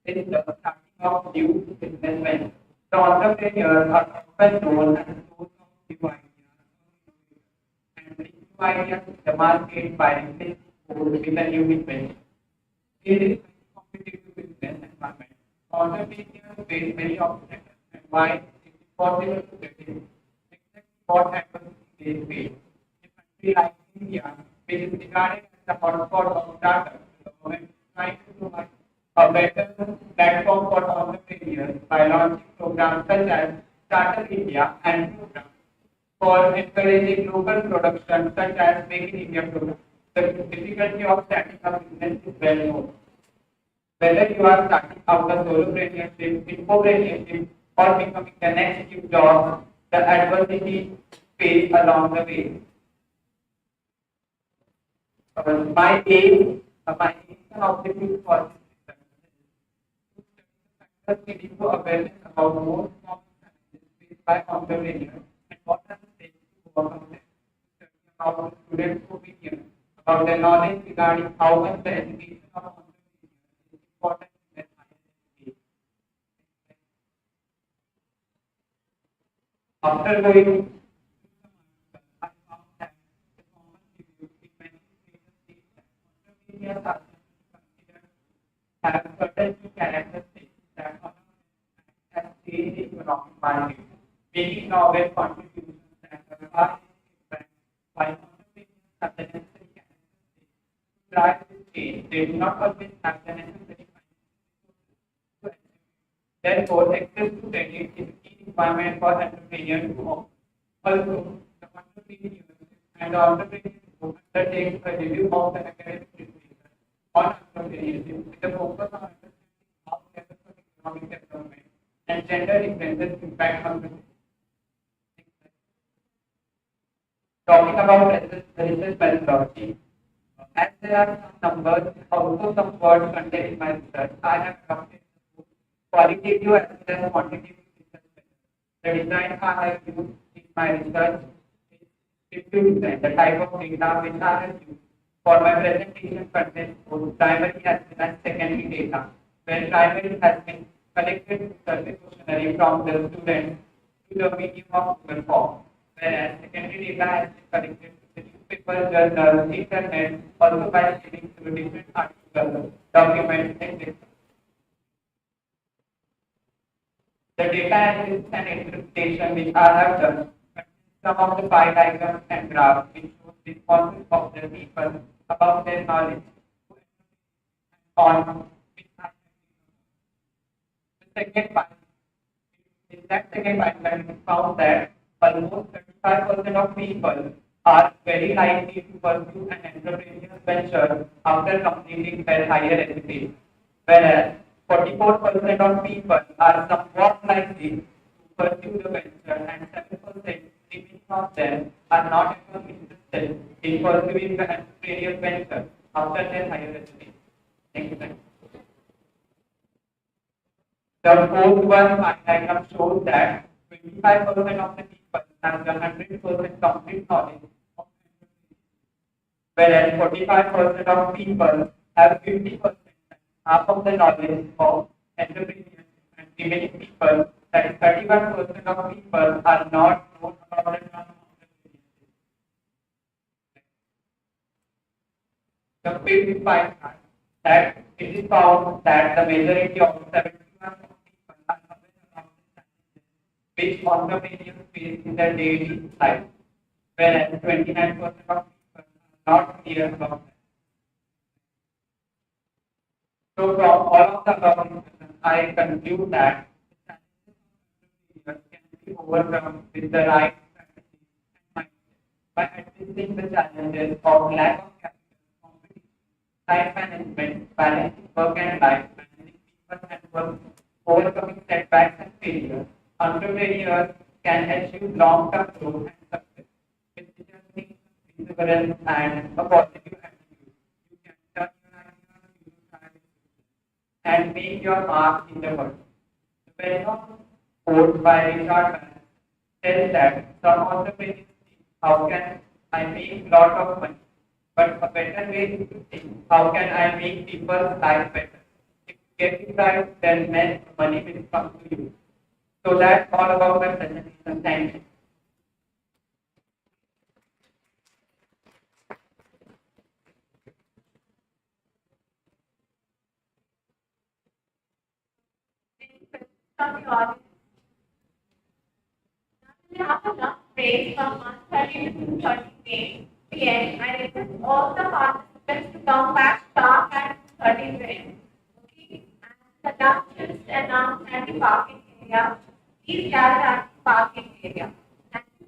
is the starting of new business ventures. The entrepreneurs are often known as those of new ideas and bring new ideas to the market by replacing old with a new invention. In this competitive business environment, entrepreneurs face many obstacles and why it is possible to predict exactly what happens in this field. In a country like India, which is regarded as the hotspot of startups, the government is trying to provide a better platform for entrepreneurs by launching programs such as Startup India and programs for encouraging local production such as Make in India program. The difficulty of starting a business is well known. Whether you are starting out a solopreneurship, infopreneurship, or becoming the next new job, the adversity faced along the way. My aim and objective for this research is to lead to awareness about most common challenges faced by entrepreneurs and what are the steps to overcome them. To study about the students' opinion about their knowledge regarding how much the education of entrepreneurs is important in their higher education. After going I found that the common review in many places states that entrepreneurs are considered have certain key characteristics that has changed the economic market, making novel contributions that have high impact. While entrepreneurs have the necessary characteristics to drive this change, they do not always have the necessary financial resources to achieve. Therefore, access to credit is a key requirement for entrepreneurs to own. Also, the entrepreneurs and the entrepreneurs who undertake a review of the academic literature on entrepreneurship with a focus on understanding how levels of economic development and gender differences impact on business. Talking about research methodology, as there are some numbers, also some words contained in my research, I have adopted qualitative as well as quantitative research methods. The design I have used in my research is descriptive design, the type of data which I have used for my presentation contains both primary as well as secondary data, where primary has been collected through survey questionnaire from the students to the medium of Google form, whereas secondary data has been collected through the newspaper, journals, internet, also by reading through different articles, documents, etc. The data analysis and interpretation which I have done contains some of the pie diagrams and graphs which show responses of the people about their knowledge on which I have. The second part In that second pipeline, we found that almost 35% of people are very likely to pursue an entrepreneurial venture after completing their higher education, whereas 44% of people are somewhat likely to pursue the venture and 7% remaining of them are not at all interested in pursuing the entrepreneurial venture after their higher education. Thank you. The fourth one diagram shows that 25% of the people have the 100% complete knowledge of entrepreneurship, whereas 45% of people have 50%, half of the knowledge of entrepreneurship, and remaining people, that is 31% of people, are not known about the term entrepreneurship. The fifth part that it is found that the majority of 71% of people are aware about the challenges which entrepreneurs face in their daily life, whereas 29% of people are not clear about that. So from all of the above discussion, I conclude that the challenges of entrepreneurs can be overcome with the right strategy and mindset by addressing the challenges of lack of capital, competition, time management, balancing work and life, managing people and work, overcoming setbacks and failures. Entrepreneurs can achieve long-term growth and success with determination, perseverance, and a positive attitude. You can turn your idea into triumph and make your mark in the world. The well-known quote by Richard tells that some entrepreneurs think, how can I make lot of money? But a better way is to think, how can I make people's life better? If you get it right, then money will come to you. So that's all about my presentation. Thank you. From the audience. We have a lunch break from 1:30 to 2:30 p.m. I request all the participants to come back sharp at 2:30 p.m. Okay? And the lunch is announced at the parking area. Please gather at the parking area. Thank you.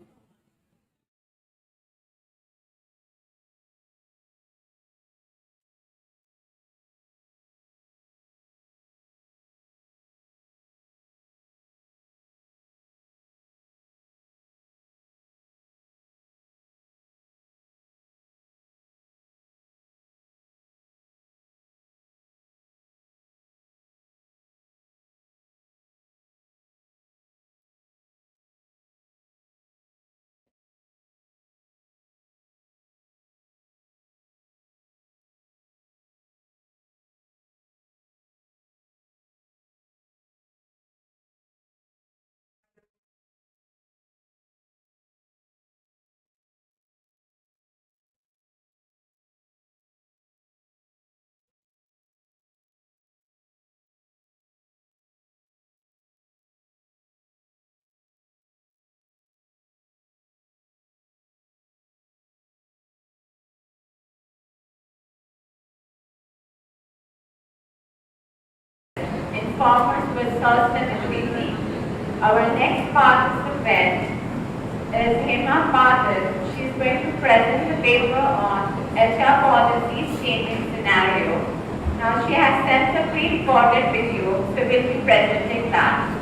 Informers with sustainability. Our next participant is Hema Patil. She is going to present the paper on HR policies changing scenario. Now she has sent a pre-recorded video, so we'll be presenting that.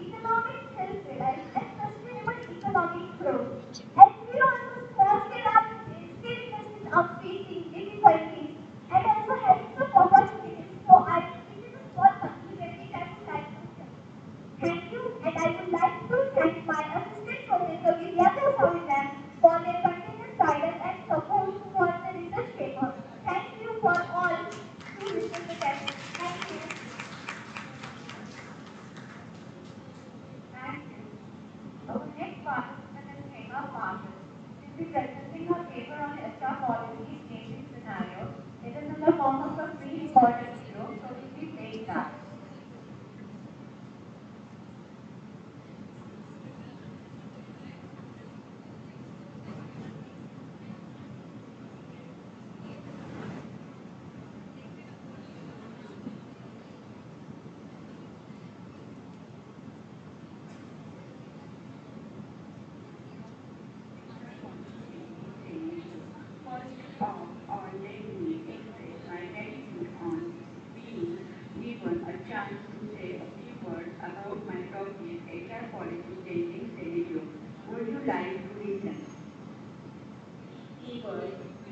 economic self-reliance, and sustainable economic growth. Environment foster our steadiness in facing difficulties and also having some opportunities. So this is a small contribution I would like to say. Thank you, and I would like to thank my assistant professor Vidya for their continuous guidance and support towards the research paper. Thank you for all to listen to them. Thank you. Thank you. Our next participant is Sayma. She'll be presenting her paper on HR policies changing scenarios. It is in the form of a pre-recorded video, so we'll be playing that.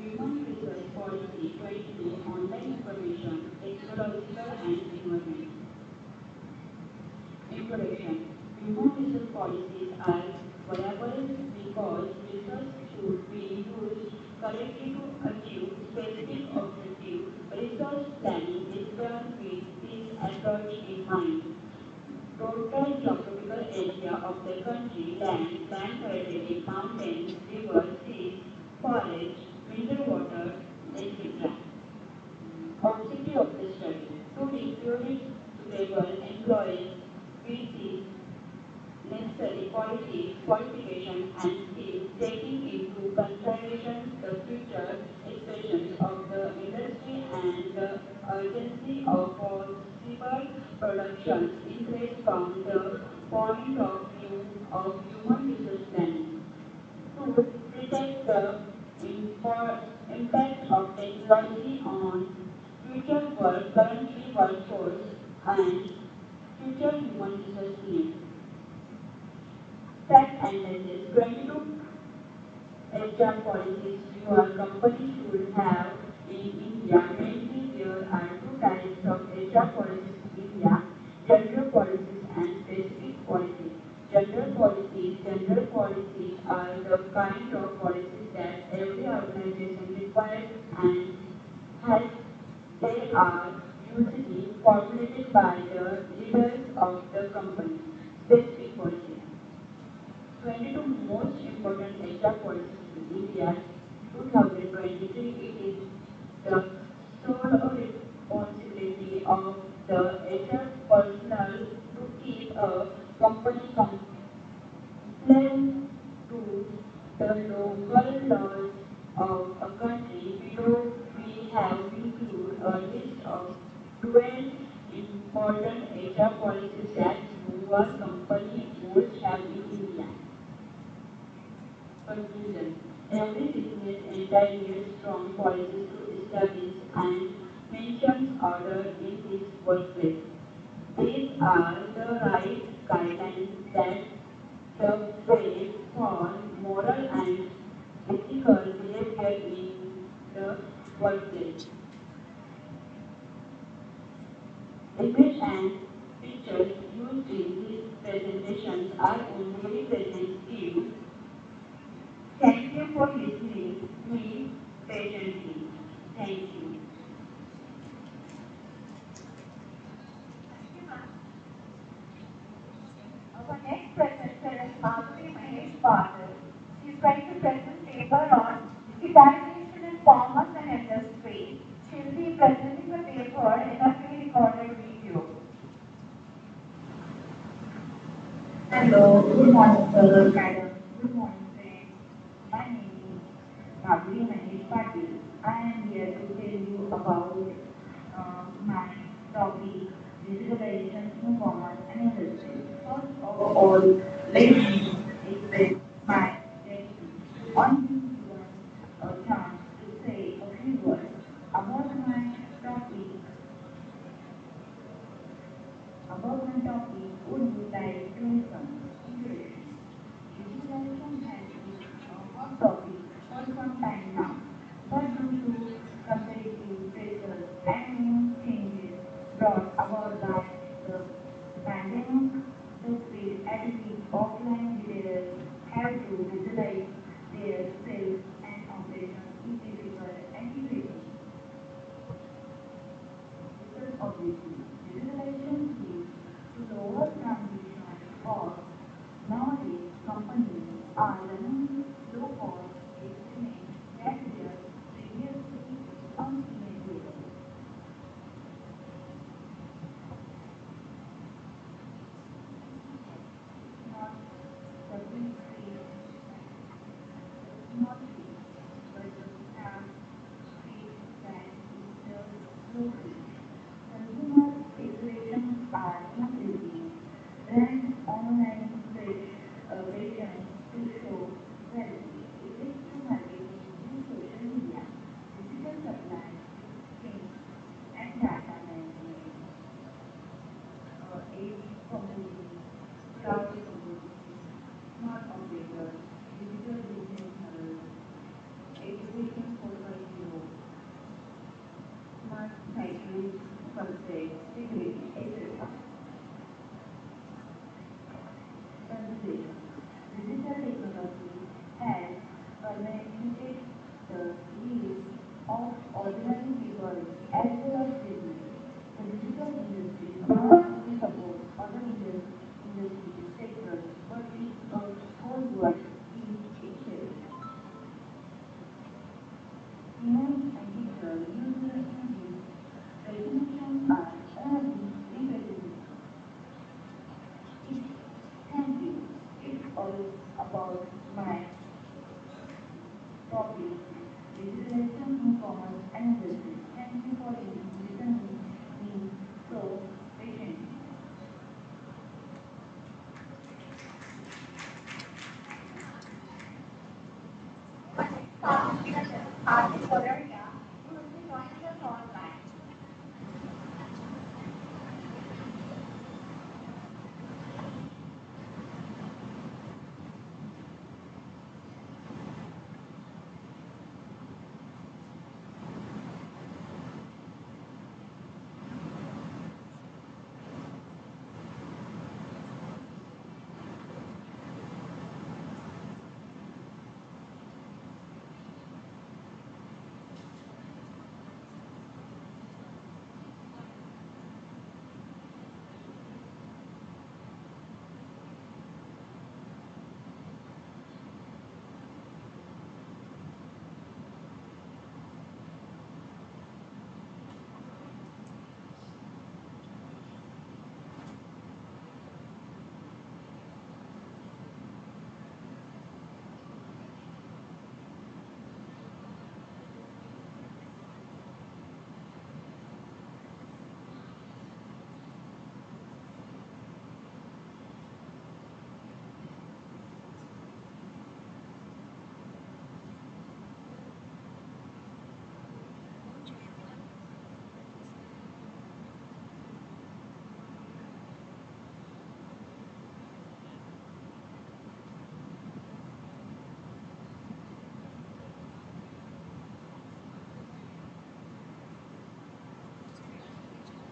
Human Resource Policy 22 Online Information, Technological and Environment. Introduction. Human resource policies are variable because resources should be used correctly to achieve specific objectives. Resource planning is done with this approach in mind. Total geographical area of the country, land territory, mountains, rivers, seas, forests, mineral water, etc. Objective of the study: to recruit suitable employees with the necessary qualifications and skills, taking into consideration the future expansion of the industry and the urgency of possible production increase from the point of view of human resource planning. To protect the impact of technology on future currently workforce and future human resource needs. Fact analysis: 22 HR policies your company should have in India. Mainly, there are two types of HR policies in India: general policies and specific policies. General policies are the kind of policies that every organization requires and has. They are usually formulated by the leaders of the company. Specific policies. 22 most important HR policies in India 2023. It is the sole responsibility of the HR personnel to keep a company compliant to the local laws of a country. Below we have included a list of 12 important HR policies that your company must have in India. Conclusion: every business entity needs strong policies to establish and maintain order in its workplace. These are the right guidelines that the way for moral and ethical behavior in the workplace. Image and pictures used in these presentations are only representative. Thank you for listening to me patiently. Thank you. Our next presenter is Bhadane. She is going to present paper on digitization in commerce and industry. She will be presenting the paper in a pre-recorded video. Hello, good morning, sir, madam. Good morning, friends. My name is Navi. I am here to tell you about my topic, digitalization in commerce and industry. First of all, let me express my gratitude on being given a chance to say a few words about my topic. Would you like to Hence, the street attitude offline retailers have to visualize their sales and operations in a visual and visual. Business objectives. Visualization leads to lower transition costs. Nowadays, companies are running low-cost estimates that were previously unimaginable. Not the big three, not three, but the have three that serve locally. Consumer expectations are increasing. Brands online versions to show value. Effects to marketing in social media. Digital supply chain and data management. Age community, cloud community, smart operators, digital business models, education 4.0, smart cycles, concept, security, etc. Translation. Digital technology has permeated the lives of ordinary people as well as business. The digital industry not only supports other industry sectors but is a whole world in itself. Image and digital user engine recognition are only represented. Thank you. It's all about my topic, visualization in commerce and industry. Thank you for listening me so patiently.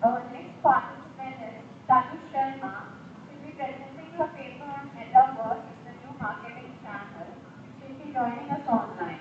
Our next participant is Sharma. She'll be presenting her paper on Metaverse, the new marketing channel. She'll be joining us online.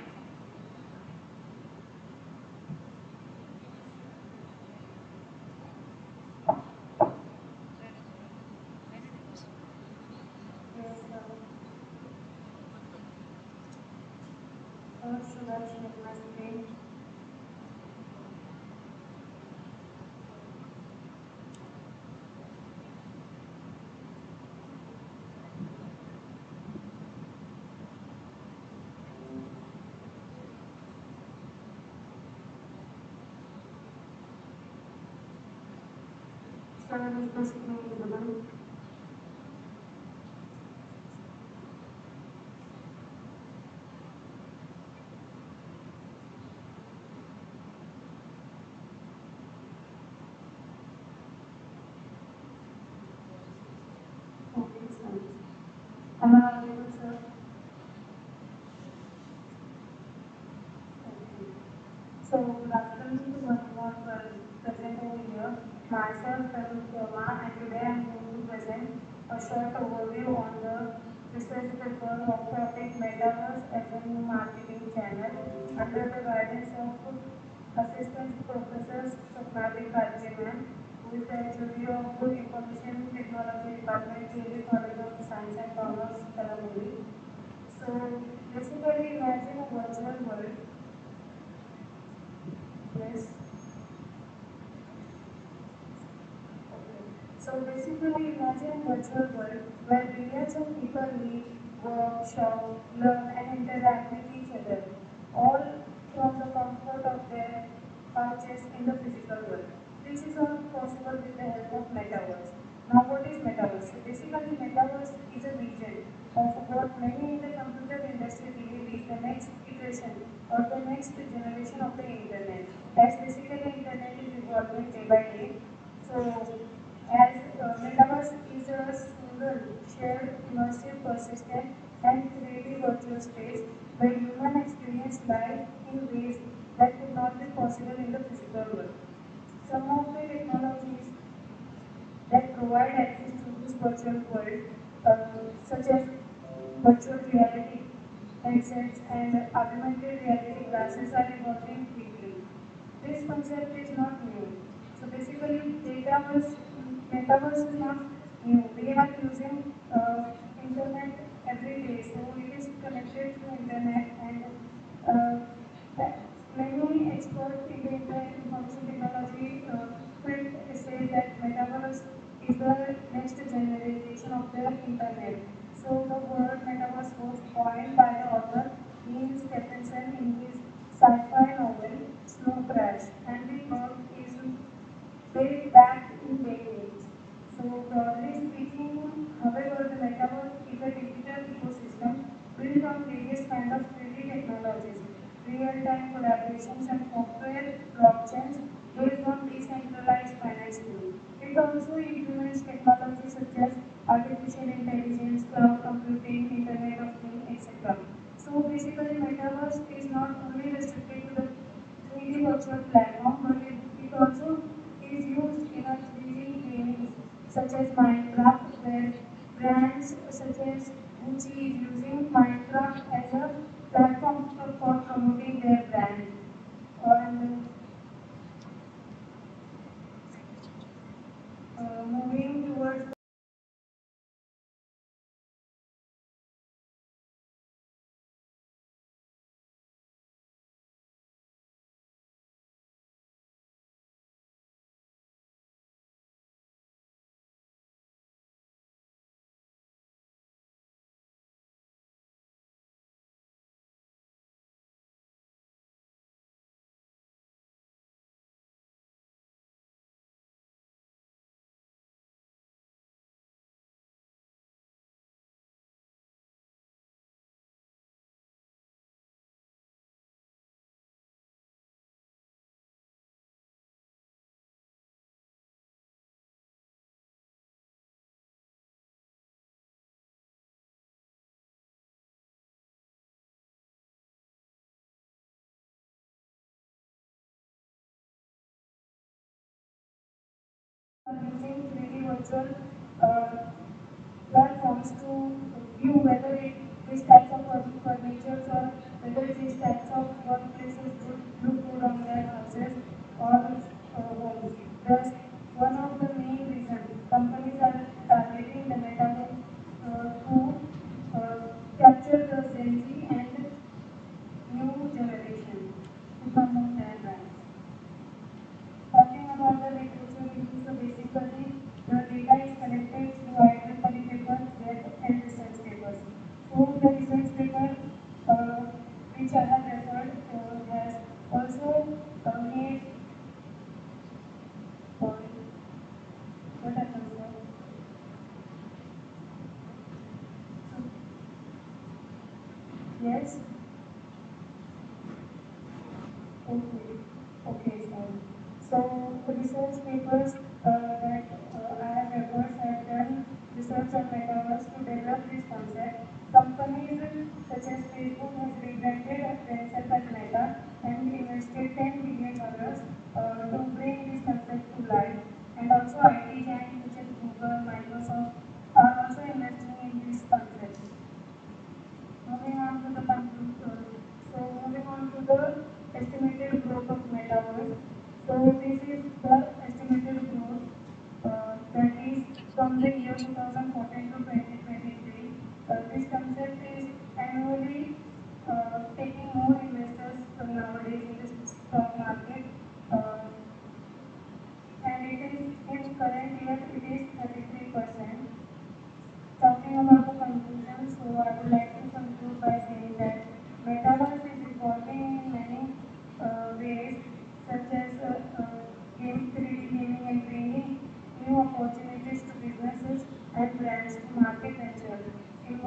Am I audible, sir? Okay. So, good afternoon to everyone present over here. Myself, Sayma, and today I am going to present a short overview on the research paper of topic Metaverse as a new marketing channel under the guidance of Assistant Professor Swapnali Karjiman, who is the HOD of Information Technology Department, Giri College of Science and Commerce, Kalamboli. So basically imagine a virtual world. Yes. So basically imagine a virtual world where billions of people meet, work, shop, learn and interact with each other, all from the comfort of their couches in the physical world. This is all possible with the help of Metaverse. Now what is Metaverse? So basically Metaverse is a vision of what many in the computer industry believe is the next iteration or the next generation of the internet. As basically internet is evolving day by day. So as Metaverse is a single, shared, immersive, persistent, and creative virtual space where human experience life in ways that could not be possible in the physical world. Some of the technologies that provide access to this virtual world, such as virtual reality headsets and augmented reality glasses, are evolving quickly. This concept is not new. So basically, metaverse is not new. We are using internet every day, so it is connected to internet and many experts in the information technology field say that metaverse is the next generation of the internet. So the word metaverse was coined by the author Neil Stephenson in his sci-fi novel Snow Crash, and the term is way back in decades. So broadly speaking, however, the metaverse is a digital ecosystem built on various kinds of 3D technologies, real-time collaborations and software blockchains based on decentralized finance tools. It also implements technologies such as artificial intelligence, cloud computing, Internet of Things, etc. So basically, metaverse is not only restricted to the 3D virtual platform, but it also is used in a 3D gaming such as Minecraft, where brands such as Gucci is using Minecraft as a platform for promoting their brand. And moving towards using 3D virtual platforms to view whether these types of furniture or whether these types of workplaces would look good on their houses or homes. Thus, one of the main reasons companies are targeting the metaverse to capture the Gen Z and new generation to come on their brands. Talking about the literature review, so basically the data is collected through IQAC papers, web and research papers. So the research paper which I have referred has also made what happens here? Yes? Okay. Okay, sorry. So research papers that I have referred have done research on metaverse to develop this concept. Companies such as Facebook has rebranded themselves as Meta and invested $10 billion to bring this concept to life. And also IT giants such as Google, Microsoft are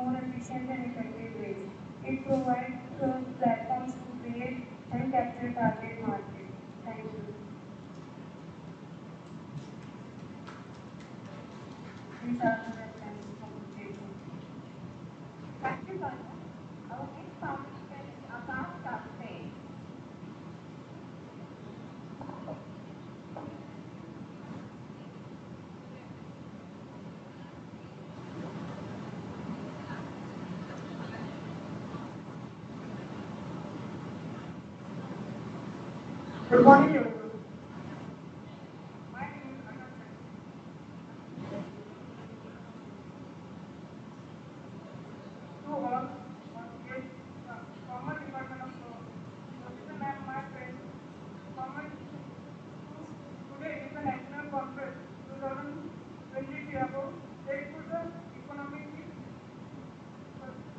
more efficient and effective ways. It provides platforms to create and capture target market. Thank you. These are the reference publications. Thank you, Gurchal. Our next participant is Asst. Good morning, everyone. My name is Prakash. To all, yes, former Department of Education and my friends, today is the National Conference 2023 about state to the economic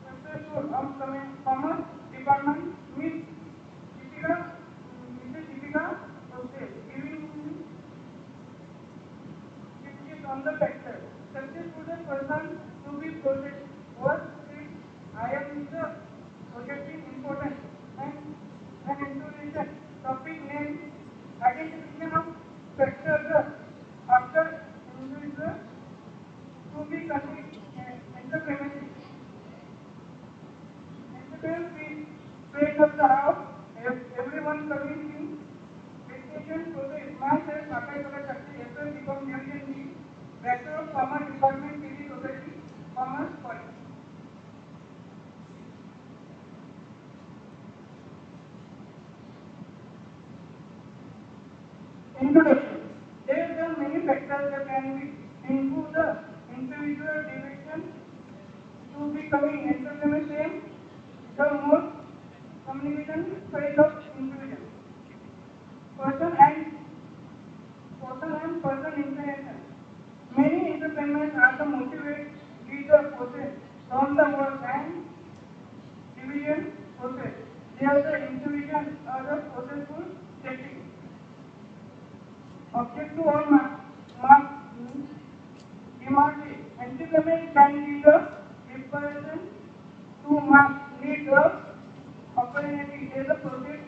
successful of Commerce Department, Mrs. Dipika, giving tips on the factor. Successful person to be processed. What is I am the projecting important and introduction topic name identification of factors after individual to be considered entrepreneurship. Entrepreneurs we spread of the house, everyone coming in education process. Myself, Prakash become diligently Director of Commerce Department, Priti Society, Commerce College. Introduction. There are many factors that can be improve the individual direction to becoming entrepreneurship, the more communication phase of individual. Person and person interaction. Many entrepreneurs are the motivated with the process from the work and division process. They are the individual or the processful setting. Objective or mark demarcation. Entrepreneur can be the repression to mark need the opportunity as a process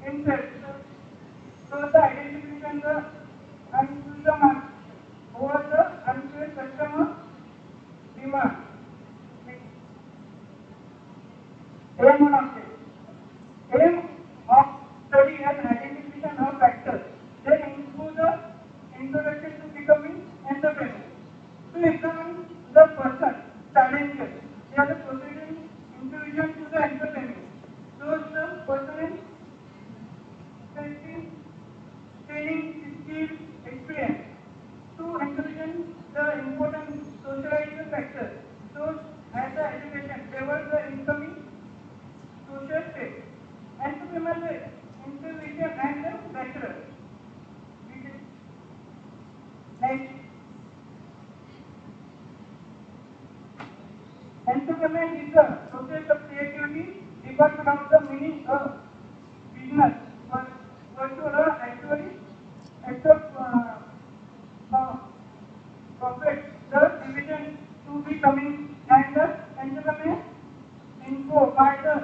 in set. So the identification the unfulfilled market over the unfulfilled customer demand. Aim on object. Aim of study and identification of factors. Then include the introduction to becoming entrepreneur. To examine the person, challenges. They are the proceeding introduction to the entrepreneur. So the person is training skill experience to introduce the important socializing factors. So as the education favors the incoming social state. Entrepreneurship, intuition and the natural. Next. Entrepreneur is the process of creativity, department of the meaning of business, virtual or actually profit, the division to be coming and the entrepreneur info by the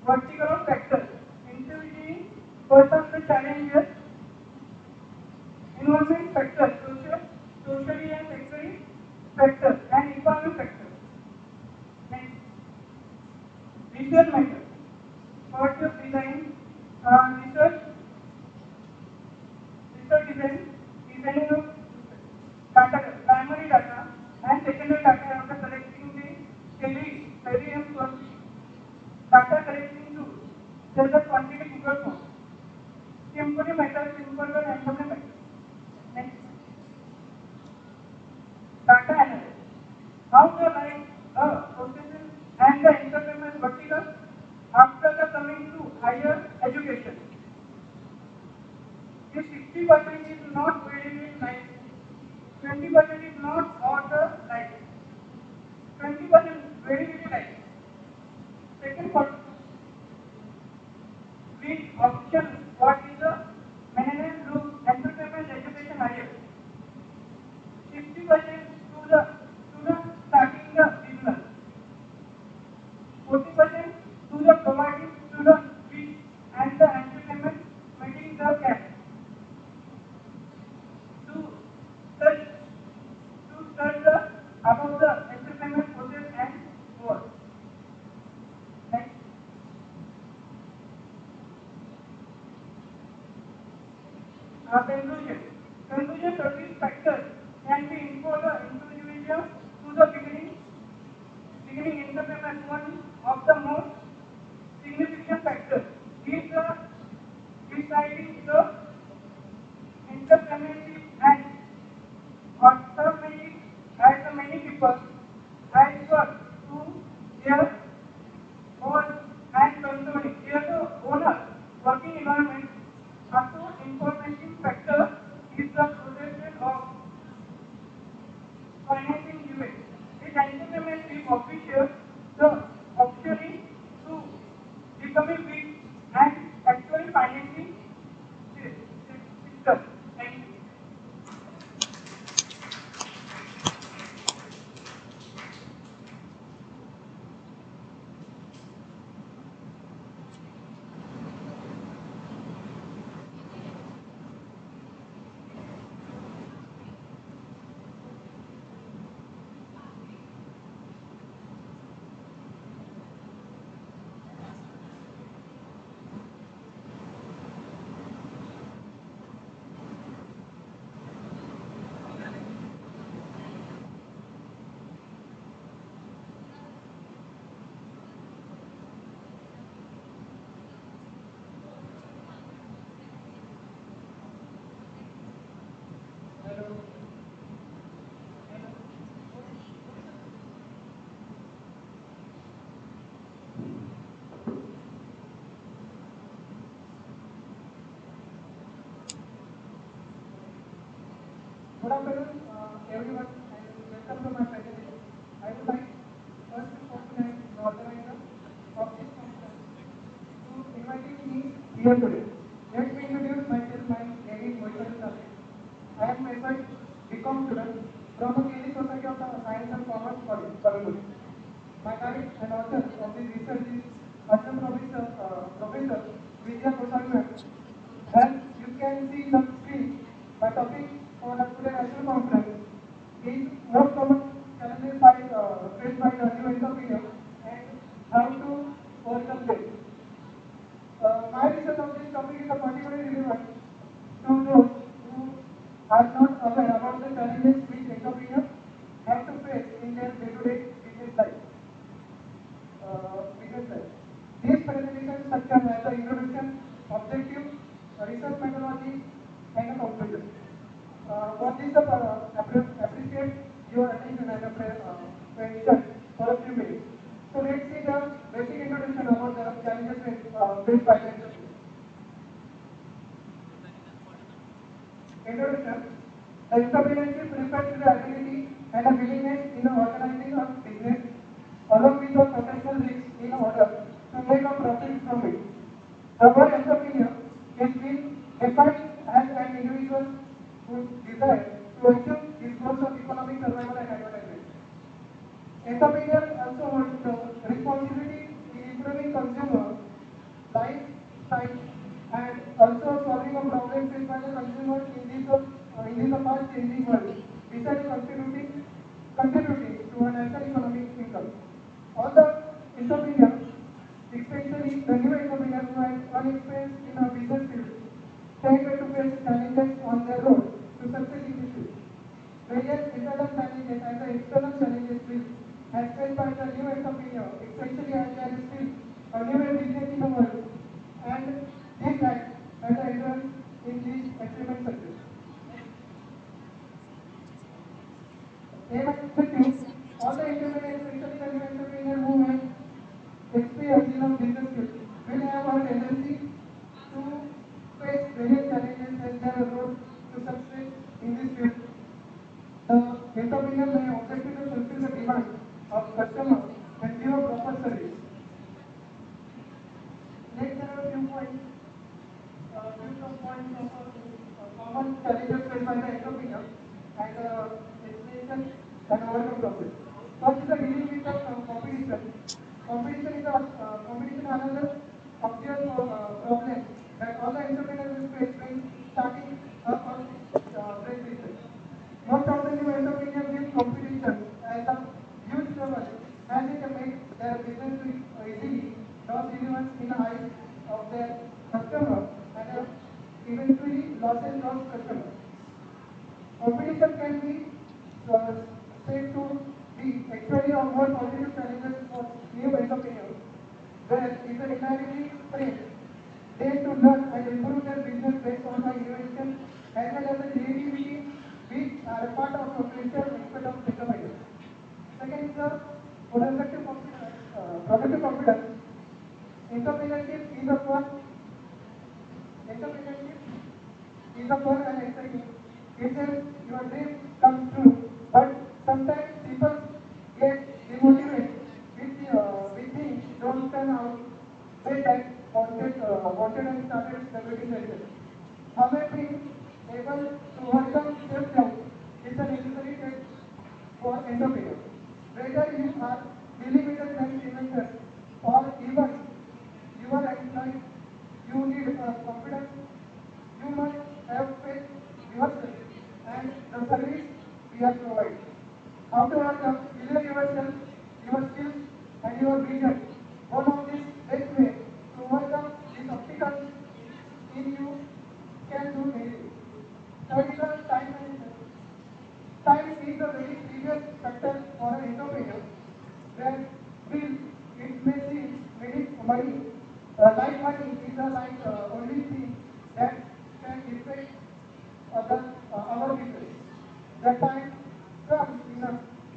vertical factors, individually, person the challenges, environment factors, socially and sectory factors, and economic factors. Next, research method, part of design, designing of data, primary data and secondary data after collecting the steady and data collecting to tell the quantity Google form. Simple method, simple and simple method. Next, data analysis. How the processes and the interface vertical about the entrepreneurial process and work. Next. Conclusion. Conclusion service factors can be involved individual to the beginning entrepreneur is one of the most significant factors. Is the deciding the entrepreneurship and automatic as the many people has got to their own and controlling their owner working environment. Also, information factor is the protection of financing event. It entrepreneurship official the option to becoming big and actually financing system. Thank you. Good afternoon, everyone, and welcome to my presentation. I would like first to compliment the organizer of this conference to inviting me here today. Let me introduce myself. My name is Gurchal. I am a BCom student from the Giri Society of Science and Commerce College, Kalamboli. My guide and author of this research is Asst Professor Vidya Gosavi. And you can see the screen. My topic for the today national conference is most common challenges faced by the new entrepreneur and how to overcome them. My research of this topic is particularly relevant to those who are not aware about the challenges which entrepreneurs have to face in their day-to-day business life. These presentations such as the introduction, objective, research methodology, and a conclusion. For this, appreciate your attention and question for a few minutes. So let's see the basic introduction about the challenges faced by the industry. Introduction. The entrepreneurship refers to the ability and the willingness in organizing a business along with the potential risks in order to make a profit from it. The word entrepreneur is being defined as an individual who desires to achieve his goals of economic survival and advancement. Entrepreneurs also hold the responsibility in improving consumer lifestyle and also solving a problem faced by the consumers in this fast-changing world, besides contributing to a national economic income. All the entrepreneurs, especially the new entrepreneurs who have unexperienced in a business field, tend to face challenges on their road to success in this field. Various internal challenges and the external challenges will as faced by the new entrepreneur, especially as there is still a new business in the world, and this act as an entrance in this achievement success. All the entrepreneurs, especially the new entrepreneur who have experience in a business field, will have a tendency to face various challenges as their road to success in this field. The entrepreneur may objectively fulfill the demand of customers and give a proper service. Next, there are a few points of common challenges faced by the entrepreneur and explanation and overcome process. First is the dealing with the competition. Competition is another obvious problem that all the entrepreneurs will face when starting a fresh business. Most of the new entrepreneurs use competition as equally or more positive challenges for new entrepreneurs, where if they inherently trained, they to learn and improve their business based on the innovation as well as the creativity which are a part of the future aspect of entrepreneurship. Second is the productive confidence. Entrepreneurship is the first. Entrepreneurship is the fun and exciting. It says your dream comes true, but sometimes people get demotivated with things don't turn out way that wanted and started celebrating themselves. However, being able to overcome self-doubt is a necessary trait for entrepreneurs. Whether you are dealing with a self-inventor or even you are employed, you need confidence. You must have faith yourself and the service we are providing. How to overcome believe yourself, your skills and your vision. One of these best ways to overcome these obstacles in you can do anything. Third is the time management. Time is a very serious factor for an entrepreneur. Where still it may seem very money, like money is a only thing that can affect our business. The time comes in a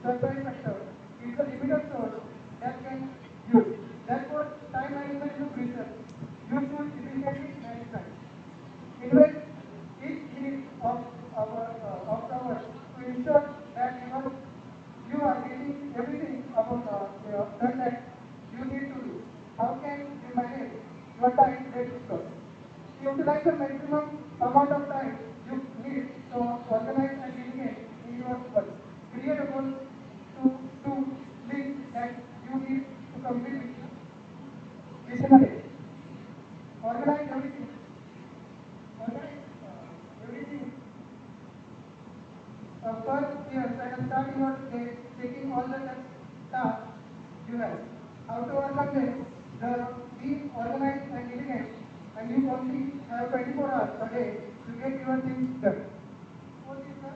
certain factor. It's a limited source that can use. Therefore, time management is crucial. You should efficiently manage time. Invest each minute of our to ensure that you are getting everything about done that you need to do. How can you manage your time that is lost? Utilize the maximum amount of time you need to organize and delegate in your work. Create a goal to list that you need to complete within a day. Organize everything. Everything. First, yes, and start your day taking all the tasks you have. How to overcome them? Be organized and diligent, and you only have 24 hours a day to get your things done. Fourth is the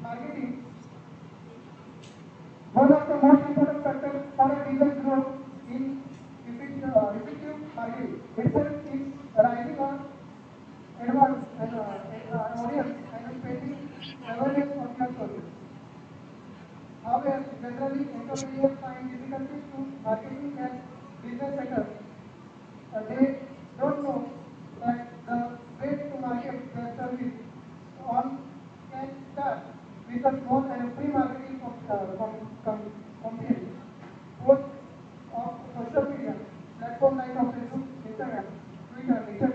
marketing. One of the most important factors for a business growth in effective marketing. Itself is rising on advance and audience and spreading awareness of your service. However, generally, entrepreneurs find difficulties to marketing their business setup. They don't know that the way to market their service on can start with a small and free marketing campaign. Both of social media platforms like Facebook, Instagram, Twitter, etc.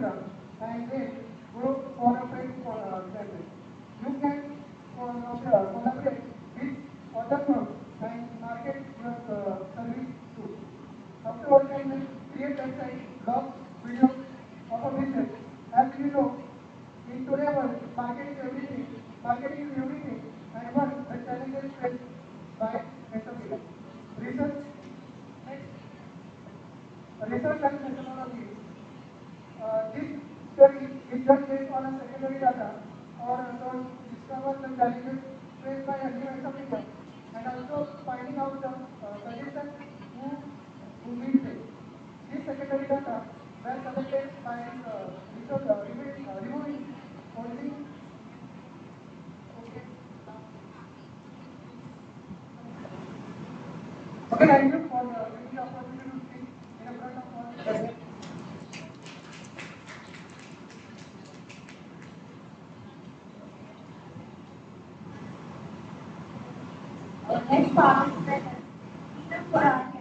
and then go for a paid campaign. You can collaborate with other firms and market your service too. After all, can create website, blog, video of a business. As you know, in today's world, marketing is everything, and one the challenges faced by entrepreneurs. Research, next, research and methodology. This study is just based on a secondary data or to discover the challenges faced by a new entrepreneur and also finding out the suggestions who meet them. This secondary data were collected by reviewing only. Okay, thank you for giving the opportunity to speak in front of all. Next participant is Vidya.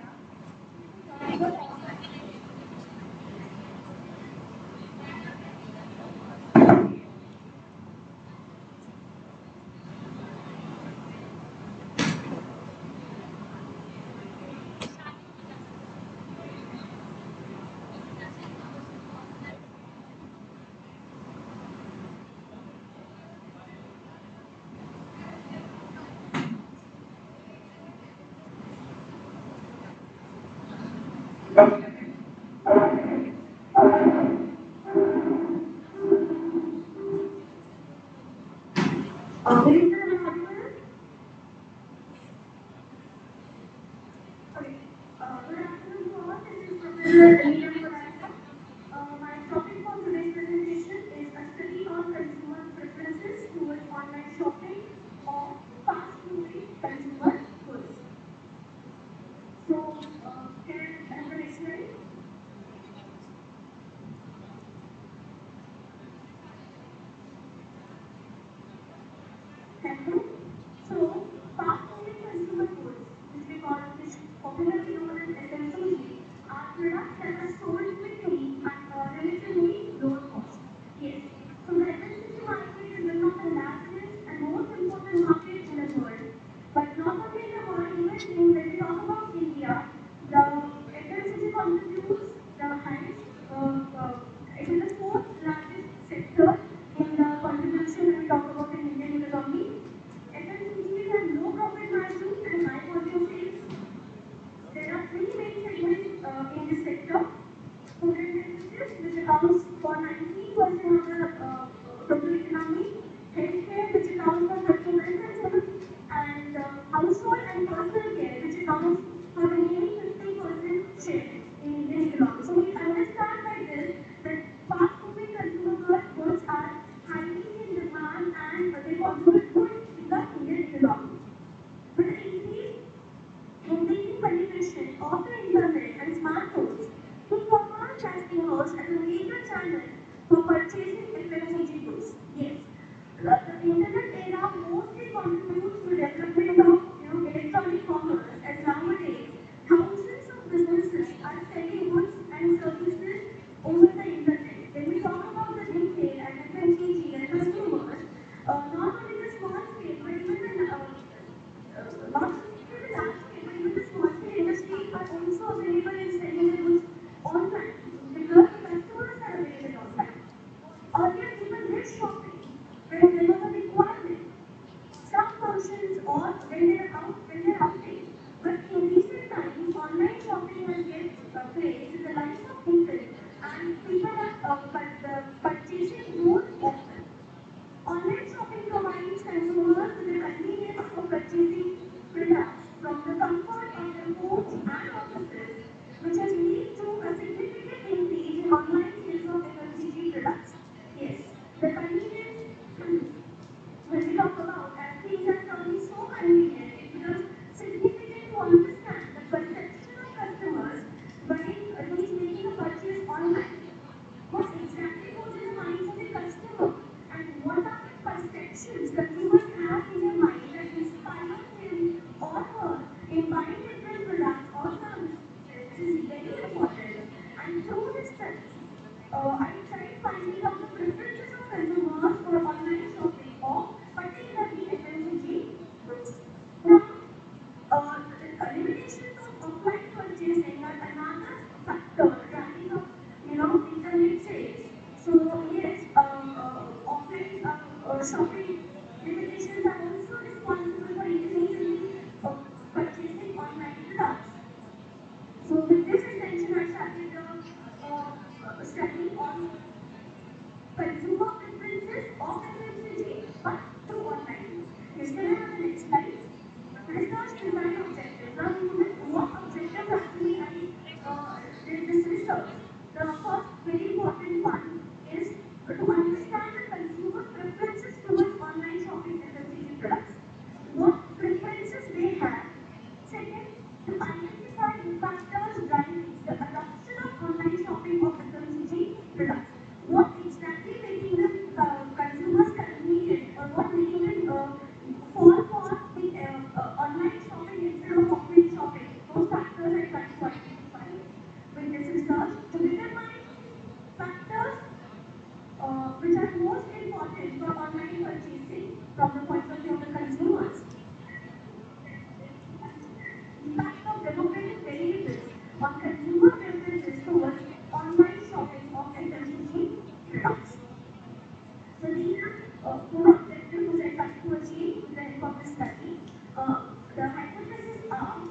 Okay. Good afternoon to all. This is Professor Milind. My topic for today's presentation is a study on consumer preferences towards online shopping or fast-moving consumer goods. So, can I have the next slide? Thank you. So, fast-moving consumer goods, which popularly known as FMCG, are products that are sold quickly at relatively low cost. Yes. So, the FMCG market is one of the largest and most important markets in the world. But not only in the world, even when we talk about India, the FMCG contributes the highest, it is the fourth largest sector in the contribution when we talk about the Indian economy. FMCGs have low profit margins and high volume sales. There are three main segments in this sector. Food and beverages, which accounts for 19% of the total economy. Healthcare, which accounts for 39%. And household and personal care, which accounts for the remaining 50% share in Indian economy. So we understand by this that fast-moving consumer goods are highly in demand and they contribute to the Indian economy. With the increasing penetration of the internet and smartphones, e-commerce has emerged as a major channel for purchasing FMCG goods. Yes, the internet era mostly contributes to the development of electronic commerce, as nowadays thousands of businesses are selling goods and services over the internet. When we talk about the retail and FMCG and consumers, not only the small scale, but even the not only the large scale, but even the small scale industries are also available in selling their goods online because the customers are available online. Earlier, people did shopping when there was a requirement, some functions or when they're outing. But in recent times, online shopping has gained place in the lives of people, and people are purchasing more often. Online shopping provides consumers with the convenience of purchasing products from the comfort of their homes and offices, which has led to a significant increase in online sales of FMCG products. Yes, the convenience, when we talk about as things are turning so convenient, it becomes significant to understand the perception of customers when he's making a purchase online. What exactly goes in the minds of the customer and what are the perceptions consumers have in their mind that inspires him or her in buying different products or services is very important. And through this study, I tried finding out the preferences of consumers for online shopping or particularly FMCG goods. Now, limitations of offline purchasing are another factor driving up, internet sales. So yes, offline shopping limitations are also responsible for increasing the purchasing online products. So with this intention, I started a study on consumer preferences of FMCG, but through online. Yes, can I have the next slide? Research design objectives. Now, what objectives actually I did this research? The first very important one is to understand the consumer preferences towards online shopping FMCG products. What preferences they have. Second, to identify the factors driving the adoption of online shopping of FMCG products. What exactly making the consumers convenient or what making them fall for the online shopping instead of offline shopping. Those factors I try to identify with this research to determine factors which are most important for online purchasing from the point of view of the consumers. Impact of demographic variables on consumer preferences towards online shopping of FMCG products. So these are four objectives which I tried to achieve with the help of this study. The hypotheses are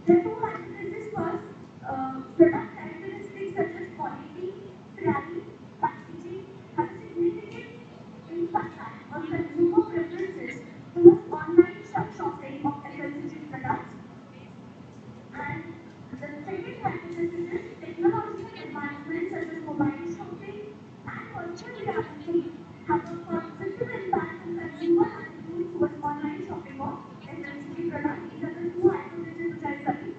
the two hypotheses first, product characteristics such as quality, price, packaging have a significant reality have a positive impact on consumer attitudes towards online shopping of FMCG products. These are the two hypotheses which I studied.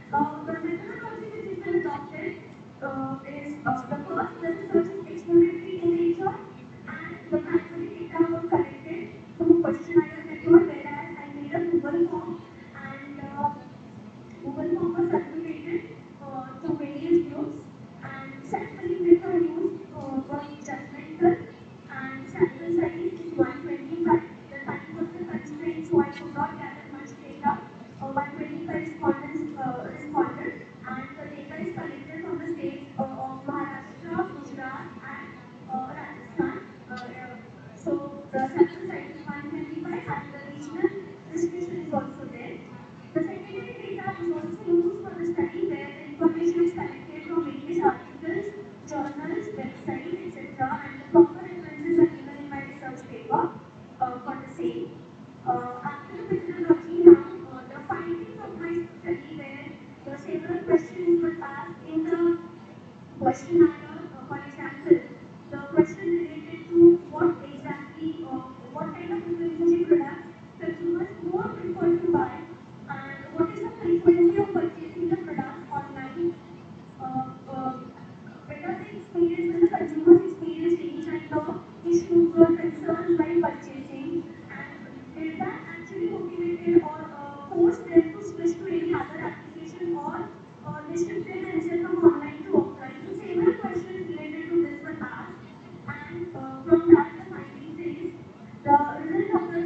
The methodology which has been adopted is the first research is exploratory in nature, and the primary data were collected through questionnaire method, whereas I made a Google form, and Google form was circulated to various groups, and sampling method used was judgmental, and sample size is 125. The time was the constraint, so I could not gather much data. 125 respondents responded, and the data is collected from the states of Maharashtra, Gujarat, and Rajasthan. So the sample size is 125, and the regional distribution is also there. The secondary data is also used for the study, where the information is collected from various articles, journals, websites, etc., and the proper references are given in my research paper for the same. After the methodology, now the findings of my study, where the several questions were asked in the questionnaire. For example, the question related to what exactly, what kind of FMCG products consumers more prefer to buy, and what is the frequency of purchasing the products online. Whether they experience, when the consumers experience any kind of issues or concerns while purchasing, and did that actually motivated or forced them to switch to any other application, or they shifted themselves from online to offline. So several questions related to this were asked, and from that the findings is the result of the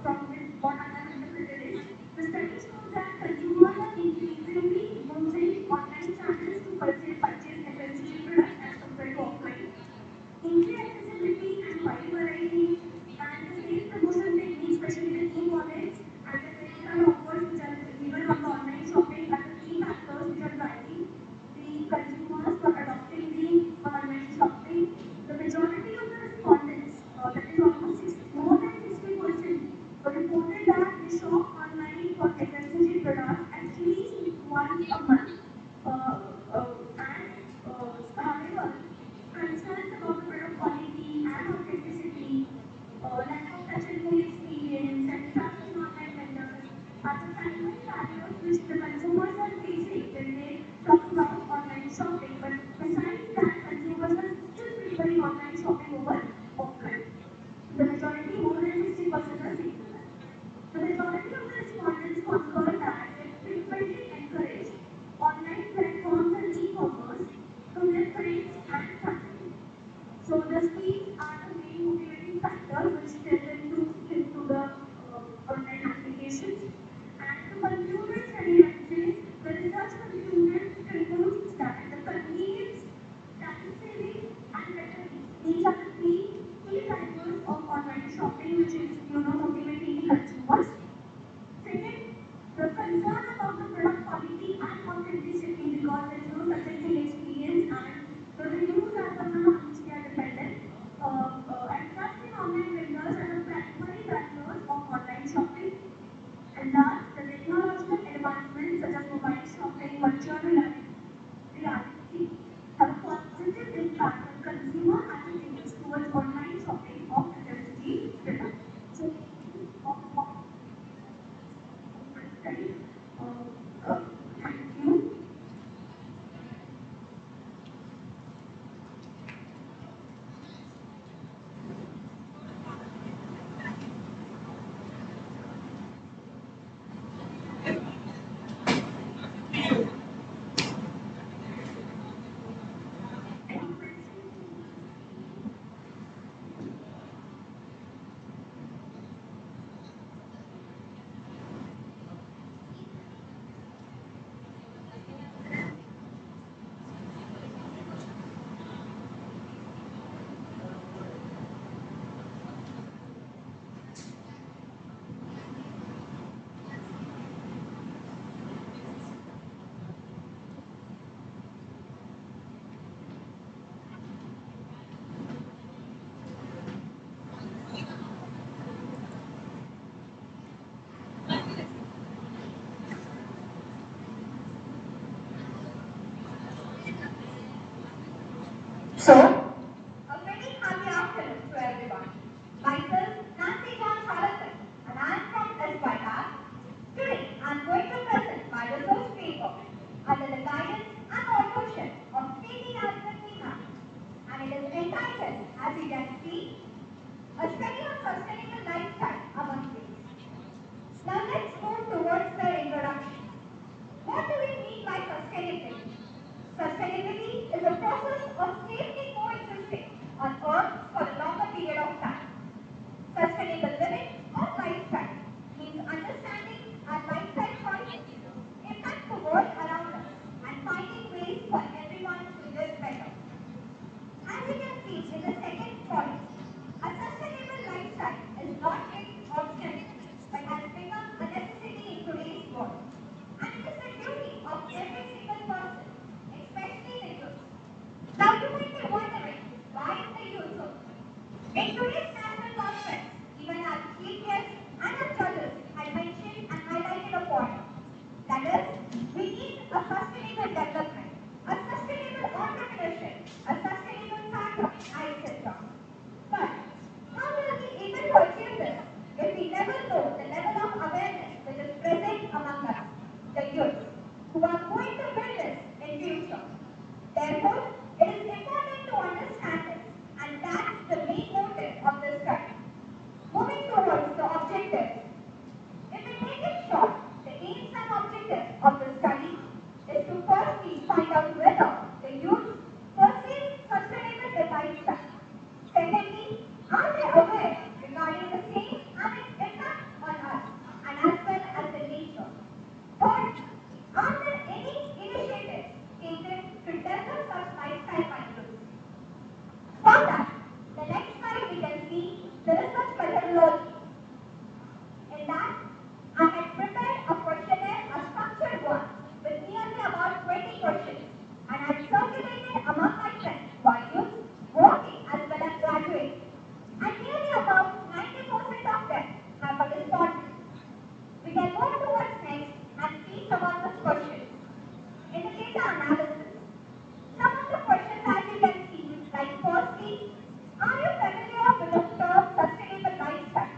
from this what I have interpreted is the study shows that consumers are increasingly using online channels to purchase FMCG products as compared to offline. Easy accessibility and wide variety, and the sales promotion techniques, especially the e-wallets and the credit card offers which are given on the online shopping, are the key factors which are driving the consumers for adopting the online shopping. The majority of the respondents, that is almost more than 60%, reported that they shop online for FMCG products at least once a month. However, concerns about the product quality and authenticity, lack of touch and go experience, and trust in online vendors are the primary barriers which the consumers are facing when they talk about online shopping. But besides that, consumers are still preferring online shopping over offline. The majority, more than 60%, are saying that. The majority of the respondents concur that they frequently encourage online platforms and e-commerce to their friends and family. So the speeds are the main motivating factors which tell them to stick to the online applications. And to conclude my study, I would say the research concludes that the convenience, time saving, and better ease, these are the three key drivers of online shopping, which is motivating the consumers. Second, the concern about the product quality and authenticity, because there is no subjective experience, and the reviews as of now on which they are dependent. And trust in online vendors are the primary barriers of online shopping. And last, the technological advancements such as mobile shopping, virtual reality have a positive impact on consumer attitudes towards online shopping of FMCG products. So, everyone. Myself, Nancy John Charlton, and I am from SYR. Today, I am going to present my research paper under the guidance and authorship of Priti and it is entitled, as you can see, A Study of Sustainable Lifestyle Among Youth. Now let's move towards the introduction. What do we mean by sustainability? Sustainability is a process of safely coexisting on Earth for a longer period of time. Sustainable living or lifestyle means understanding our lifestyle choices impact the world around us and finding ways for everyone to live better. As you can see in the second point, a sustainable lifestyle is not yet optional but has become a necessity in today's world. And it is the duty of every single person, especially the youth. Now you might be wondering, why the youth? In today's national conference, even our chief guests and our judges had mentioned and highlighted a point. That is, we need a sustainable development, a sustainable entrepreneurship, a sustainable startup, etc. But how will we be able to achieve this if we never know the level of awareness which is present among us, the youth, who are going to build this in future? Therefore, it is important to understand this, and that's the main motive of this study. Moving towards the objectives. If we take it short, the aims and objectives of the study is to firstly find out whether the youth perceive sustainable lifestyle. Secondly, are they aware regarding the same and its impact on us and as well as the nature? Third, are there any initiatives taken to develop such lifestyle by youth? For that, the next slide we can see the research methodology. In that, I had prepared a questionnaire, a structured one, with nearly about 20 questions, and I circulated among my friends who are youth, working as well as graduates. And nearly about 90% of them have responded. We can move towards next and see some of the questions. In the data analysis, some of the questions as you can see, like firstly, are you familiar with the term sustainable lifestyle?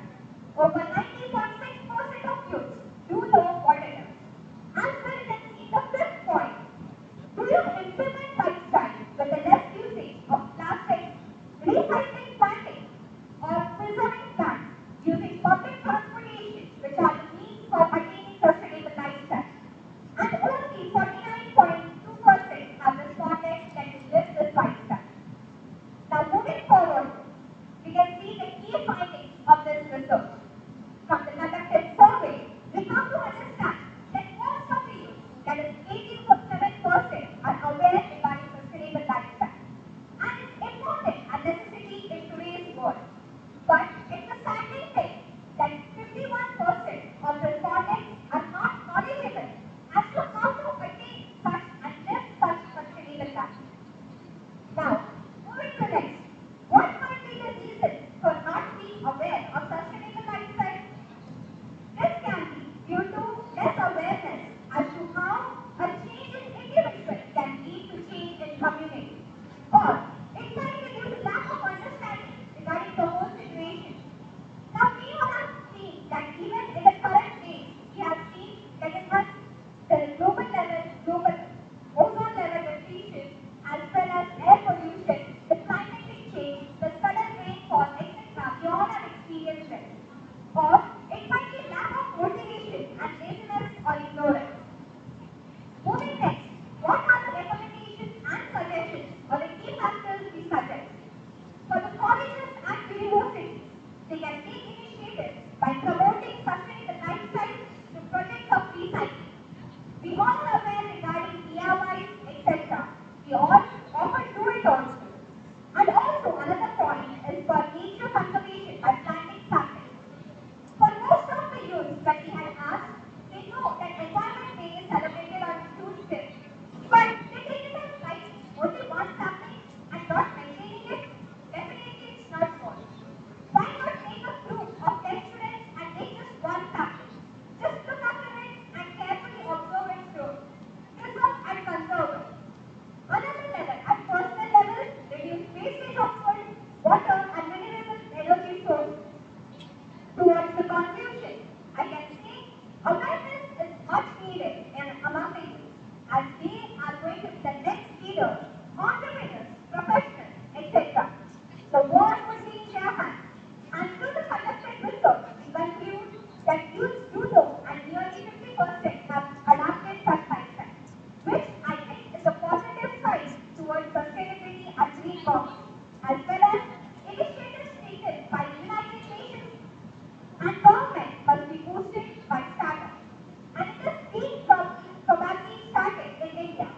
Over 90.6% of youth do know what it is. As well, you can see the fifth point. Do you implement lifestyle with the less usage of plastic, recycling planting, or preserving plants using public transportation, which are the means for attaining sustainable lifestyle? And only 49.2% have responded that they live this lifestyle. Now moving forward, we can see the key findings of this research. From the conducted survey, we come to understand that most of the youth, that is 87%, are aware regarding sustainable lifestyle. And it's important and necessity in today's world. But it's a saddening thing that 51% of respondents are not knowledgeable as to how to attain such and live such sustainable life. Now, moving to next, what might be the reason for not being aware of sustainable lifestyle? This can be due to less awareness as to how a change in individuals can lead to change in community. Or it can be due to lack of understanding regarding the whole situation. Now we all have seen that even in the current days, we have seen that it has the global ozone level depletion, as well as air pollution, the climatic change, the sudden rainfall, etc. We all have experienced it. Or it might be lack of motivation and laziness or ignorance. Moving next, what are the recommendations and suggestions or the key factors we suggest? For the colleges and universities, they can take initiatives by promoting sustainable lifestyles to projects of recycling. We all are aware regarding DIYs, etc. We all often do it also. And also another point is for nature conservation by planting saplings. For most of the youth that we had asked, they know that Environment Day is celebrated on June 5th. But they take it as like only one sapling and not maintaining it. Definitely it's not good. Why not make a group of 10 students and take just one sapling? Just look after it and carefully observe its growth. Preserve and conserve it. Another level, at personal level, reduce wastage of food, water and mineral as well as initiatives taken by United Nations and government must be boosted by startups. And it is being probably started in India.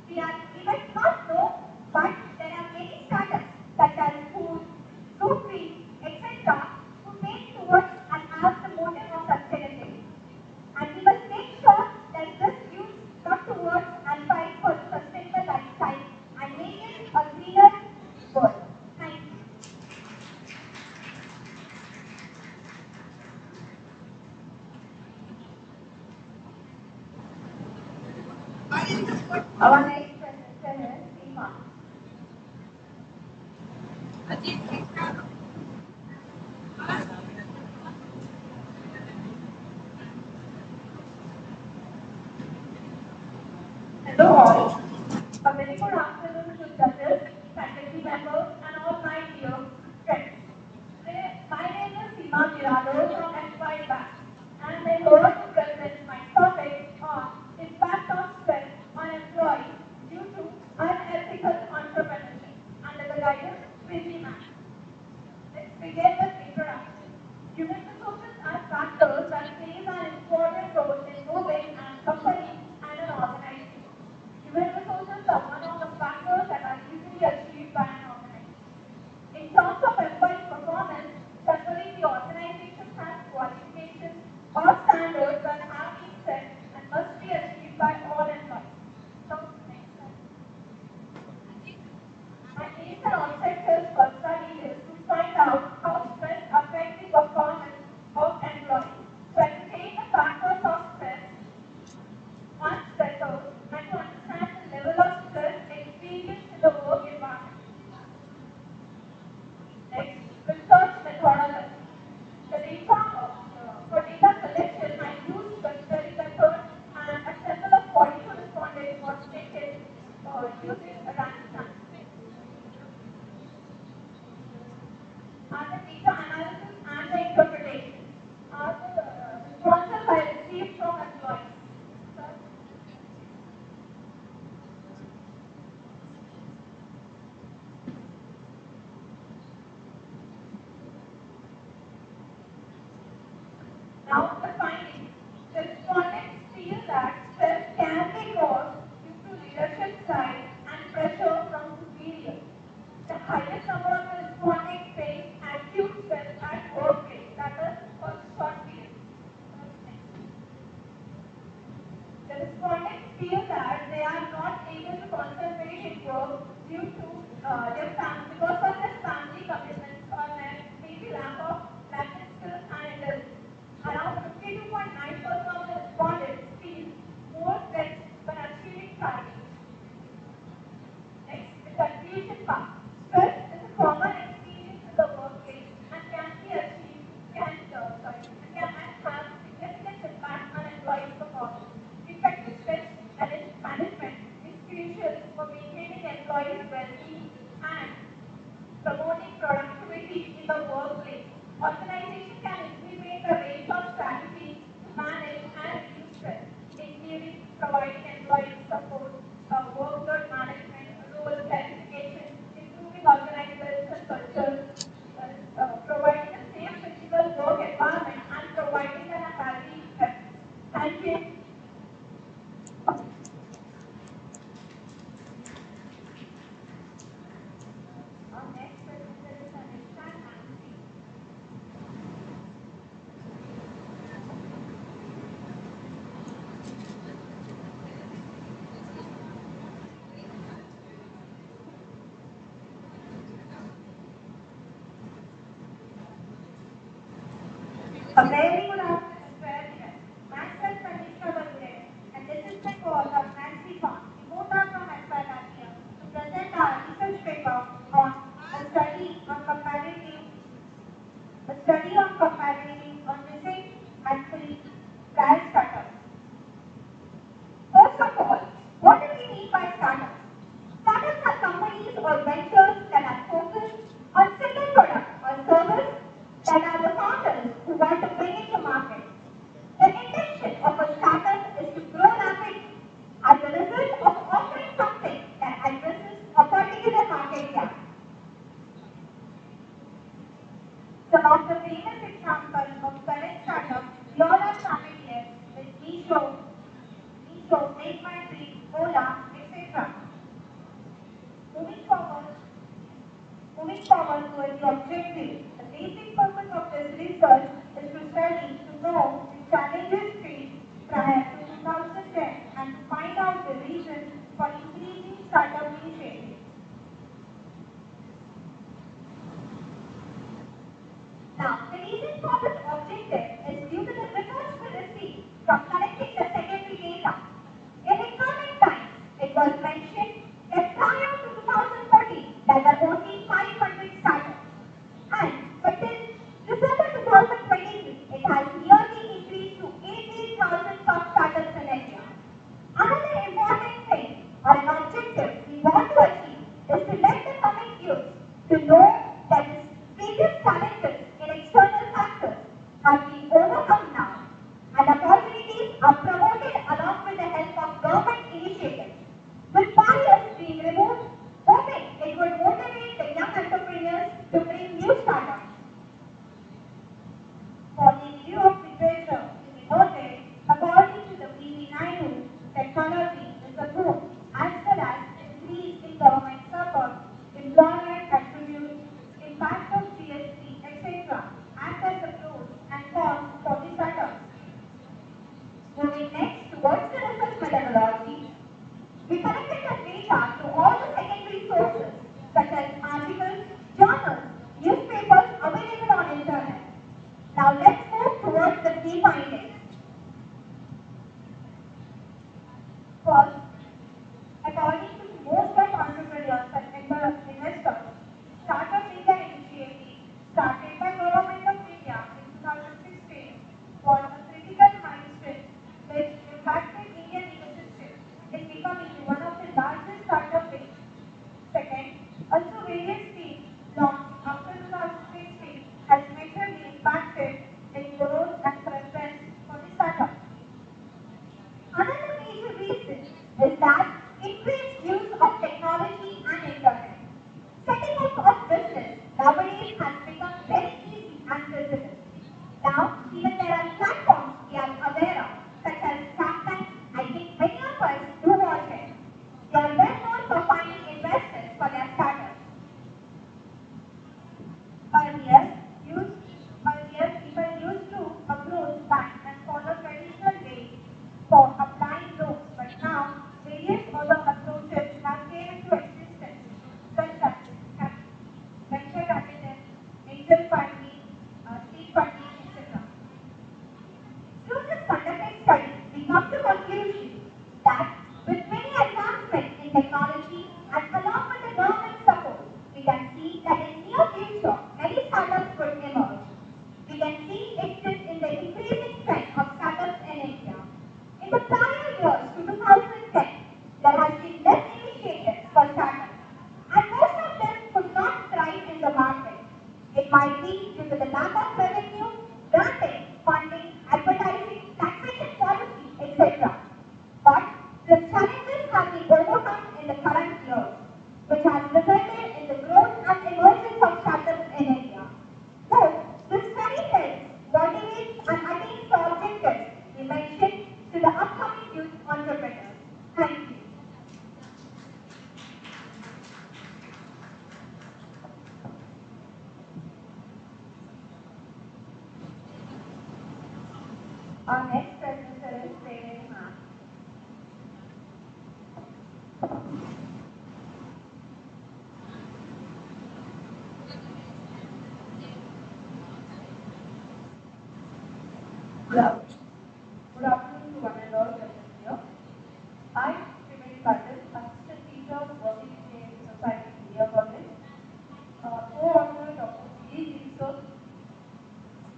We are even not know, but there are many startups such as food, fruit, etc. who take towards and have the motive of sustainability. And we must make sure that this youth come towards and fight for the sustainable lifestyle and make it a greener world. Thank you. Our next presenter is Sayma. Hello all. A very good afternoon to judges, faculty members, and all my dear friends. My name is Sayma from FC-EVS, and I'm here to present my topic on impact of stress on employees due to unethical entrepreneurship under the guidance of Priti. Let's begin with introduction. Human resources are factors that play an important role in moving a company and an organization. Human resources are one of the factors that are easily achieved by an organization. In terms of employee performance, generally the organization has qualifications or standards that have been set and must be achieved by all employees. So, next slide. My aims and objectives for study is to find out how stress affects the performance of employees, to ascertain the factors of stress on stressors, and to understand the level of stress experienced in the work environment. Next, research methodology. The data for data collection, I used the study method and a sample of 42 respondents was taken using a random sample. Are the data analysis and the interpretation? Are the responses I received from employees? Sir? Now the findings. The respondents feel that stress can be caused due to leadership style and pressure from superiors. The highest number of the respondents face acute stress at workplace, that is for short periods. The respondents feel that they are not able to concentrate in work due to their family, because of their family commitments or maybe lack of language skills and intelligence. Around 52.9% of the respondents feel more stressed when achieving targets. Next, the conclusion part. Stress is a common experience in the workplace and can have significant impact on employees' performance. Effective stress management is crucial for maintaining employees' well-being and promoting productivity in the workplace. Organization can implement a range of strategies to manage and reduce stress, including providing employees support, workload management, role clarification, improving organizational culture, providing a safe physical work environment, and providing a healthy practice. Thank you. Our next presenter is Asst. A very good afternoon to everyone. Myself, Bhadane, and this is my co-author, Nancy Khan. We both are from FC-EVS here to present our research paper on a study on missing and free private startups. First of all, what do we mean by startups? Startups are companies or ventures that are focused on single product or service that are the founders who want to bring it to market. The intention of a startup is to grow rapidly as a result of offering something that addresses a particular market gap. some of the famous examples of current startups we all are familiar with Meesho, Take My Trip, Ola, etc. Moving forward, Moving forward towards the objective, the basic purpose of this research is to study to know the challenges faced prior to 2010 and to find out the reasons for increasing startup initiatives. Now, the reason for this objective is due to the reports we received from collecting the secondary data. In economic times, it was mentioned that prior to 2014, there were only 500 startups. And until December 2023, it has nearly increased to 18,000 top startups in India. Another important thing or an objective we want to achieve is to let the coming youth to know that the previous challenges in external factors have been overcome now and opportunities are promoted along with the help of government initiatives. With barriers being removed, hoping it would motivate the young entrepreneurs to bring new startups. For the review of literature, to be noted, according to the BV9, technology is a boom as well as increase in government support, employment attributes, impact of GST, etc. act as the pros and cons for the startups. Moving next towards the research methodology, we collected the data to all the secondary sources such as articles, journals, newspapers available on internet. Now let's move towards the key findings. First, according to most of entrepreneurs and investors, Startup India initiative started by Government of India in 2016 was a critical milestone which impacted Indian ecosystem in becoming one of the largest startup base. Second, also various schemes launched after 2016 has majorly impacted in growth and preference for the startup. Another major reason is that increased use of technology and internet. Setting up a business nowadays has become very easy and visible. Now, even there are platforms we are aware of, such as Shark Tank. I think many of us do watch it. They are well known for finding investors for their startups. Earlier, people used to approach banks and follow traditional ways for applying loans, but now various other approaches have came into existence, such as venture capital, angel funding, seed funding, etc. Through this conducted study, we come to conclusion that with many advancements in technology and along with the government support, we can see that in near future, many startups could emerge. We can see it is in the increasing trend of startups in India. In the prior years to 2010, there has been less initiatives for startups, and most of them could not thrive in the market. It might be due to the lack of revenue, granting, funding, advertising, taxation policy, etc. But the challenges have been overcome in the current years, which has resulted in the growth and emergence of startups in India. So, this study helps motivate and attain the objectives we mentioned to the upcoming youth entrepreneurs. Thank you. Our next presenter is Sayma. Good afternoon to one and all present here. I, Priti, assistant teacher working in Society Media College, co-ordinator of Giri research.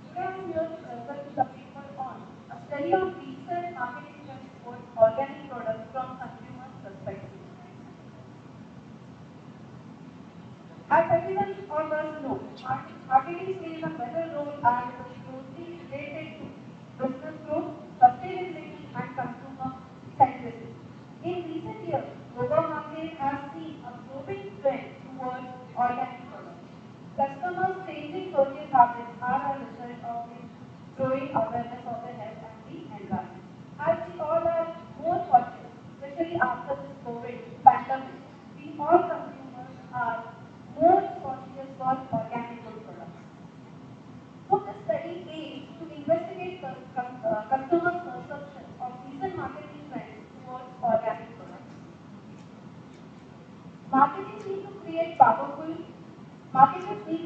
Today I am here to present the paper on a study of recent marketing trends towards organic products from consumers' perspective. As everyone on us know, marketing plays a better role and is closely related to business growth, sustainability, and consumer centricity. In recent years, global market has seen a growing trend towards organic products. Customers' changing purchase habits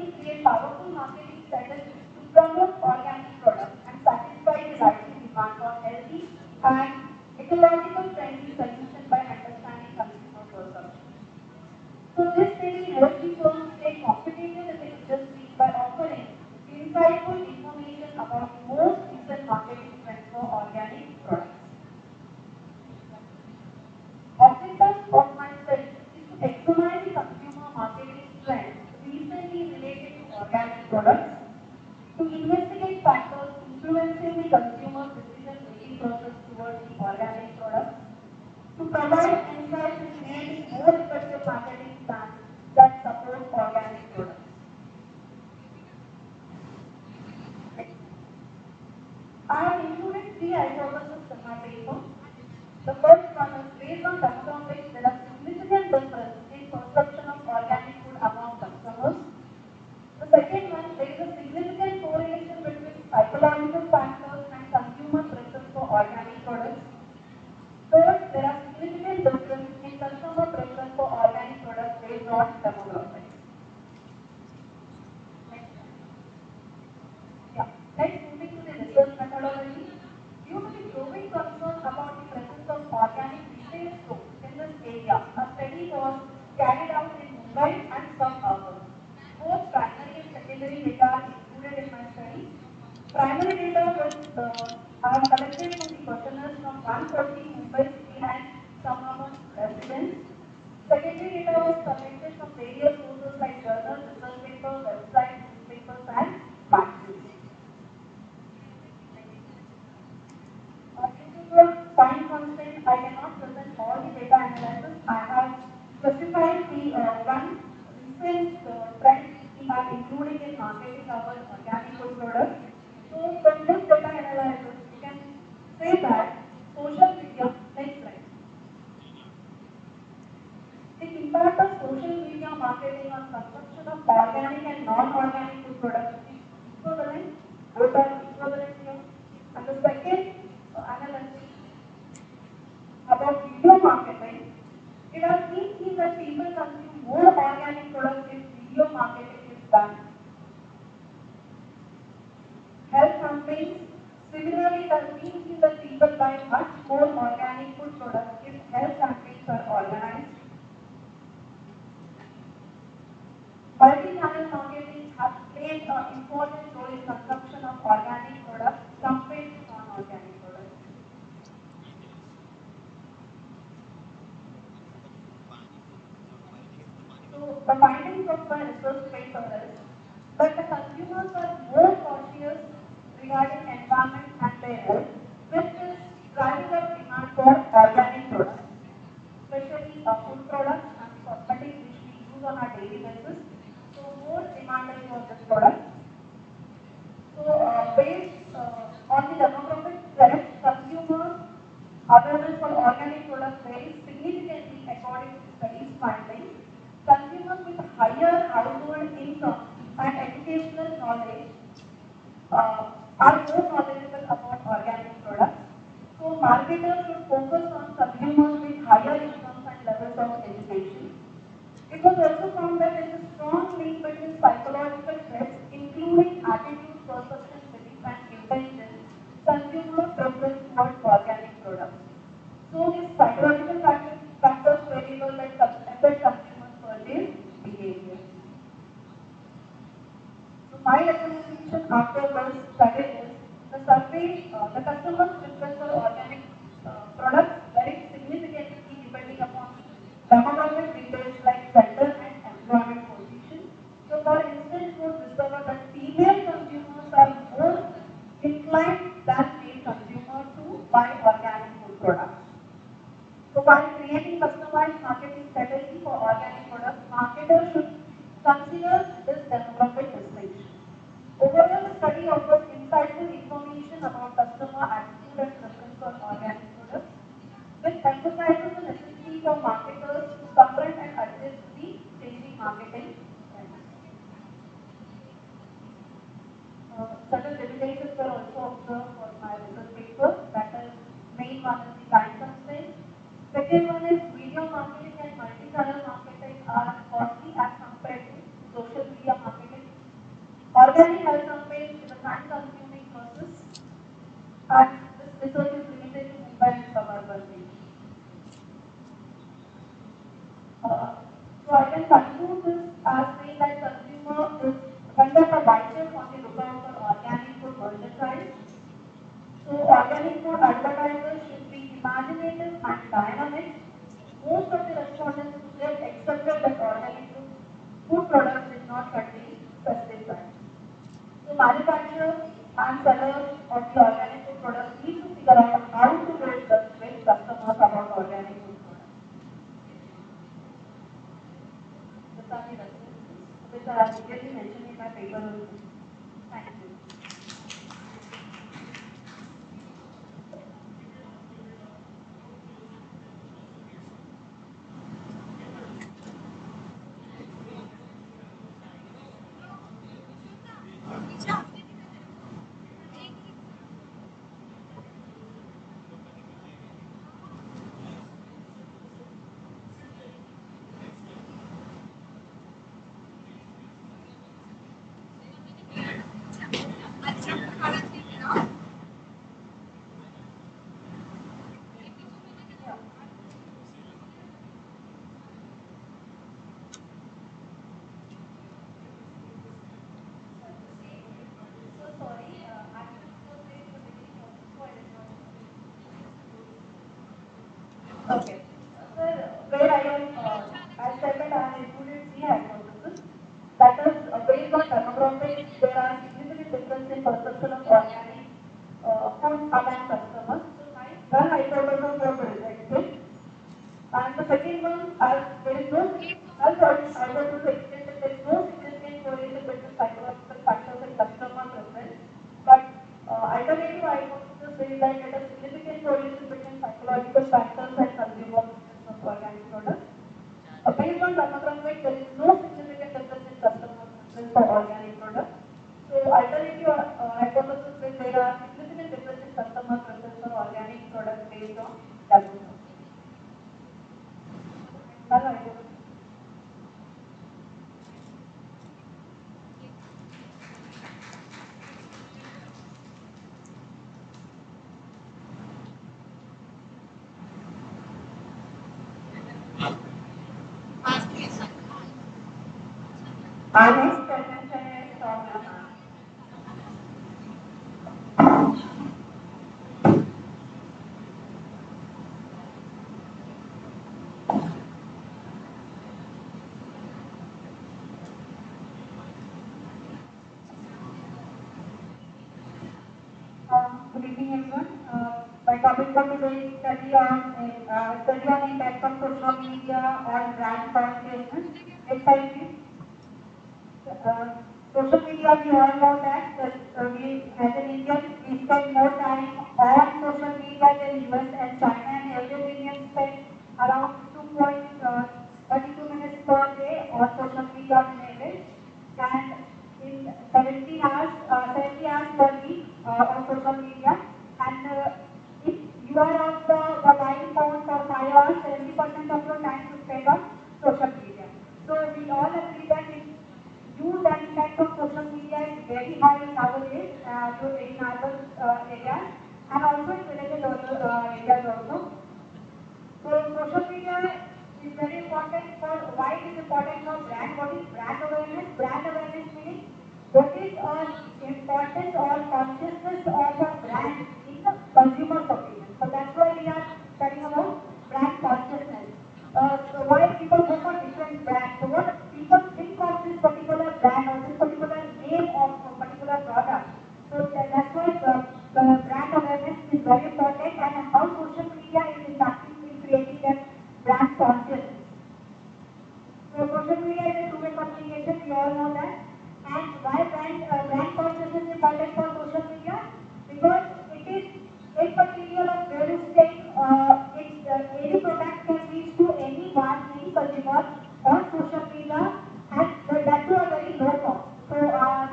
basically create powerful marketing strategies to promote organic products and satisfy the rising demand for healthy and ecological friendly solutions by understanding consumer perception. So this study helps the firms stay competitive in the industry by offering insightful information about most recent marketing trends for organic products. Objectives of my study is to examine the consumer marketing trends recently related to organic products, to investigate factors influencing the consumer decision-making process towards the organic products, to provide insights in creating more effective marketing plans that support organic products. I have included 3 hypotheses in my paper. The first one is based on demographics, there are significant difference in perception of organic food among consumers. The second one, there is a significant correlation between psychological factors and consumer preference for organic products. Third, there are significant difference in customer preference for organic products based on demographics. Next, moving to the research methodology. Due to the growing concern about the presence of organic retail stores in this area, a study was carried out in Mumbai and some others. Both primary and secondary data are included in my study. Primary data are collected from the questionnaires from 140 Mumbai city and suburban residents. Secondary data was collected from various sources like journals, research papers, websites, newspapers, and magazines. Due to the time constraint, I cannot present all the data analysis. I have specified the one recent trend we are including in marketing our organic food products. So from this data analysis, we can say that social media, next slide. The impact of social media marketing on consumption of organic and non-organic food products is equivalent, both are equivalent here. And the second analysis about video marketing, it has been seen that people consume more organic products if video marketing is done. Health campaigns, similarly, it has been seen that people buy much more organic food products if health campaigns are organized. Multi-channel marketing has played an important role in consumption of organic products compared to non-organic products. So, the findings of my research paper is that the consumers are more cautious regarding environment and their health, which is driving up demand for organic products, especially food products and cosmetics which we use on our daily basis. So more demand is for this product. So based on the demographic trends, consumers' awareness for organic products varies significantly according to studies findings. Consumers with higher household income and educational knowledge are more knowledgeable about organic products. So marketers should focus on consumers with higher incomes and levels of education. It was also found that there is a strong link between psychological threats, including attitude, perception, belief, and intention, consumer preference towards organic products. So these psychological factors variable that affect consumers' purchase behavior. So my recommendation after this study is the customer's preference for organic products varies significantly depending upon demographic details like gender and employment position. So for instance, we discovered that female consumers are more inclined than male consumers to buy organic food products. So while creating customized marketing strategy for organic products, marketers should consider this demographic distinction. Overall, the study offers insightful information about customer attitude and preference for organic products, which emphasizes the necessity for marketers to confront and adjust to the changing marketing trends. Certain limitations were also observed for my research paper. That is, main one is the time constraint. Second one is video marketing and multi-channel marketing are costly as compared to social media marketing. organic food advertisers should be imaginative and dynamic. Most of the respondents just accepted that organic food products did not contain pesticides. So manufacturers and sellers of the organic food products need to figure out how to build the with customers about organic food products. These are the references which are clearly mentioned in my paper. Thank you. Okay. Sir, where I am, as said that I have included three hypotheses. That is, based on demographics, there are significant difference in perception of organic food among customers. So, one hypothesis was rejected. And the second one, as there is no, as I want to explain that there is no significant correlation between psychological factors and customer preference. But alternative hypothesis says that there is significant correlation between psychological factors and consumer preference of organic products. Based on demographics, there is no significant difference in customer preference for organic products. So alternative hypothesis says there are significant difference in customer preference for organic products based on demographics. Our next presentation is from good evening everyone. My topic for today is study on impact of social media on brand consciousness. Next slide please. Social media, we all know that we as an Indian, we spend more time on social media than US and China, and every Indian spends around 2.32 minutes per day on social media on average, and in 70 hours per week on social media. And if you are on the mobile phone for 5 hours, 70% of your time is spent on social media. So we all agree that if use and impact of social media is very high nowadays in urban areas and also in villages areas also. So social media is very important for why it is important for brand. What is brand awareness? Brand awareness means what is importance or consciousness of a brand in the consumer's opinion. So that's why we are studying about brand consciousness. So why people go for different brands? So what people think of this particular brand or this particular name of a particular product. So that's why the brand awareness is very important, and how social media is impacting in creating that brand consciousness. So social media is a two-way communication, we all know that. And why brand consciousness is important for social media? Because it is immaterial of where you stay. Any product can reach to anyone, any consumer on social media, and that too a very low cost. So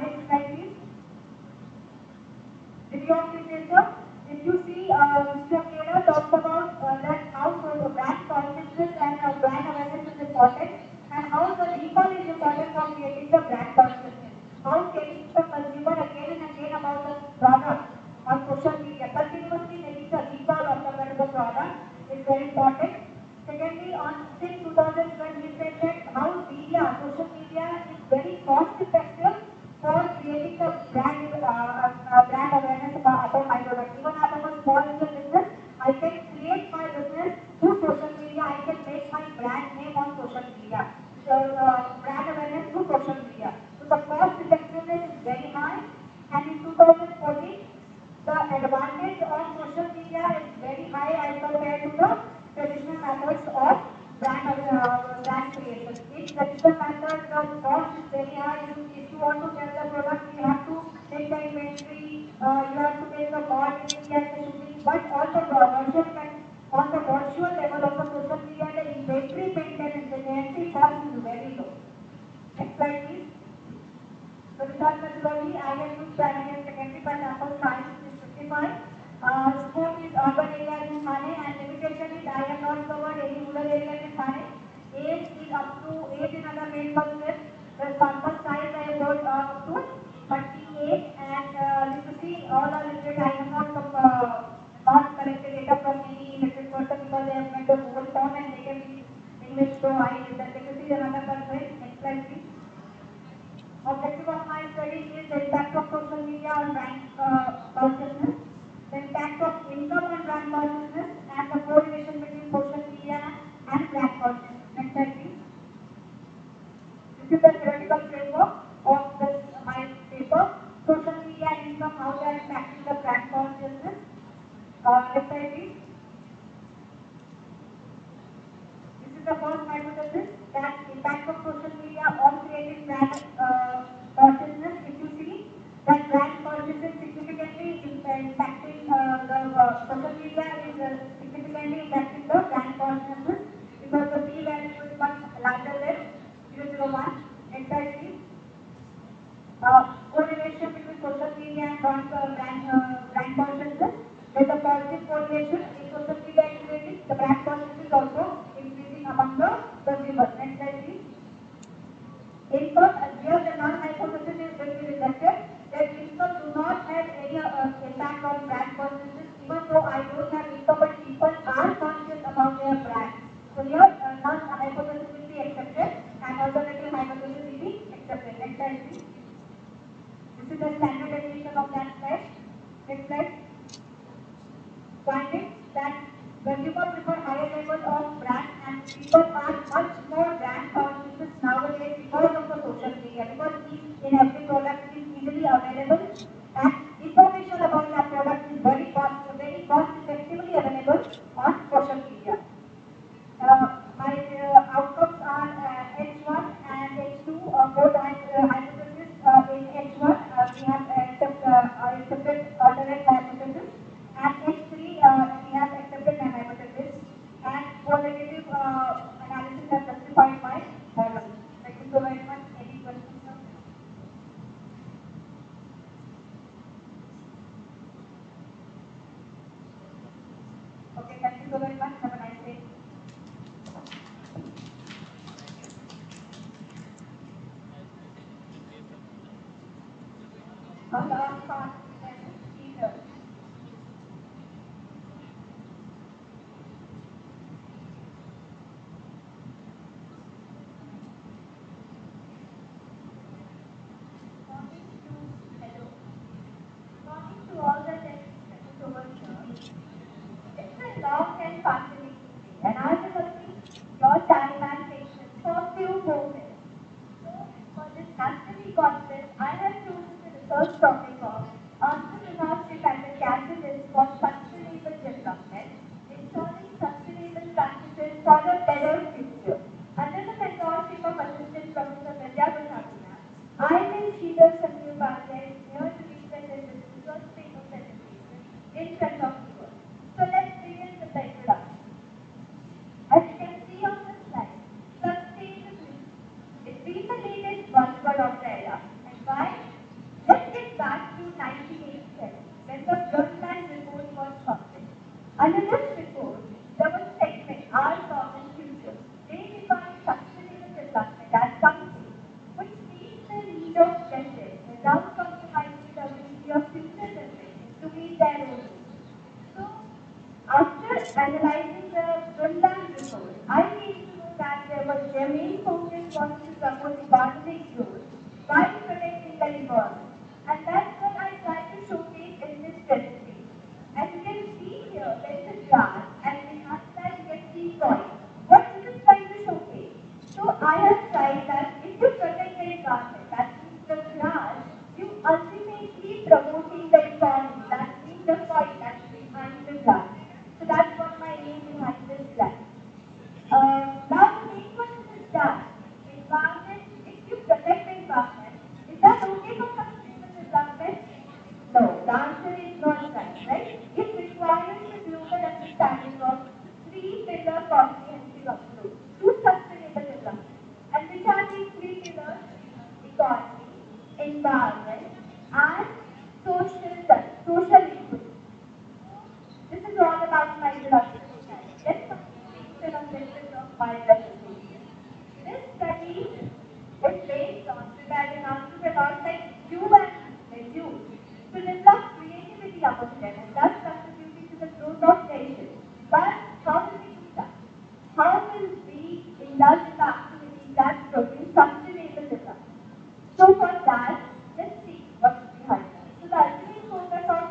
next slide please. Video of literature. If you see, Mr. Taylor talks about that how brand consciousness and brand awareness is important, and how the recall is important for creating the brand consciousness. How telling the consumer again and again about the product on social media, continuously making the recall of the particular product is very important. Secondly, since 2012, we said that how social media is very cost effective for creating the brand awareness about my product. Even I am a small to sell the product, you have to take the inventory, you have to take the coordinating and the shooting, but on the virtual level of the social media, the inventory maintenance, the entry cost is very low. Next slide, please. So research methodology, I have used primary and secondary, for example, science is 55. Scope is urban area in Thane, and limitation is I have not covered any rural area in Thane. Age is up to 8 in other main buses. The sample size I have got up to 38, and you see all are listed. I have not collected data from any elected person because they have made the whole form and they can be English, so I did that. You see another person. Next slide, please. Objective of my study is the impact of social media on brand consciousness, the impact of income on brand consciousness, and the correlation between social media and brand consciousness. Next slide, please. This is the theoretical framework of this my paper. Social media and income, how they are impacting the brand consciousness. Next slide, please. This is the first hypothesis, that impact of social media on creating brand consciousness. If you see that brand consciousness significantly impacting the social media is significantly impacting the brand consciousness because the P value is much larger than 0.001. Next slide, please. Correlation between social media and brand consciousness. There's a positive correlation in social media activity. The brand consciousness is also increasing among the consumers. Next slide, please. Income, here the null hypothesis is will be rejected. That income do not have any impact on brand consciousness. Even though I don't have income, but people are conscious about their brand. So here null hypothesis will be accepted and alternative hypothesis will be accepted. Next slide, please. This is the standard definition of that slide. Next slide. Finding that consumers prefer higher level of brand and people are much more brand conscious nowadays because of the social media, because in every product is easily available and information about that product is very cost effectively available on social media. My outcomes are H1 and H2, both hypotheses. In H1 we have accepted alternate hypothesis, and H3 we have accepted my hypothesis, and qualitative analysis has justified my model. Thank you so very much. Any questions? Okay, thank you so very much. Have a nice day. Last part, either. Morning to all the technicians over here. It's a long and fascinating day, and I will take your time and patience for a few moments. So, for this national conference, I have chosen the research topic of entrepreneurship as a catalyst for sustainable development, ensuring sustainable practices for a better future. Under the mentorship of Assistant Professor Vidya, I will Shida Sanju Bhadane here to represent this research paper presentation in front of you all. So let's begin with the introduction. As you can see on the slide, sustainability. It's been the latest buzzword of the era. And why? Let's get back to 1987 when the Brundtland report was published. Under this report, there was a segment, Our Common Future. They defined sustainable development as something which meets the need of justice without compromising the ability of future generations to meet their own needs. So, after analyzing the Brundtland report, I came to know that their main focus was to promote economic growth while protecting the environment. And that's what I tried to showcase in this presentation. As you can see here, there is a grass, and behind that you can see soil. What is this trying to showcase? So I have tried that if you protect the environment, that means the grass, you and social equity. This is all about my introduction. Let's complete the objectives of my presentation. This study is based on preparing entrepreneurs like you and you to develop creativity among them and thus contributing to the growth of nations. But how will we do that? How will we indulge in the activities that produce sustainable development? So for that, let's see what's behind that. So the ultimate focus on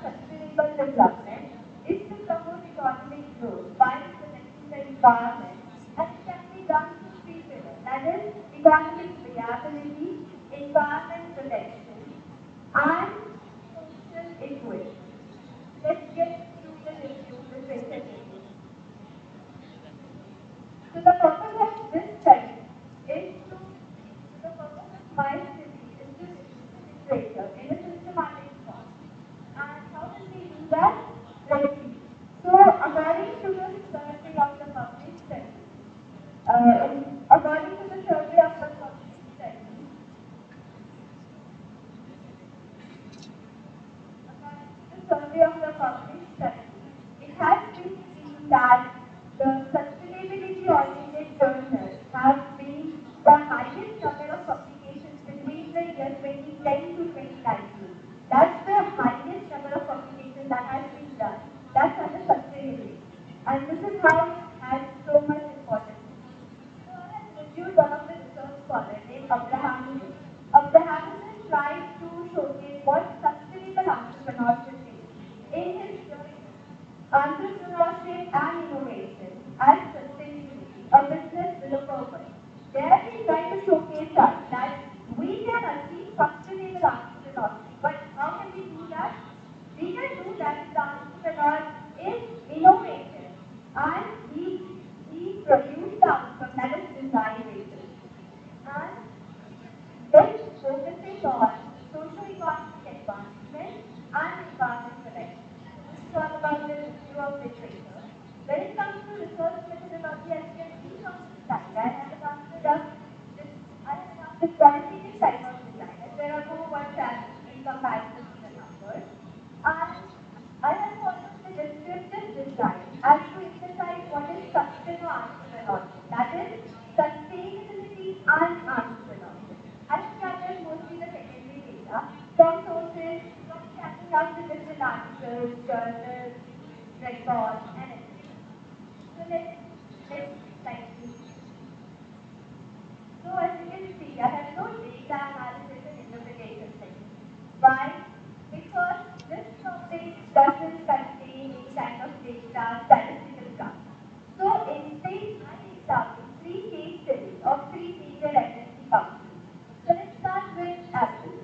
sustainable development is to promote economic growth by protecting the environment, and it can be done through three pillars, that is economic viability, environment protection, and social equity. Let's get through the review, the basic review. So the purpose of this study is to, the purpose of my study is to literature in a systematic form. And how will we do that? Let's see. So according to the survey of the public study, according to the survey of the public study, it has been seen that the sustainability-oriented journals have been the highest number of publications between the year 2010 to 2019. That's the highest number of publications that has been done. That's under sustainability. And this is how it has so much importance. So I have reviewed one of the research scholars named Abraham. Abraham tried to showcase what sustainable entrepreneurship is. In his book, Entrepreneurship and Innovation as Sustainability, a Business with a Purpose, there he tried to showcase us that we can achieve sustainable entrepreneurship. But how can we do that? We can do that if the entrepreneur is innovative and he produced the outcome that is desirable. And then focusing on socio-economic advancement and environment protection. This is all about the review of literature. When it comes to research methodology, as you can see from the slide, I have enacted qualitative type of design. And there are no words in comparison to the numbers. And I have followed the descriptive design as to emphasize what is sustainable entrepreneurship. That is sustainability and entrepreneurship. I have gathered mostly the secondary data from sources, from checking out the different articles, journals, records, and everything. So let's slightly. So as you can see, I have no data analysis and interpretation section. Why? Because this topic doesn't contain any kind of data, statistical stuff. So instead, I examined three case studies of three major MNC companies. So let's start with Apple.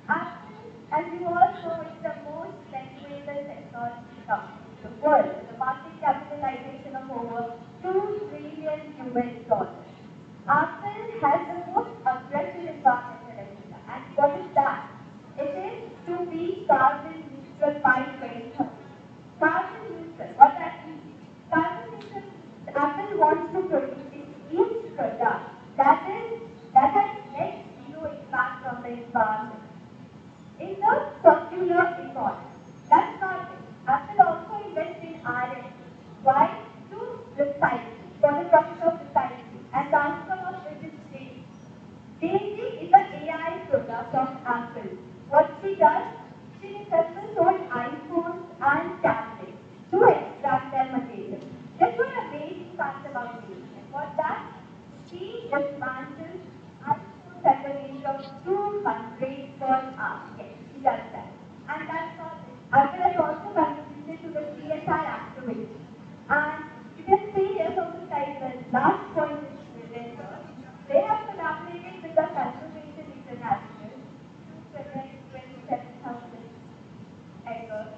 Apple, as you all know, is the most valuable technology company in the world, with a market capitalization of over $2 trillion. Apple has the most aggressive environmental agenda. And what is that? It is to be carbon neutral by 2030. Carbon neutral, what that means? Carbon neutral, Apple wants to produce each product that has net zero impact on the environment. In the circular economy, that's not it. Apple also invests in R&D. Why? To recycle, for the process of recycling, and the outcome of which is Daisy. Daisy is an AI product of Apple. What she does, she resembles old iPhones and tablets to extract their material. There's one amazing fact about Daisy. And what that? She dismantles iPhones at the range of 200 per hour. Yes, she does that. And that's not it. Apple has also contributed to the CSR activity. And you can see here from the slide, the last point is Milind. They have collaborated with the Conservation International to prevent 27,000 acres.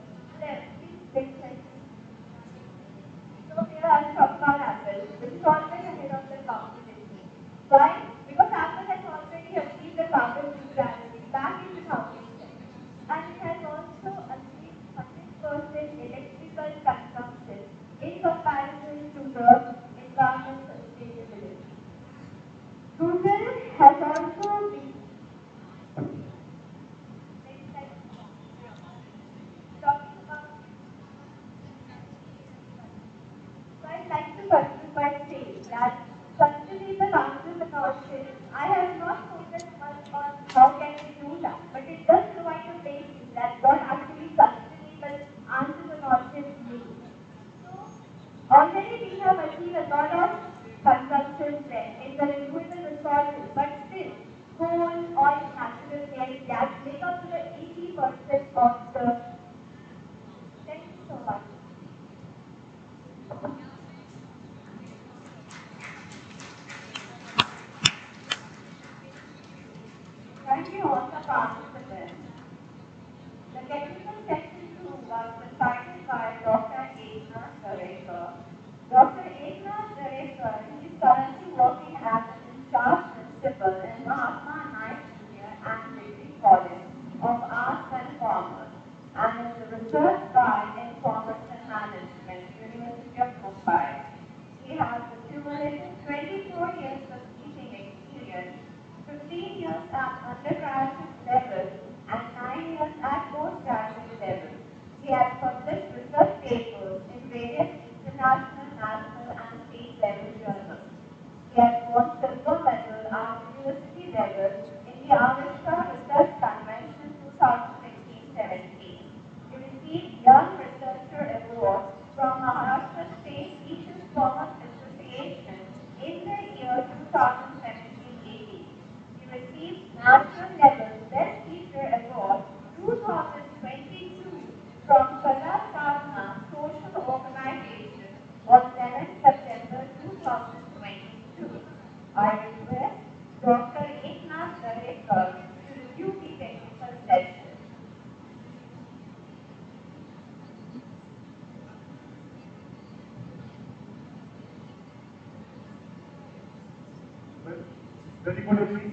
So here I'll talk about Apple, which is always ahead of the competition. Why? Because Apple has already achieved the carbon neutrality back in 2010. And it has also achieved 100% electrical consumption in comparison to the environment sustainability. entrepreneurship, I have not focused much on how can we do that, but it does provide a basis that what actually sustainable entrepreneurship means. Already we have achieved a lot of consumption trend in the renewable resources, but still coal, oil, natural gas make up to the 80% of the. Thank you so much. Thank you all the participants. The technical section 2 was presided by Dr. Eknath Darekar. Dr. Eknath Darekar is currently working as an in-charge principal in Mahatma Naik Junior and Degree College of Arts and Commerce and is a research guide in Commerce and Management, University of Mumbai. He has accumulated 24 years of teaching experience, 15 years at undergraduate level and 9 years at postgraduate level. He has published research papers in various international, national and state level journals. He has won silver medal at university level in the Avishkar Research Convention 2016-17. He received Young Researcher Award from Maharashtra State Teachers Commerce Association in the year 2017-18. He received National Level Best Teacher Award 2022 from Kala Sadhana Social Organization on 7th September 2022. I request Dr. Eknath Darekar to review the technical section. Very good evening.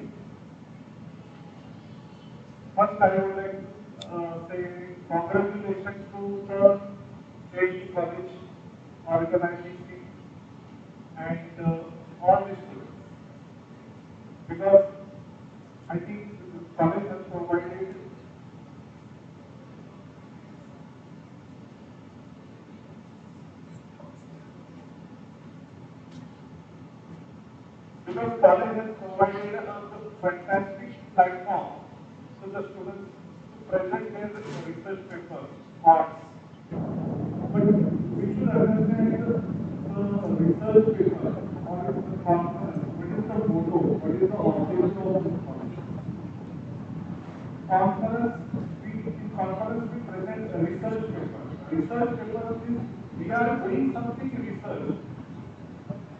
First, I would like to say congratulations to the AE College organizing team and all the students, because I think the college has provided a fantastic platform to the students to present their research papers, arts. But we should understand the research paper or the conference. What is the motto? What is the objective of the conference? In conference we present a research paper. Research paper means we are doing something research.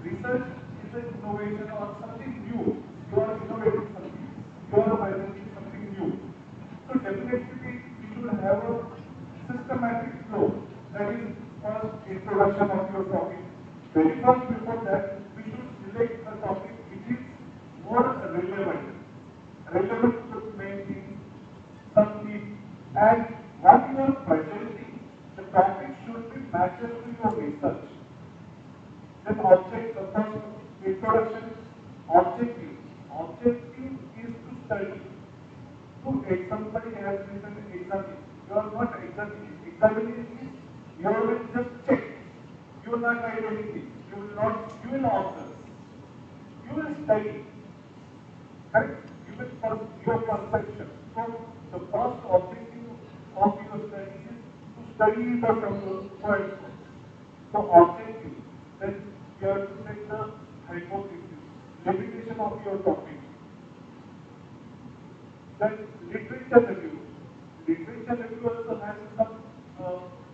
Research is an innovation or something new. You are innovating something. You are presenting something new. So definitely we should have a systematic flow. That is first introduction of your topic. Very first before that, we should select a topic which is more relevant. Relevant to the main thing, something, and what you are presenting, the topic should be matched to your research. Then object, the first introduction, objective. Objective is to study. Somebody has written examine. You are not examining. Examining is you will just check. You will not write anything. You will observe. You will study. Correct? You will first your perception. So the first objective of your study is to study the point. So objective. Then you have to take the hypothesis, limitation of your topic. Then literature review. Literature review also has some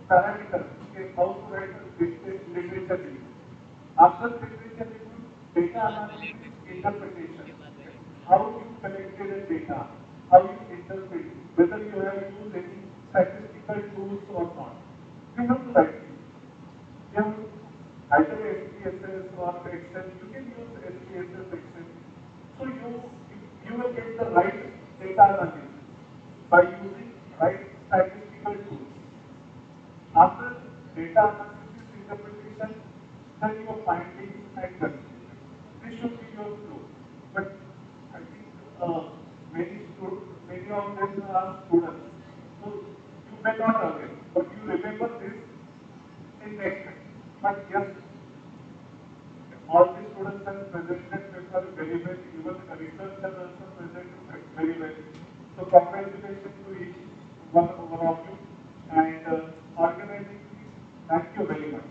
parameters. Okay, how to write a literature review. After literature review, data analysis, interpretation. How you collected data, how you interpret, whether you have used any statistical tools or not. You have to write it. You have either SPSS or Excel. You can use SPSS, Excel. So you will get the right data analysis by using right statistical tools. After data analysis, interpretation, then your findings and conclusion. This should be your flow. But I think many of them are students. So you may not again, but you remember this in next time. But yes, all the students very well. Even the research has also presented very well. So congratulations to each one of you and organizing. Thank you very much.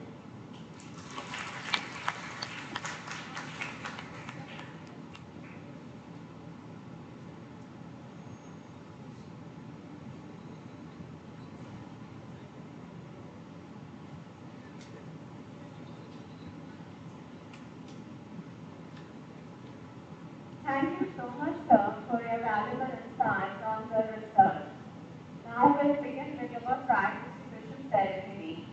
Thank you so much, sir, for your valuable insights on the research. Now we'll begin with your prize distribution ceremony.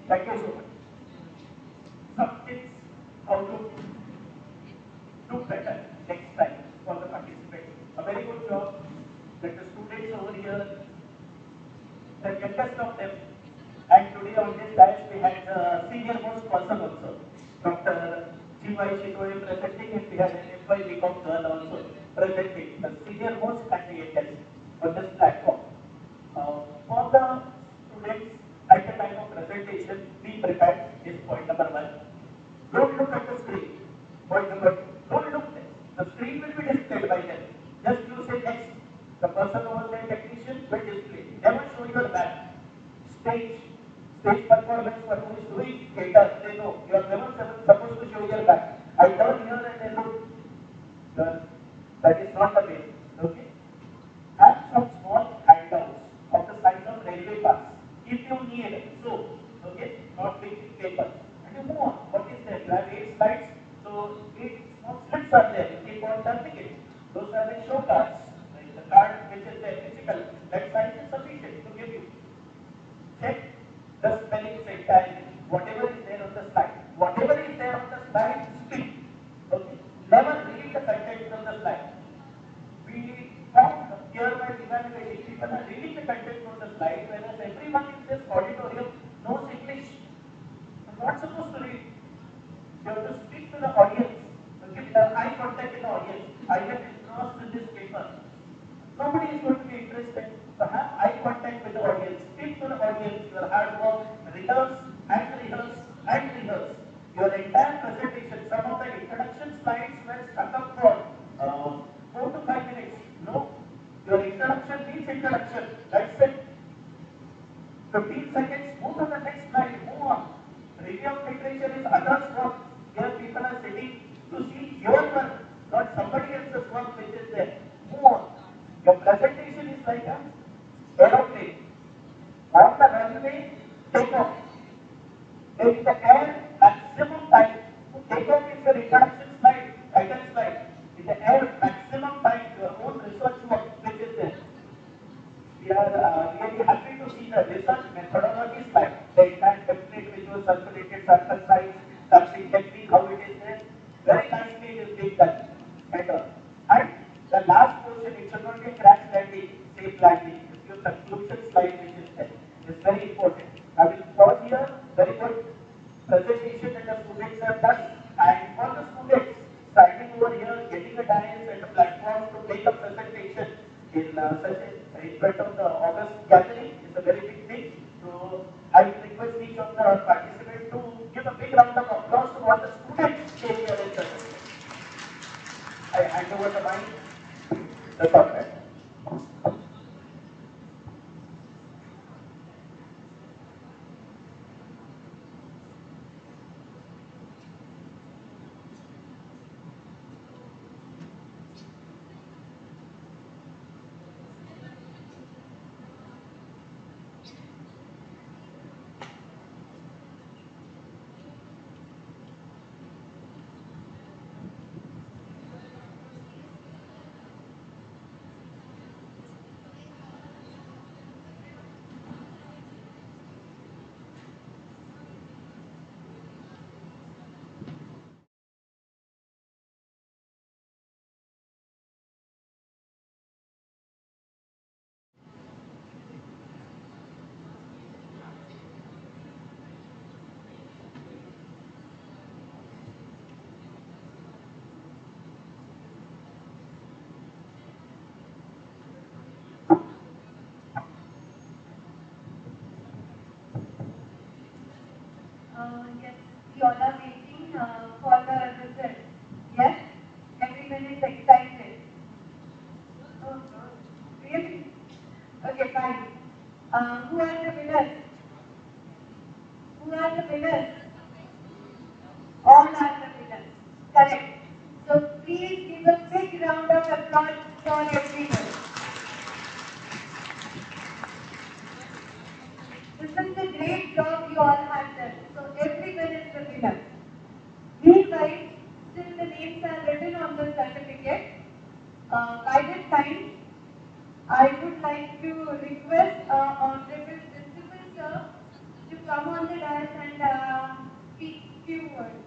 Thank you so much. Some tips how to do better next time for the participants. A very good job that the students over here, the youngest of them, and today on this dais we had the senior most person also, Dr. G.Y. Shitoy presenting, and we had an FY BCom girl also presenting, the senior most and the youngest on this platform. For the students at the time of presentation, be prepared is point number one. Don't look at the screen. Point number two, don't look there. The screen will be displayed by them. Just you say next. The person over there, technician, will display. Never show your back. Stage performance for who is doing theater, they know. You are never supposed to show your back. I turn here and I look. That is not the way. Okay? Have some small handouts of the size of railway pass. If you need, so, okay, not big paper. And you move on. What is there? You have 8 slides, so 8 small slips are there. You keep on turning it. Those are the show cards. Like the card which is there, physical. That size is sufficient to give you. Check the spelling entirely. Whatever is there on the slide. Whatever is there on the slide, speak. Okay. Never read the content from the slide. We found here by evaluating, people are reading the content from the slide, whereas everyone in this auditorium knows English. You're not supposed to read. You have to speak to the audience. Give eye contact in the audience. I have engrossed in this paper. Nobody is going to be interested. So have eye contact with the audience. Speak to the audience. Your hard work, rehearse and rehearse and rehearse. Your entire presentation, some of the introduction slides were stuck up for 4 to 5 minutes. No. Your introduction means introduction. That's it. 15 seconds, move to the next runway, take off. There is the air maximum time to take off is your introduction slide, title slide. In the air maximum time, your own research work which is there. We are really happy to see the research methodology slide, the entire template which was circulated, sample size, sampling technique, how it is there. Very nicely it is being done. And the last portion, it should not be a crash landing, safe landing. It's your conclusion slide which is there. It's very important. I will pause here. Very good presentation that the students have done. And for the students standing over here, getting a dais and a platform to make a presentation in in front of the August gathering is a very big thing. So I will request each of the participants to give a big round of applause to all the students came here and presented. I hand over the mic. The topic. Yes, we all are waiting for the result. Yes, everyone is excited. Oh, really? Okay, fine. Who are the winners? Who are the winners? All are the winners. Correct. So please give a big round of applause for everyone. This is the great job you all have done. So everyone is the winner. Meanwhile, still the names are written on the certificate. By this time, I would like to request Honorable Principal Sir to come on the dais and speak few words.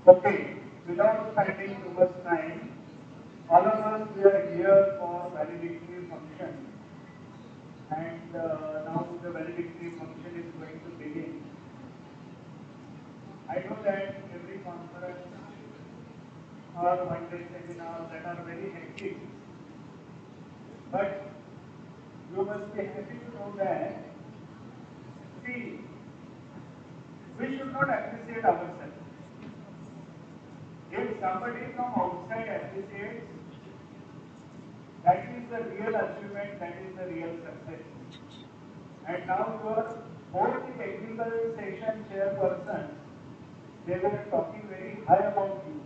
Okay, without spending too much time, all of us we are here for valedictory function, and now the valedictory function is going to begin. I know that every conference or one-day seminars that are very hectic, but you must be happy to know that, see, we should not appreciate ourselves. If somebody from outside appreciates, that is the real achievement, that is the real success. And now both the technical session chairpersons, they were talking very high about you.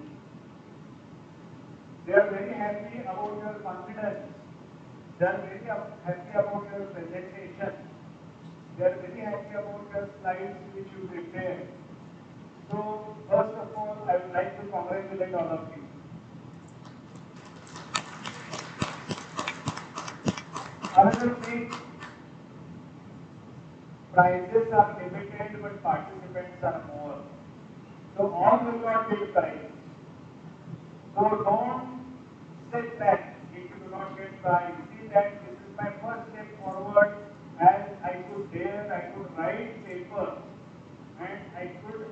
They are very happy about your confidence. They are very happy about your presentation. They are very happy about your slides which you prepared. So, first of all, I would like to congratulate all of you. Another thing, prizes are limited but participants are more. So, all will not get prize. So, don't sit back if you do not get prize. See that this is my first step forward, as I could dare, I could write paper, and I could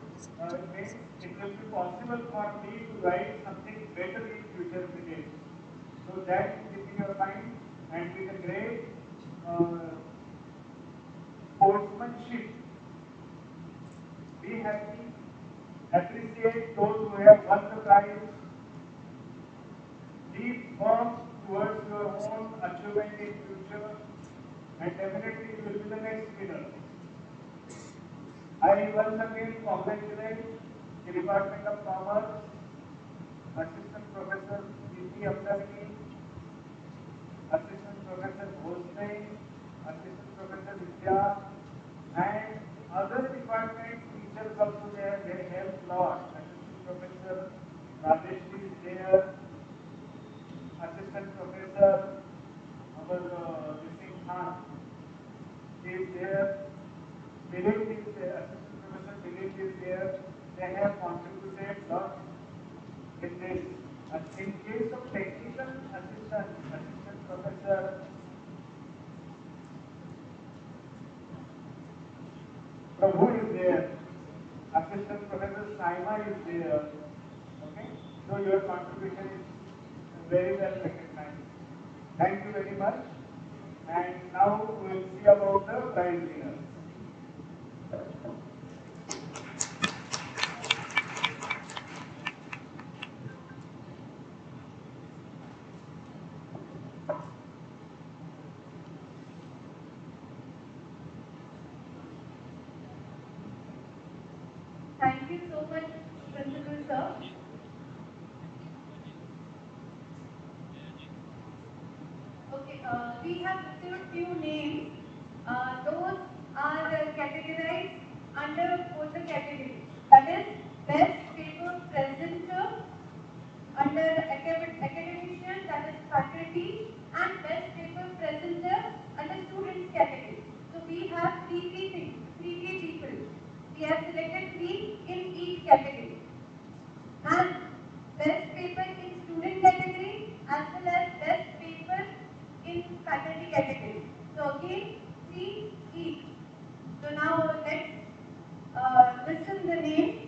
make it will be possible for me need to write something better in future minutes. So that is in your mind, and with a great sportsmanship, be happy, appreciate those who have won the prize, keep firm towards your own achievement in future, and definitely you will be the next winner. I once again congratulate the Department of Commerce, Assistant Professor Priti, Assistant Professor Bhosale, Assistant Professor Vidya, and other department teachers also there. They help a lot. Assistant Professor Rajashree is there. Assistant Professor our Khan is there. Milind is there. Assistant Professor Milind is there. They have contributed a lot in this. In case of technical assistant, Assistant Professor Prof is there. Assistant Professor Sayma is there. Okay, so your contribution is very well recognized. Thank you very much. And now we will see about the prize winner. Thank you so much, Principal Sir. Okay, we have received few names. Those are categorized under both the categories. That is, Best Paper Presenter under Academician, that is faculty, and Best Paper Presenter under Students category. So we have three people. We have selected 3 in each category. And Best Paper in Student category as well as Best Paper in Faculty category. So again, 3 each. So now let's listen the name.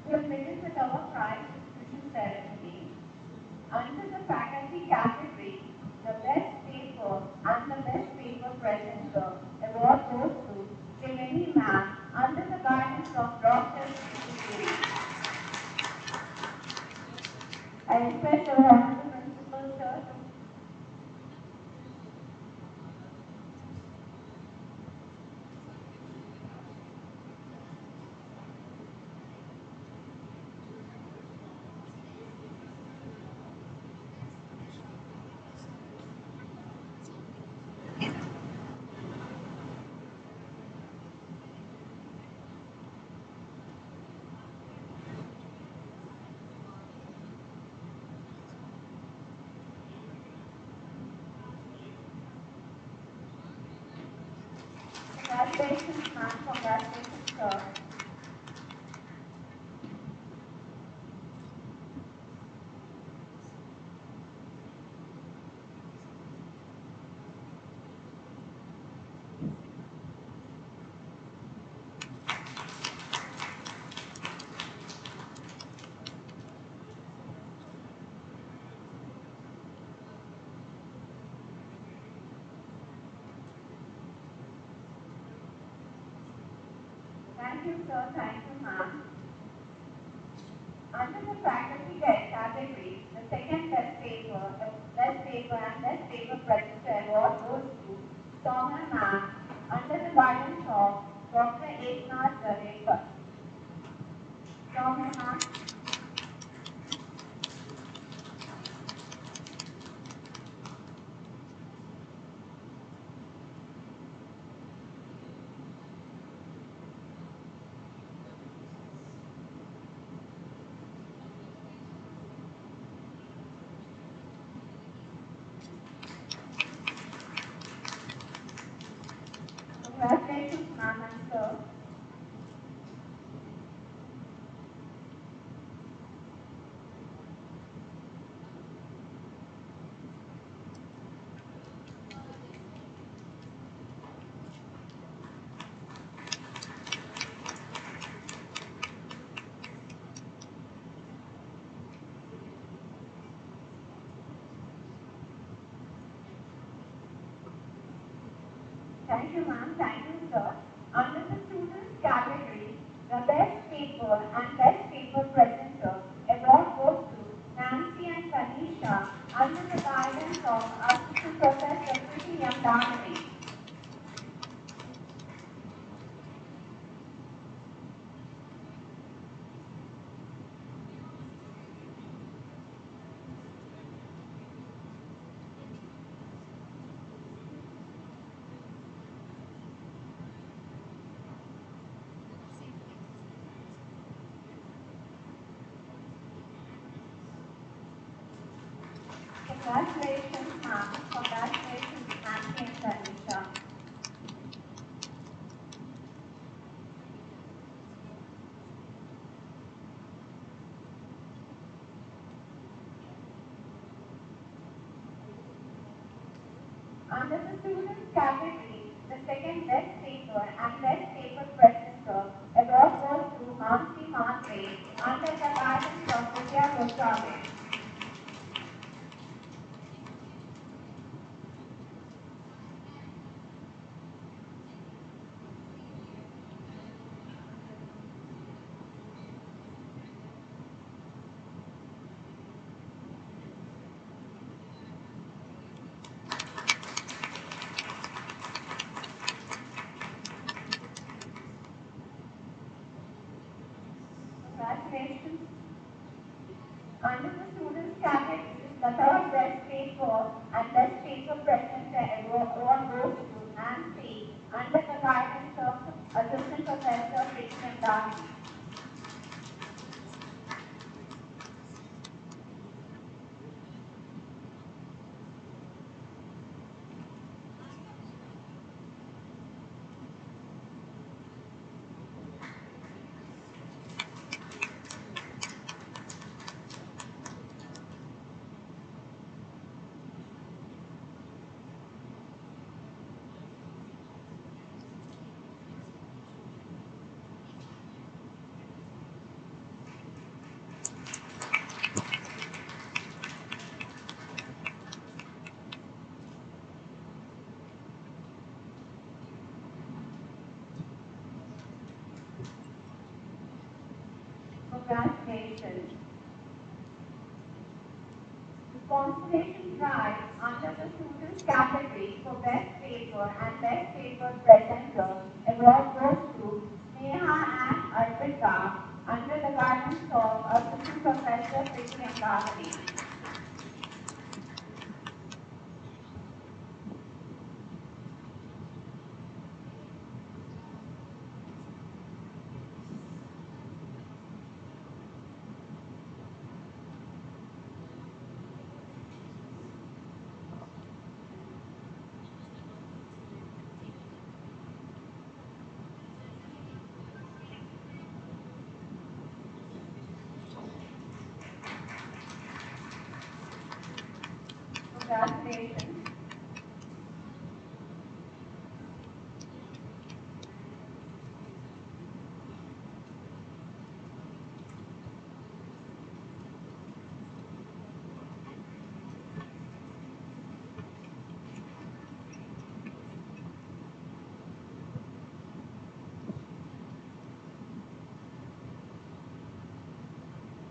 We are finished with our prize distribution ceremony. Under the faculty category, the best paper and the best paper presenter award goes to Triveni Ma'am under the guidance of Dr. Giri. I request our Honorable Principal Sir to congratulations, ma'am. Congratulations, sir. Thank you, sir. Thank you, ma'am. Under the faculty category, the second best paper and best paper presenter award goes to Sayma ma'am under the guidance of Dr. Eknath Zarekar. From Ma'am. Congratulations, ma'am and sir. Thank you, ma'am. Thank you, sir. Under the students category, the best paper and best paper presenter award goes to Nancy and Tanisha under the guidance of Assistant Professor Priti Yamdagni. Congratulations, ma'am. Congratulations, Nancy and Tanisha. Under the students category, the second best paper and best paper presenter award goes to Nancy Matre under the guidance of Vidya Gosavi. Congratulations. Under the students category, the third best paper and best paper presenter award goes to Nancy under the guidance of Assistant Professor Priti. Congratulations. The Constellation Prize under the students category for best paper and best paper presenter award goes to Neha and Arpita under the guidance of Assistant Professor Priti. Congratulations.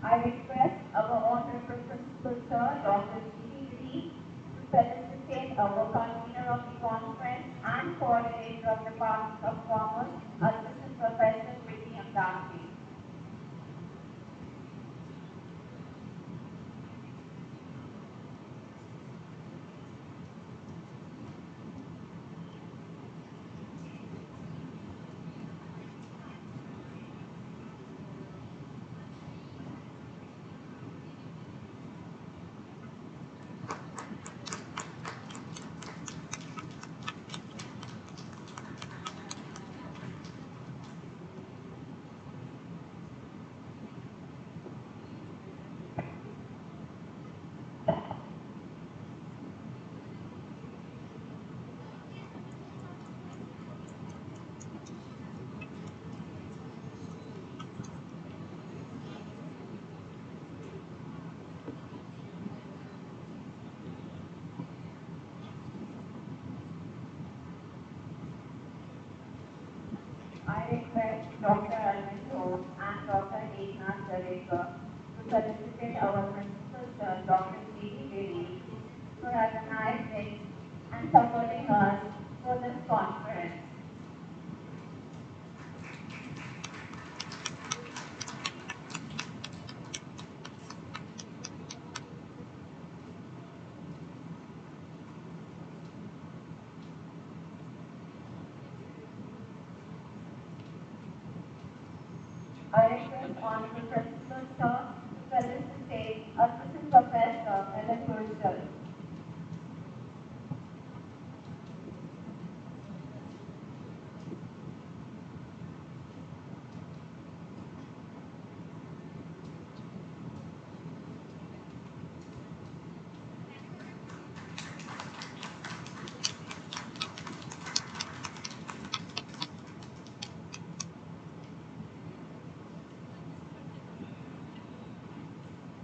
I request our Honorable Principal Sir, Dr. Giri, to felicitate our convener of the conference and coordinator of the Department of Commerce, Dr. Arvind and Dr. Eknath Jaredkar to felicitate our principal sir, Dr. Giri, for organizing and supporting us for this conference. I request Honorable Principal Sir to felicitate Assistant Professor Milind Gurchal.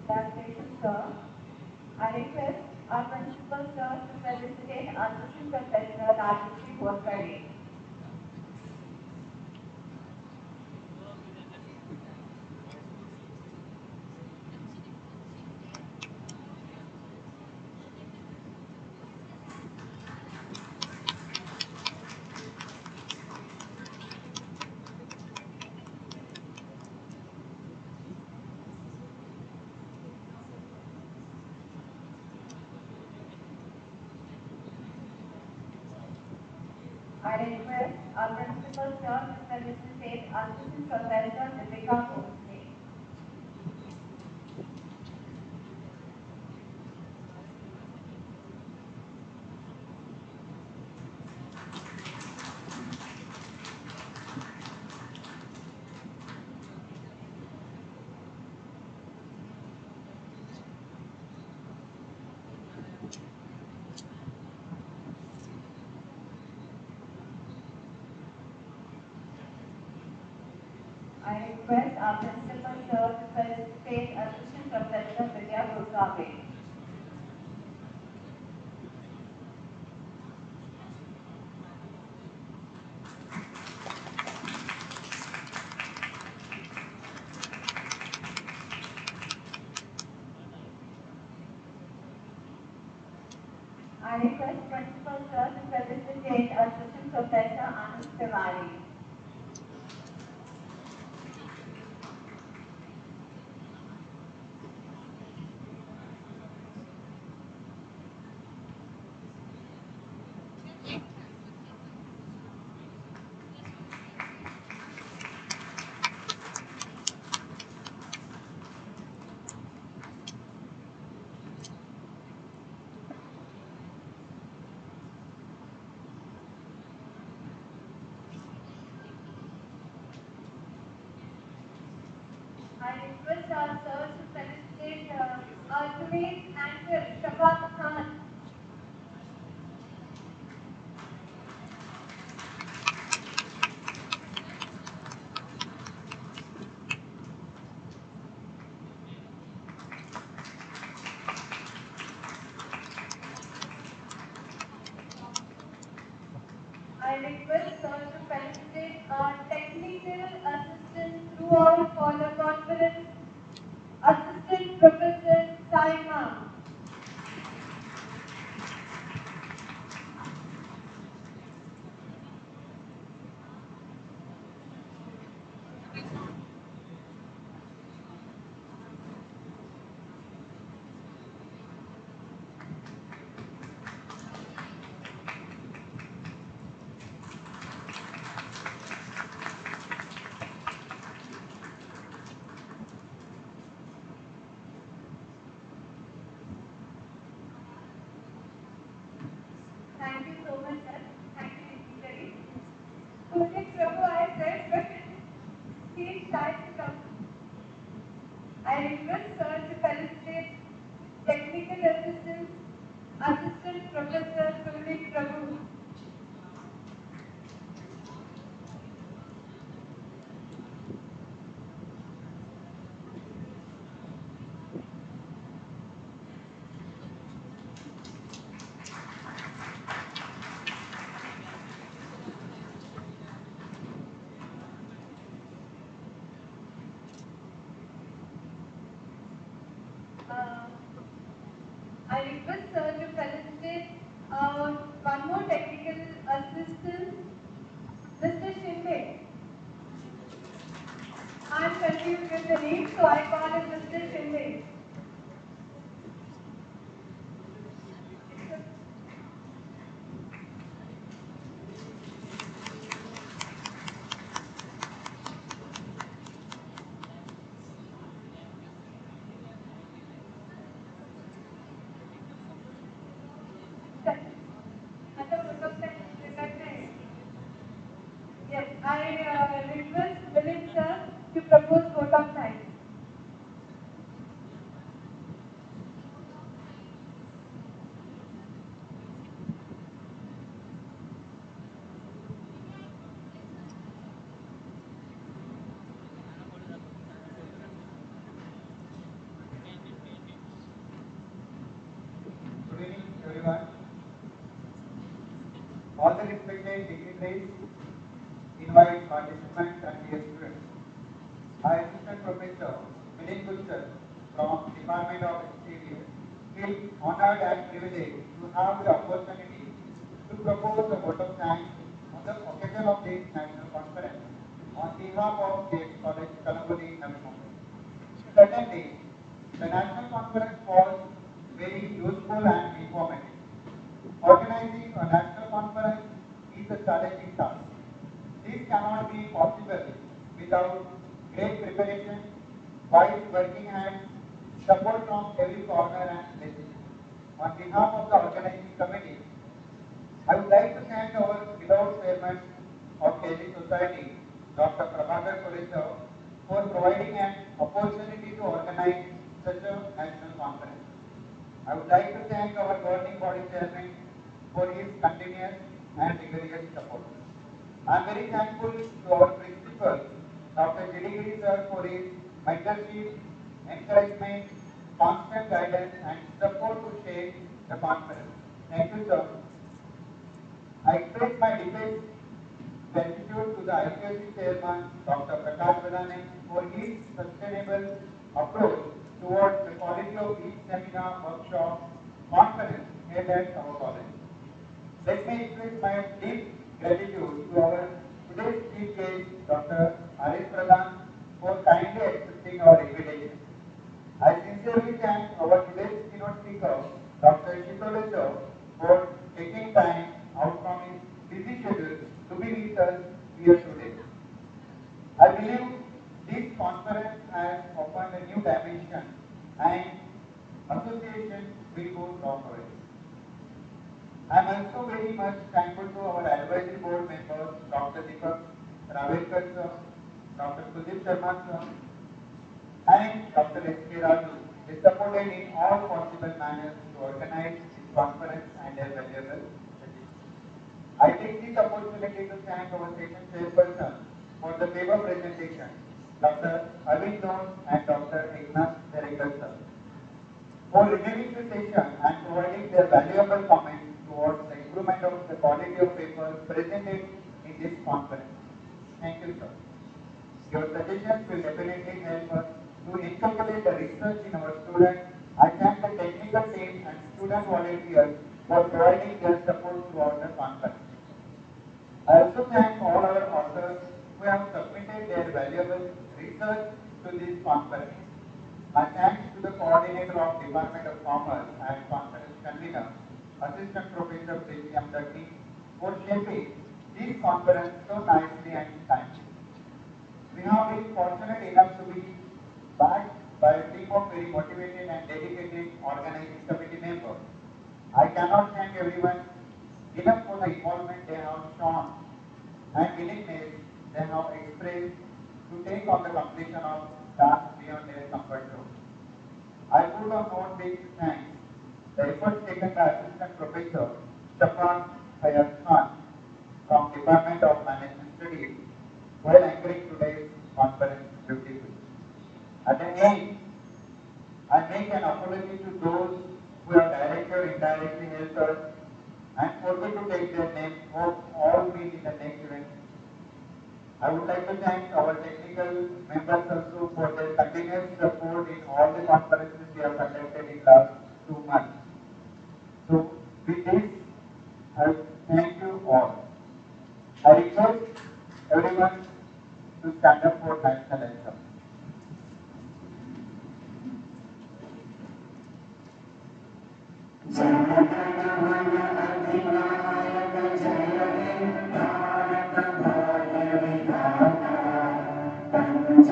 Congratulations, sir. I request our Principal Sir to felicitate Assistant Professor Rajashree Bhorkade. I request our Principal Sir to felicitate Assistant Professor Dipika. I request our Principal Sir to felicitate Assistant Professor Vidya Gosavi. I request Principal Sir to felicitate Assistant Professor Asst. I request our sir to felicitate ultimate anchor Shabbat Khan. I request sir to felicitate our technical assistant throughout for the conference, Assistant Professor Sayma. Thank you so much, sir. Thank you, Giri. Kundlik Shinde, I said, but he is shy to come. I request sir to felicitate technical assistant, Assistant Professor Kundlik Shinde. confused with the name, so I call him Mr. Shinde. Yes, I request Milind sir to propose vote of thanks. Good evening, everyone. All the respected dignitaries, invite participants and dear students. I, Assistant Professor Milind Gurchal from Department of FC-EVS, feel honored and privileged to have the opportunity to propose a vote of thanks on the occasion of this national conference on behalf of State College Kalamboli, Navi, Mumbai. Certainly, the national conference was very useful and informative. Organizing a national conference is a challenging task. This cannot be possible without great preparation, wise working hands, support from every corner and place. On behalf of the organizing committee, I would like to thank our beloved Chairman of Delhi Society, Dr. Prakash, for providing an opportunity to organize such a national conference. I would like to thank our governing body chairman for his continuous and rigorous support. I am very thankful to our principal, Dr. Giri sir, for his mentorship, encouragement, constant guidance and support to shape the conference. Thank you, sir. I express my deepest gratitude to the IQAC Chairman, Dr. Prakash Bhadane, for his sustainable approach towards the quality of each seminar, workshop, conference held at our college. Let me express my deep gratitude to our today's chief guest, Dr. Asst, for kindly accepting our invitation. I sincerely thank our today's keynote speaker, Dr. Shinde, for taking time out from his busy schedule to be with us here today. I believe this conference has opened a new dimension and association will go long way. I am also very much thankful to our advisory board members, Dr. Dipika, sir, Dr. Kundlik Shinde, sir, and Dr. S.K. Raju. They supported in all possible manners to organize this conference and their valuable suggestions. I take this opportunity to thank our session chairperson for the paper presentation, Dr. Avindon and Dr. Asst, sir, for reviewing the session and providing their valuable comments towards the improvement of the quality of papers presented in this conference. Thank you, sir. Your suggestions will definitely help us to incorporate the research in our students. I thank the technical team and student volunteers for providing their support throughout the conference. I also thank all our authors who have submitted their valuable research to this conference. My thanks to the coordinator of Department of Commerce and conference convener, Assistant Professor Priti Yamdagni, for shaping this conference so nicely and timely. We have been fortunate enough to be backed by a team of very motivated and dedicated organizing committee members. I cannot thank everyone enough for the involvement they have shown and willingness they have expressed to take on the completion of tasks beyond their comfort zone. I put on note with thanks the efforts taken by Assistant Professor Khan from Department of Management Studies while anchoring today's conference beautifully. At the end, I make an apology to those who have directly or indirectly helped us and forget to take their names. Hope all meet in the next event. I would like to thank our technical members also for their continuous support in all the conferences we have conducted in the last 2 months. So, with this, I thank you all. I request everyone to stand up for national anthem. जय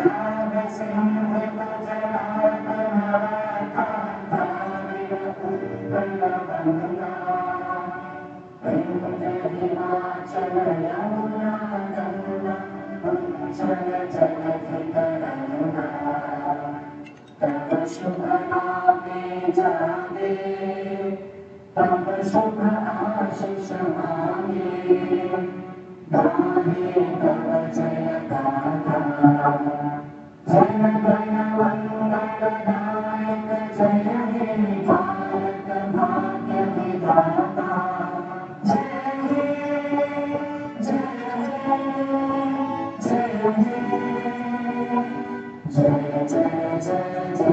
जय जय जय